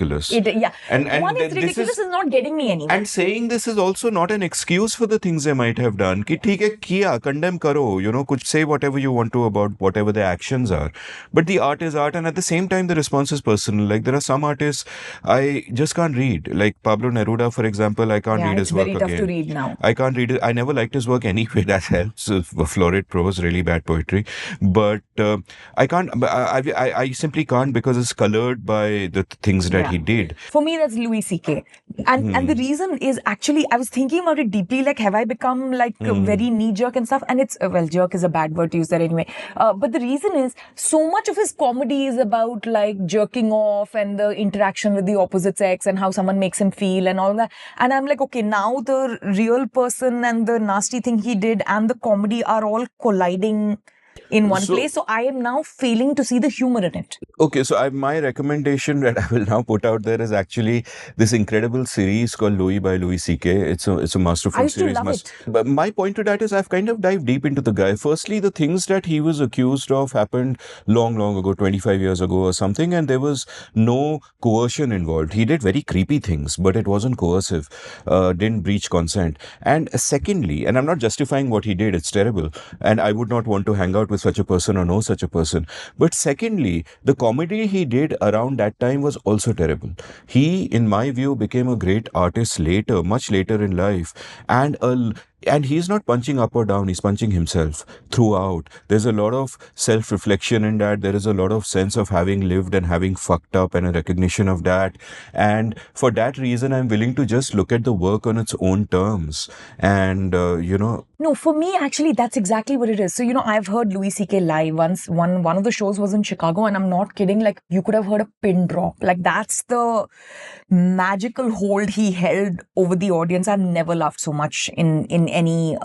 And one is ridiculous is not getting me anywhere. And saying this is also not an excuse for the things they might have done. Ki theek hai, kiya, condemn karo, could say whatever you want to about whatever their actions are. But the art is art, and at the same time, the response is personal. Like there are some artists I just can't read. Like Pablo Neruda, for example, I can't read his work again. It's very tough to read now. I can't read it. I never liked his work anyway. That helps. Florid prose, really bad poetry. But I can't. I simply can't because it's colored by the things that he did. For me, that's Louis C.K. And the reason is actually, I was thinking about it deeply, like, have I become like very knee-jerk and stuff? And it's, jerk is a bad word to use there anyway. But the reason is, so much of his comedy is about like jerking off and the interaction with the opposite sex and how someone makes him feel and all that. And I'm like, okay, now the real person and the nasty thing he did and the comedy are all colliding in one place. So I am now failing to see the humor in it. Okay, so my recommendation that I will now put out there is actually this incredible series called Louis by Louis C.K. It's a masterful series. I used to love it. But my point to that is I've kind of dived deep into the guy. Firstly, the things that he was accused of happened long ago, 25 years ago or something, and there was no coercion involved. He did very creepy things, but it wasn't coercive, didn't breach consent. And secondly, and I'm not justifying what he did, it's terrible, and I would not want to hang out with such a person or know such a person. But secondly, the comedy he did around that time was also terrible. He, in my view, became a great artist later, much later in life, and he's not punching up or down, he's punching himself throughout. There's a lot of self-reflection in that. There is a lot of sense of having lived and having fucked up and a recognition of that. And for that reason, I'm willing to just look at the work on its own terms. And, No, for me, actually, that's exactly what it is. So, I've heard Louis C.K. live once. One of the shows was in Chicago, and I'm not kidding. Like, you could have heard a pin drop. Like, that's the magical hold he held over the audience. I've never laughed so much in any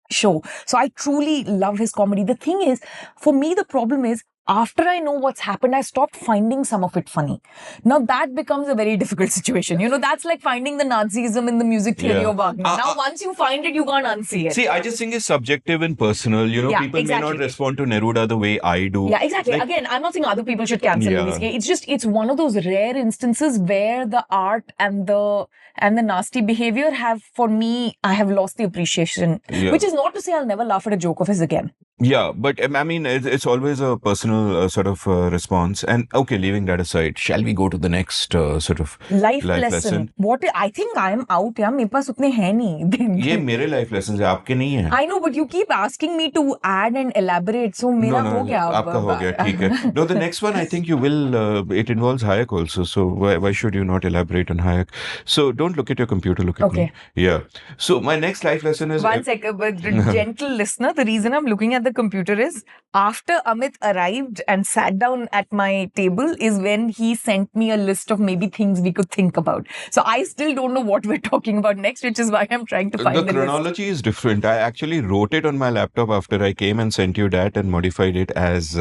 show. So I truly love his comedy. The thing is, for me, the problem is, after I know what's happened, I stopped finding some of it funny. Now that becomes a very difficult situation. That's like finding the Nazism in the music theory of Wagner. Now once you find it, you can't unsee it. See, I just think it's subjective and personal. People may not respond to Neruda the way I do. Yeah, exactly. Like, again, I'm not saying other people should cancel Louis C.K. It's one of those rare instances where the art and the nasty behavior have, for me, I have lost the appreciation. Which is not to say I'll never laugh at a joke of his again. Yeah, but I mean, it's always a personal sort of response. And okay, leaving that aside, shall we go to the next sort of Life life lesson. lesson? What I think I am out. यार मेरे पास उतने हैं ये नहीं. मेरे life lesson है, आपके नहीं है. I know, but you keep asking me to add and elaborate. So No, मेरा no, हो गया अब. आपका हो गया, ठीक है. No, the next one I think you will. It involves Hayek also. So why should you not elaborate on Hayek? So don't look at your computer. Look at me. Okay. Yeah. So my next life lesson is. One second, but gentle listener, the reason I'm looking at the computer is after Amit arrived and sat down at my table is when he sent me a list of maybe things we could think about. So I still don't know what we're talking about next, which is why I'm trying to find The the list. chronology is different. I actually wrote it on my laptop after I came and sent you that and modified it as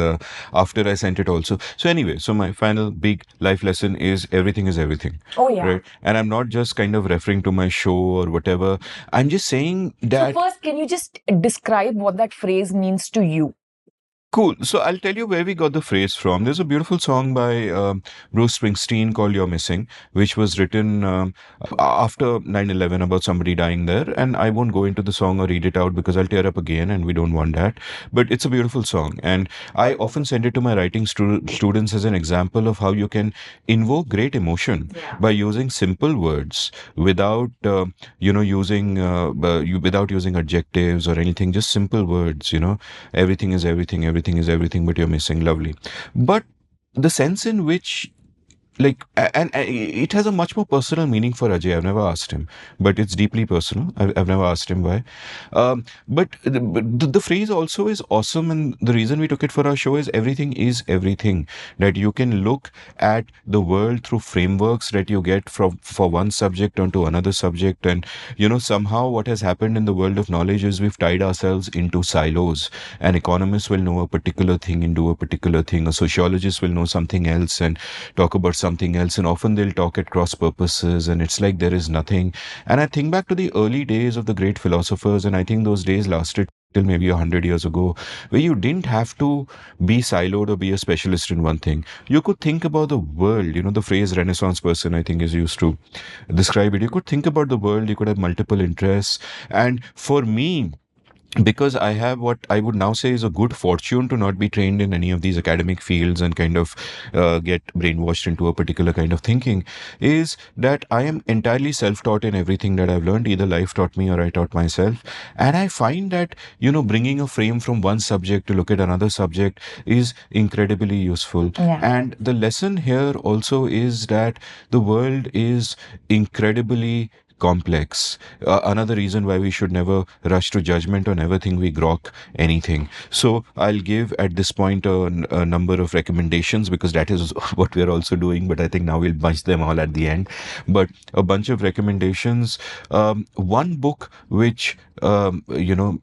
after I sent it also. So anyway, so my final big life lesson is everything is everything. Oh, yeah. Right? And I'm not just kind of referring to my show or whatever. I'm just saying that. So first, can you just describe what that phrase means to you? Cool. So I'll tell you where we got the phrase from. There's a beautiful song by Bruce Springsteen called You're Missing, which was written after 9/11 about somebody dying there. And I won't go into the song or read it out because I'll tear up again and we don't want that. But it's a beautiful song. And I often send it to my writing students as an example of how you can invoke great emotion by using simple words without, without using adjectives or anything, just simple words, everything is everything, everything is everything, but you're missing. Lovely. But the sense in which, like, and it has a much more personal meaning for Ajay. I've never asked him, but it's deeply personal. I've never asked him why. But the phrase also is awesome, and the reason we took it for our show is everything is everything. That you can look at the world through frameworks that you get from for one subject onto another subject, and somehow what has happened in the world of knowledge is we've tied ourselves into silos. An economist will know a particular thing and do a particular thing. A sociologist will know something else and talk about something else, and often they'll talk at cross purposes, and it's like there is nothing. And I think back to the early days of the great philosophers, and I think those days lasted till maybe 100 years ago, where you didn't have to be siloed or be a specialist in one thing. You could think about the world. The phrase Renaissance person, I think, is used to describe it. You could think about the world, you could have multiple interests. And for me, because I have what I would now say is a good fortune to not be trained in any of these academic fields and kind of get brainwashed into a particular kind of thinking, is that I am entirely self-taught in everything that I've learned. Either life taught me or I taught myself. And I find that, bringing a frame from one subject to look at another subject is incredibly useful. Yeah. And the lesson here also is that the world is incredibly complex. Another reason why we should never rush to judgment or never think we grok anything. So I'll give at this point a number of recommendations, because that is what we're also doing, but I think now we'll bunch them all at the end. But a bunch of recommendations. One book which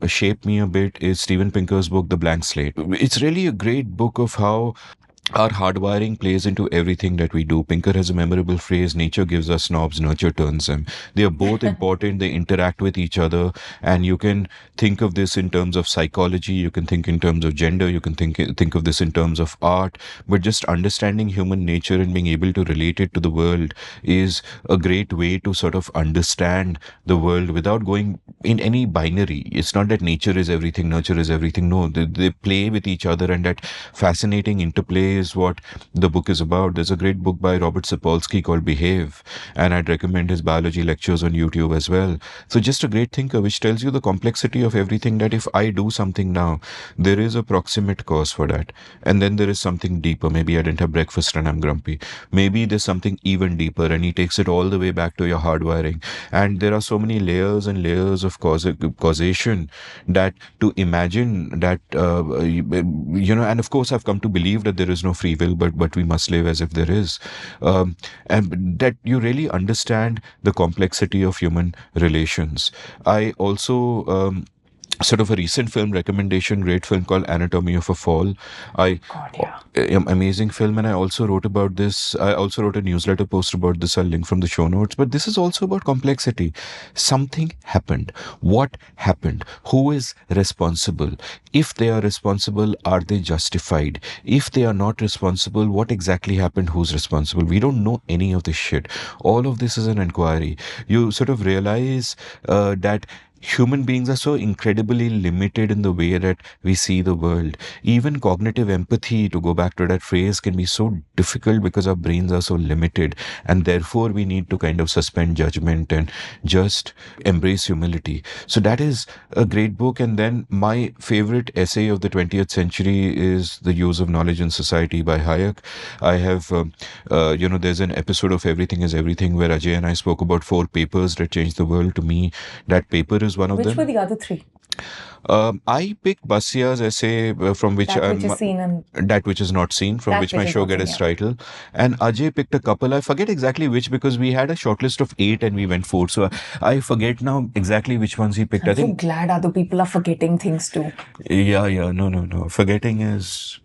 shaped me a bit is Steven Pinker's book, The Blank Slate. It's really a great book of how our hardwiring plays into everything that we do. Pinker has a memorable phrase: nature gives us knobs, nurture turns them. They are both important, they interact with each other, and you can think of this in terms of psychology, you can think in terms of gender, you can think of this in terms of art, but just understanding human nature and being able to relate it to the world is a great way to sort of understand the world without going in any binary. It's not that nature is everything, nurture is everything. No, they play with each other, and that fascinating interplay is what the book is about. There's a great book by Robert Sapolsky called Behave, and I'd recommend his biology lectures on YouTube as well. So just a great thinker which tells you the complexity of everything, that if I do something now, there is a proximate cause for that. And then there is something deeper. Maybe I didn't have breakfast and I'm grumpy. Maybe there's something even deeper, and he takes it all the way back to your hardwiring. And there are so many layers and layers of causation that to imagine that, and of course I've come to believe that there is no free will, but we must live as if there is, and that you really understand the complexity of human relations. I also sort of a recent film recommendation, great film called Anatomy of a Fall. Amazing film, and I also wrote about this. I also wrote a newsletter post about this. I'll link from the show notes. But this is also about complexity. Something happened. What happened? Who is responsible? If they are responsible, are they justified? If they are not responsible, what exactly happened? Who's responsible? We don't know any of this shit. All of this is an inquiry. You sort of realize that human beings are so incredibly limited in the way that we see the world. Even cognitive empathy, to go back to that phrase, can be so difficult because our brains are so limited. And therefore, we need to kind of suspend judgment and just embrace humility. So, that is a great book. And then, my favorite essay of the 20th century is The Use of Knowledge in Society by Hayek. I have, there's an episode of Everything is Everything where Ajay and I spoke about 4 papers that changed the world. To me, that paper is one of Which them. were the other 3? I picked Basia's essay from which That which is seen and that which is not seen, from That which which my is show not get seen, its yeah. title. And Ajay picked a couple. I forget exactly which because we had a shortlist of 8 and we went 4. So I forget now exactly which ones he picked. I I'm so think, glad other people are forgetting things too. yeah, no. Forgetting is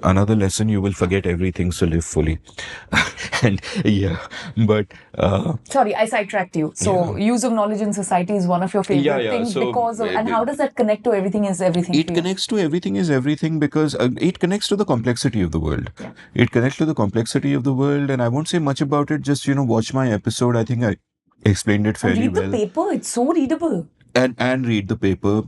another lesson. You will forget everything, so live fully. And yeah, but Sorry, I sidetracked you. So, use of knowledge in society is one of your favorite yeah. things So because of, and how does that connect to everything is everything it for you? connects to everything is everything because it connects to the complexity of the world. Yeah. It connects to the complexity of the world, and I won't say much about it. Just watch my episode. I think I explained it And fairly read the well. paper, it's so readable. And read the paper.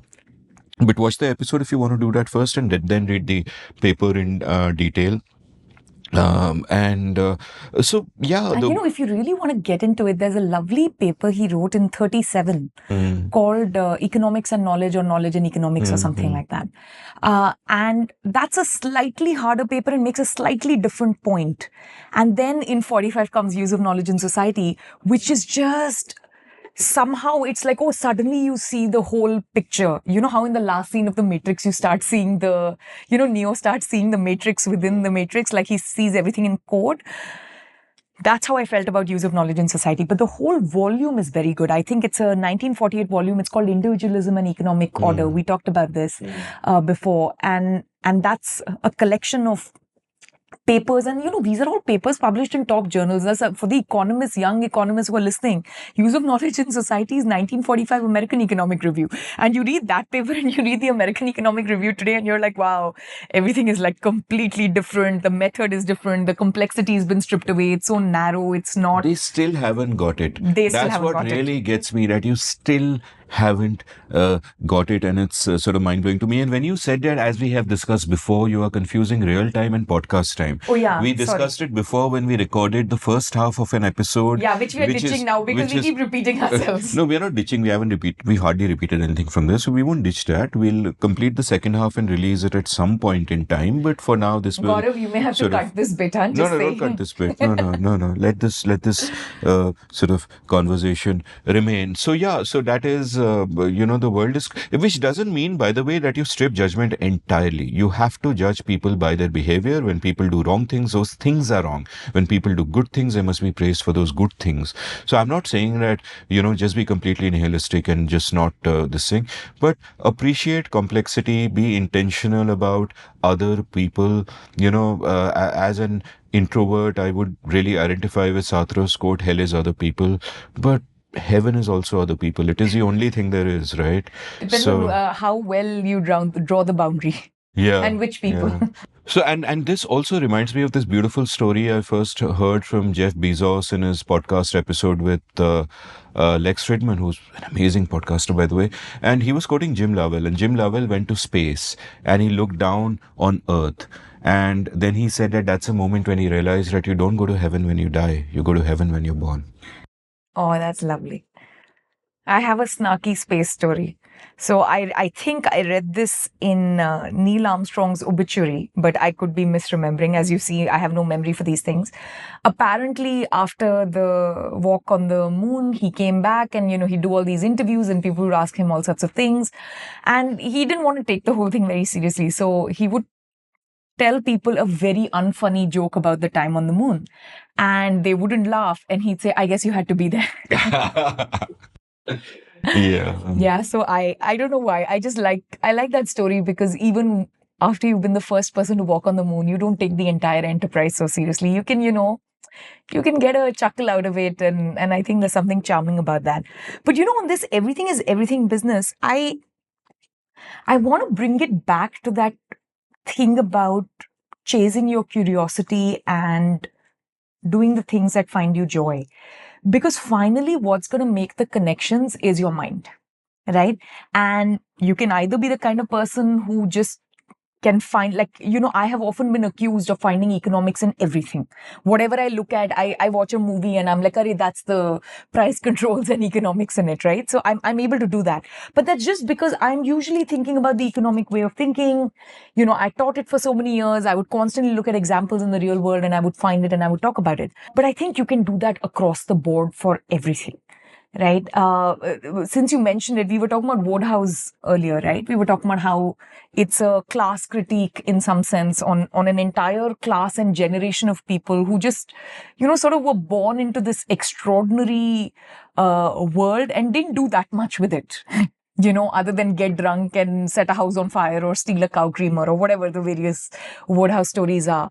But watch the episode if you want to do that first, and then read the paper in detail. And so yeah, And if you really want to get into it, there's a lovely paper he wrote in 37 called Economics and Knowledge or Knowledge and Economics or something like that. And that's a slightly harder paper and makes a slightly different point. And then in 45 comes Use of Knowledge in Society, which is just somehow it's like, oh, suddenly you see the whole picture. You know how in the last scene of The Matrix, you start seeing Neo starts seeing the Matrix within the Matrix, like he sees everything in code. That's how I felt about Use of Knowledge in Society. But the whole volume is very good. I think it's a 1948 volume. It's called Individualism and Economic Order. We talked about this before. And that's a collection of papers, and these are all papers published in top journals. For the economists, young economists who are listening, Use of Knowledge in Society is 1945 American Economic Review, and you read that paper and you read the American Economic Review today and you're like, wow, everything is like completely different. The method is different. The complexity has been stripped away. It's so narrow. It's not. They still haven't got it. They still That's haven't what got it. really gets me, that you still haven't got it, and it's sort of mind-blowing to me. And when you said that, as we have discussed before, you are confusing real time and podcast time. Oh, yeah, we discussed it before when we recorded the first half of an episode. Yeah, which we are ditching now because we keep repeating ourselves. No, we are not ditching. We hardly repeated anything from this, so we won't ditch that. We'll complete the second half and release it at some point in time. But for now, this will. Gaurav, you may have to cut this bit. I'm just saying. Don't cut this bit. No. Let this sort of conversation remain. So yeah, so that is the world is, which doesn't mean, by the way, that you strip judgment entirely. You have to judge people by their behavior. When people do wrong things, those things are wrong. When people do good things, they must be praised for those good things. So I'm not saying that just be completely nihilistic and just not this thing, but appreciate complexity. Be intentional about other people. As an introvert, I would really identify with Sartre's quote, "Hell is other people," but heaven is also other people. It is the only thing there is, right? Depends on how well you draw the boundary. Yeah. And which people. Yeah. So, and this also reminds me of this beautiful story I first heard from Jeff Bezos in his podcast episode with Lex Fridman, who's an amazing podcaster, by the way. And he was quoting Jim Lovell, and Jim Lovell went to space and he looked down on Earth. And then he said that that's a moment when he realized that you don't go to heaven when you die, you go to heaven when you're born. Oh, that's lovely. I have a snarky space story. So I think I read this in Neil Armstrong's obituary, but I could be misremembering. As you see, I have no memory for these things. Apparently, after the walk on the moon, he came back and, he'd do all these interviews and people would ask him all sorts of things. And he didn't want to take the whole thing very seriously. So he would tell people a very unfunny joke about the time on the moon. And they wouldn't laugh. And he'd say, I guess you had to be there. Yeah. So I don't know why. I like that story because even after you've been the first person to walk on the moon, you don't take the entire enterprise so seriously. You can, you can get a chuckle out of it. And I think there's something charming about that. But on this everything is everything business, I want to bring it back to that thing about chasing your curiosity and doing the things that find you joy. Because finally, what's going to make the connections is your mind. right? And you can either be the kind of person who just can find, like, I have often been accused of finding economics in everything. Whatever I look at, I watch a movie and I'm like, Arey, that's the price controls and economics in it, right? So I'm able to do that. But that's just because I'm usually thinking about the economic way of thinking. I taught it for so many years. I would constantly look at examples in the real world and I would find it and I would talk about it. But I think you can do that across the board for everything. Right. Since you mentioned it, we were talking about Wodehouse earlier, right? We were talking about how it's a class critique in some sense on an entire class and generation of people who just, sort of were born into this extraordinary world and didn't do that much with it. Other than get drunk and set a house on fire or steal a cow creamer or whatever the various Wodehouse stories are.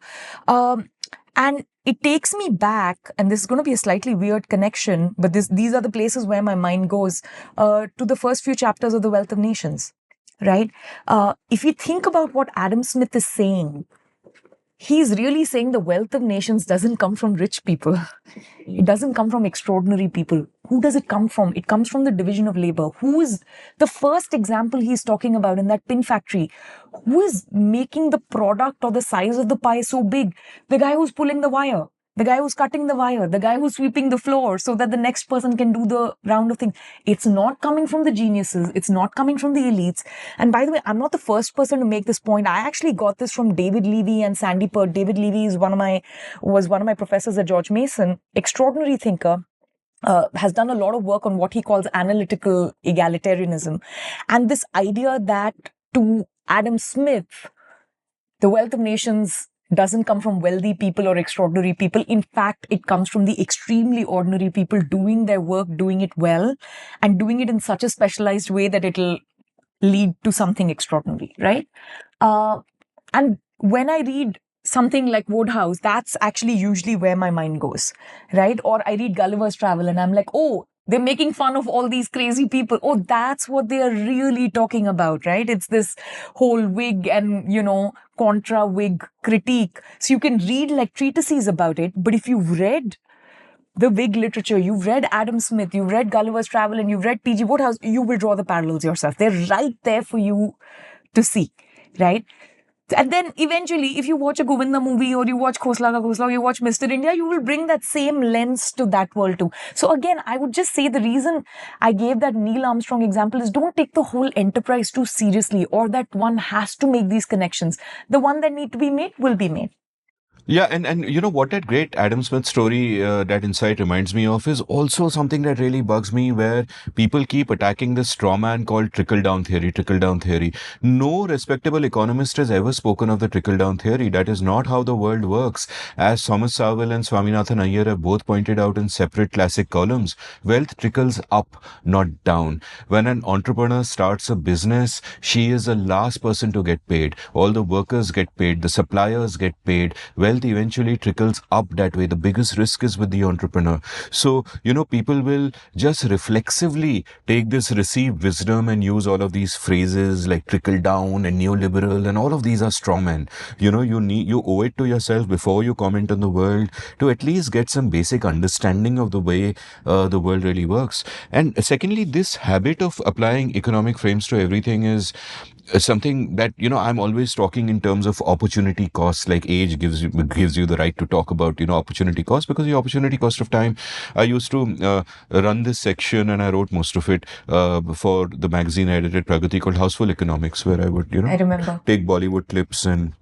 And it takes me back, and this is going to be a slightly weird connection, but these are the places where my mind goes, to the first few chapters of The Wealth of Nations, right? If you think about what Adam Smith is saying, he's really saying the wealth of nations doesn't come from rich people. It doesn't come from extraordinary people. Who does it come from? It comes from the division of labor. Who is the first example he's talking about in that pin factory? Who is making the product or the size of the pie so big? The guy who's pulling the wire, the guy who's cutting the wire, the guy who's sweeping the floor so that the next person can do the round of things. It's not coming from the geniuses. It's not coming from the elites. And by the way, I'm not the first person to make this point. I actually got this from David Levy and Sandy Pert. David Levy was one of my professors at George Mason, extraordinary thinker. Has done a lot of work on what he calls analytical egalitarianism. And this idea that, to Adam Smith, the wealth of nations doesn't come from wealthy people or extraordinary people. In fact, it comes from the extremely ordinary people doing their work, doing it well, and doing it in such a specialized way that it'll lead to something extraordinary, right? And when I read something like Wodehouse, that's actually usually where my mind goes, right? Or I read Gulliver's Travel and I'm like, oh, they're making fun of all these crazy people. Oh, that's what they are really talking about, right? It's this whole Whig and, contra Whig critique. So you can read like treatises about it. But if you've read the Whig literature, you've read Adam Smith, you've read Gulliver's Travel, and you've read P.G. Wodehouse, you will draw the parallels yourself. They're right there for you to see, right? And then eventually, if you watch a Govinda movie or you watch Khosla Ka Khosla or you watch Mr. India, you will bring that same lens to that world too. So again, I would just say the reason I gave that Neil Armstrong example is don't take the whole enterprise too seriously, or that one has to make these connections. The one that need to be made will be made. Yeah, and you know what, that great Adam Smith story, that insight reminds me of is also something that really bugs me, where people keep attacking this straw man called trickle down theory, trickle down theory. No respectable economist has ever spoken of the trickle down theory. That is not how the world works. As Thomas Sowell and Swaminathan Iyer have both pointed out in separate classic columns, wealth trickles up, not down. When an entrepreneur starts a business, she is the last person to get paid. All the workers get paid, the suppliers get paid. Wealth eventually trickles up that way. The biggest risk is with the entrepreneur. So, people will just reflexively take this received wisdom and use all of these phrases like trickle down and neoliberal, and all of these are strawmen. You owe it to yourself before you comment on the world to at least get some basic understanding of the way the world really works. And secondly, this habit of applying economic frames to everything is something that I'm always talking in terms of opportunity costs. Like age gives you the right to talk about opportunity cost, because the opportunity cost of time. I used to run this section, and I wrote most of it for the magazine I edited, Pragati, called Houseful Economics, where I would I remember. take Bollywood clips and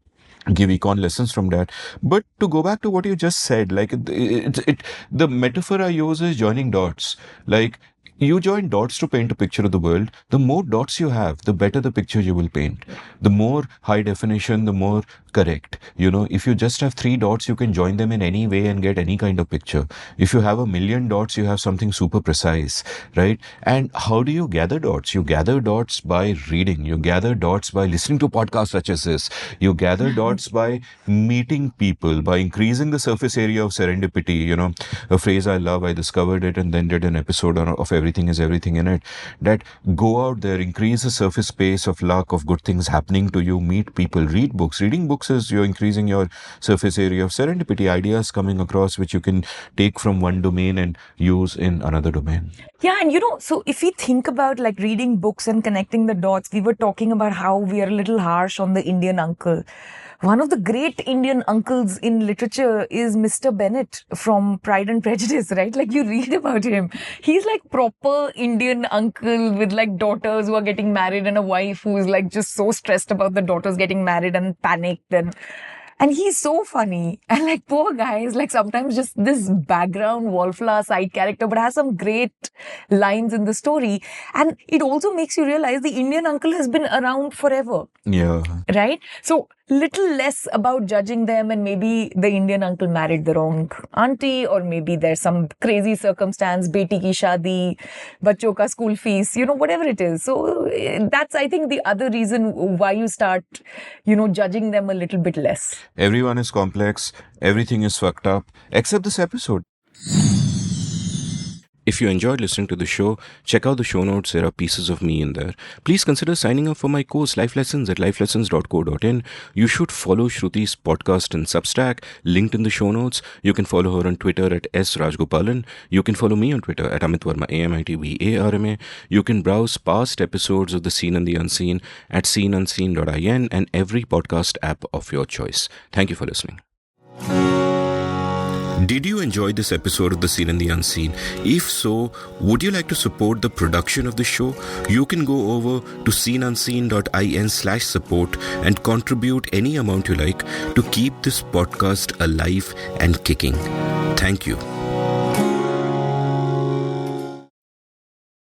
give econ lessons from that. But to go back to what you just said, like the metaphor I use is joining dots. Like, you join dots to paint a picture of the world. The more dots you have, the better the picture you will paint. The more high definition, the more correct. If you just have 3 dots, you can join them in any way and get any kind of picture. If you have 1,000,000 dots, you have something super precise, right? And how do you gather dots? You gather dots by reading. You gather dots by listening to podcasts such as this. You gather dots by meeting people, by increasing the surface area of serendipity. A phrase I love, I discovered it and then did an episode of Everything is Everything in it. That go out there, increase the surface space of luck, of good things happening to you, meet people, read books. Reading books is you're increasing your surface area of serendipity, ideas coming across which you can take from one domain and use in another domain. Yeah, and so if we think about like reading books and connecting the dots, we were talking about how we are a little harsh on the Indian uncle. One of the great Indian uncles in literature is Mr. Bennett from Pride and Prejudice, right? Like you read about him. He's like proper Indian uncle with like daughters who are getting married and a wife who is like just so stressed about the daughters getting married and panicked and he's so funny. And like poor guy is like sometimes just this background wallflower side character, but has some great lines in the story. And it also makes you realize the Indian uncle has been around forever. Yeah. Right? So little less about judging them, and maybe the Indian uncle married the wrong auntie, or maybe there's some crazy circumstance, beti ki shadi, bachcho ka school fees, whatever it is. So that's, I think, the other reason why you start, judging them a little bit less. Everyone is complex, everything is fucked up, except this episode. If you enjoyed listening to the show, check out the show notes. There are pieces of me in there. Please consider signing up for my course, Life Lessons, at lifelessons.co.in. You should follow Shruti's podcast and Substack, linked in the show notes. You can follow her on Twitter at @Rajagopalan. You can follow me on Twitter at Amit Varma, AmitVarma. You can browse past episodes of The Seen and the Unseen at seenunseen.in and every podcast app of your choice. Thank you for listening. Did you enjoy this episode of The Seen and the Unseen? If so, would you like to support the production of the show? You can go over to seenunseen.in/support and contribute any amount you like to keep this podcast alive and kicking. Thank you.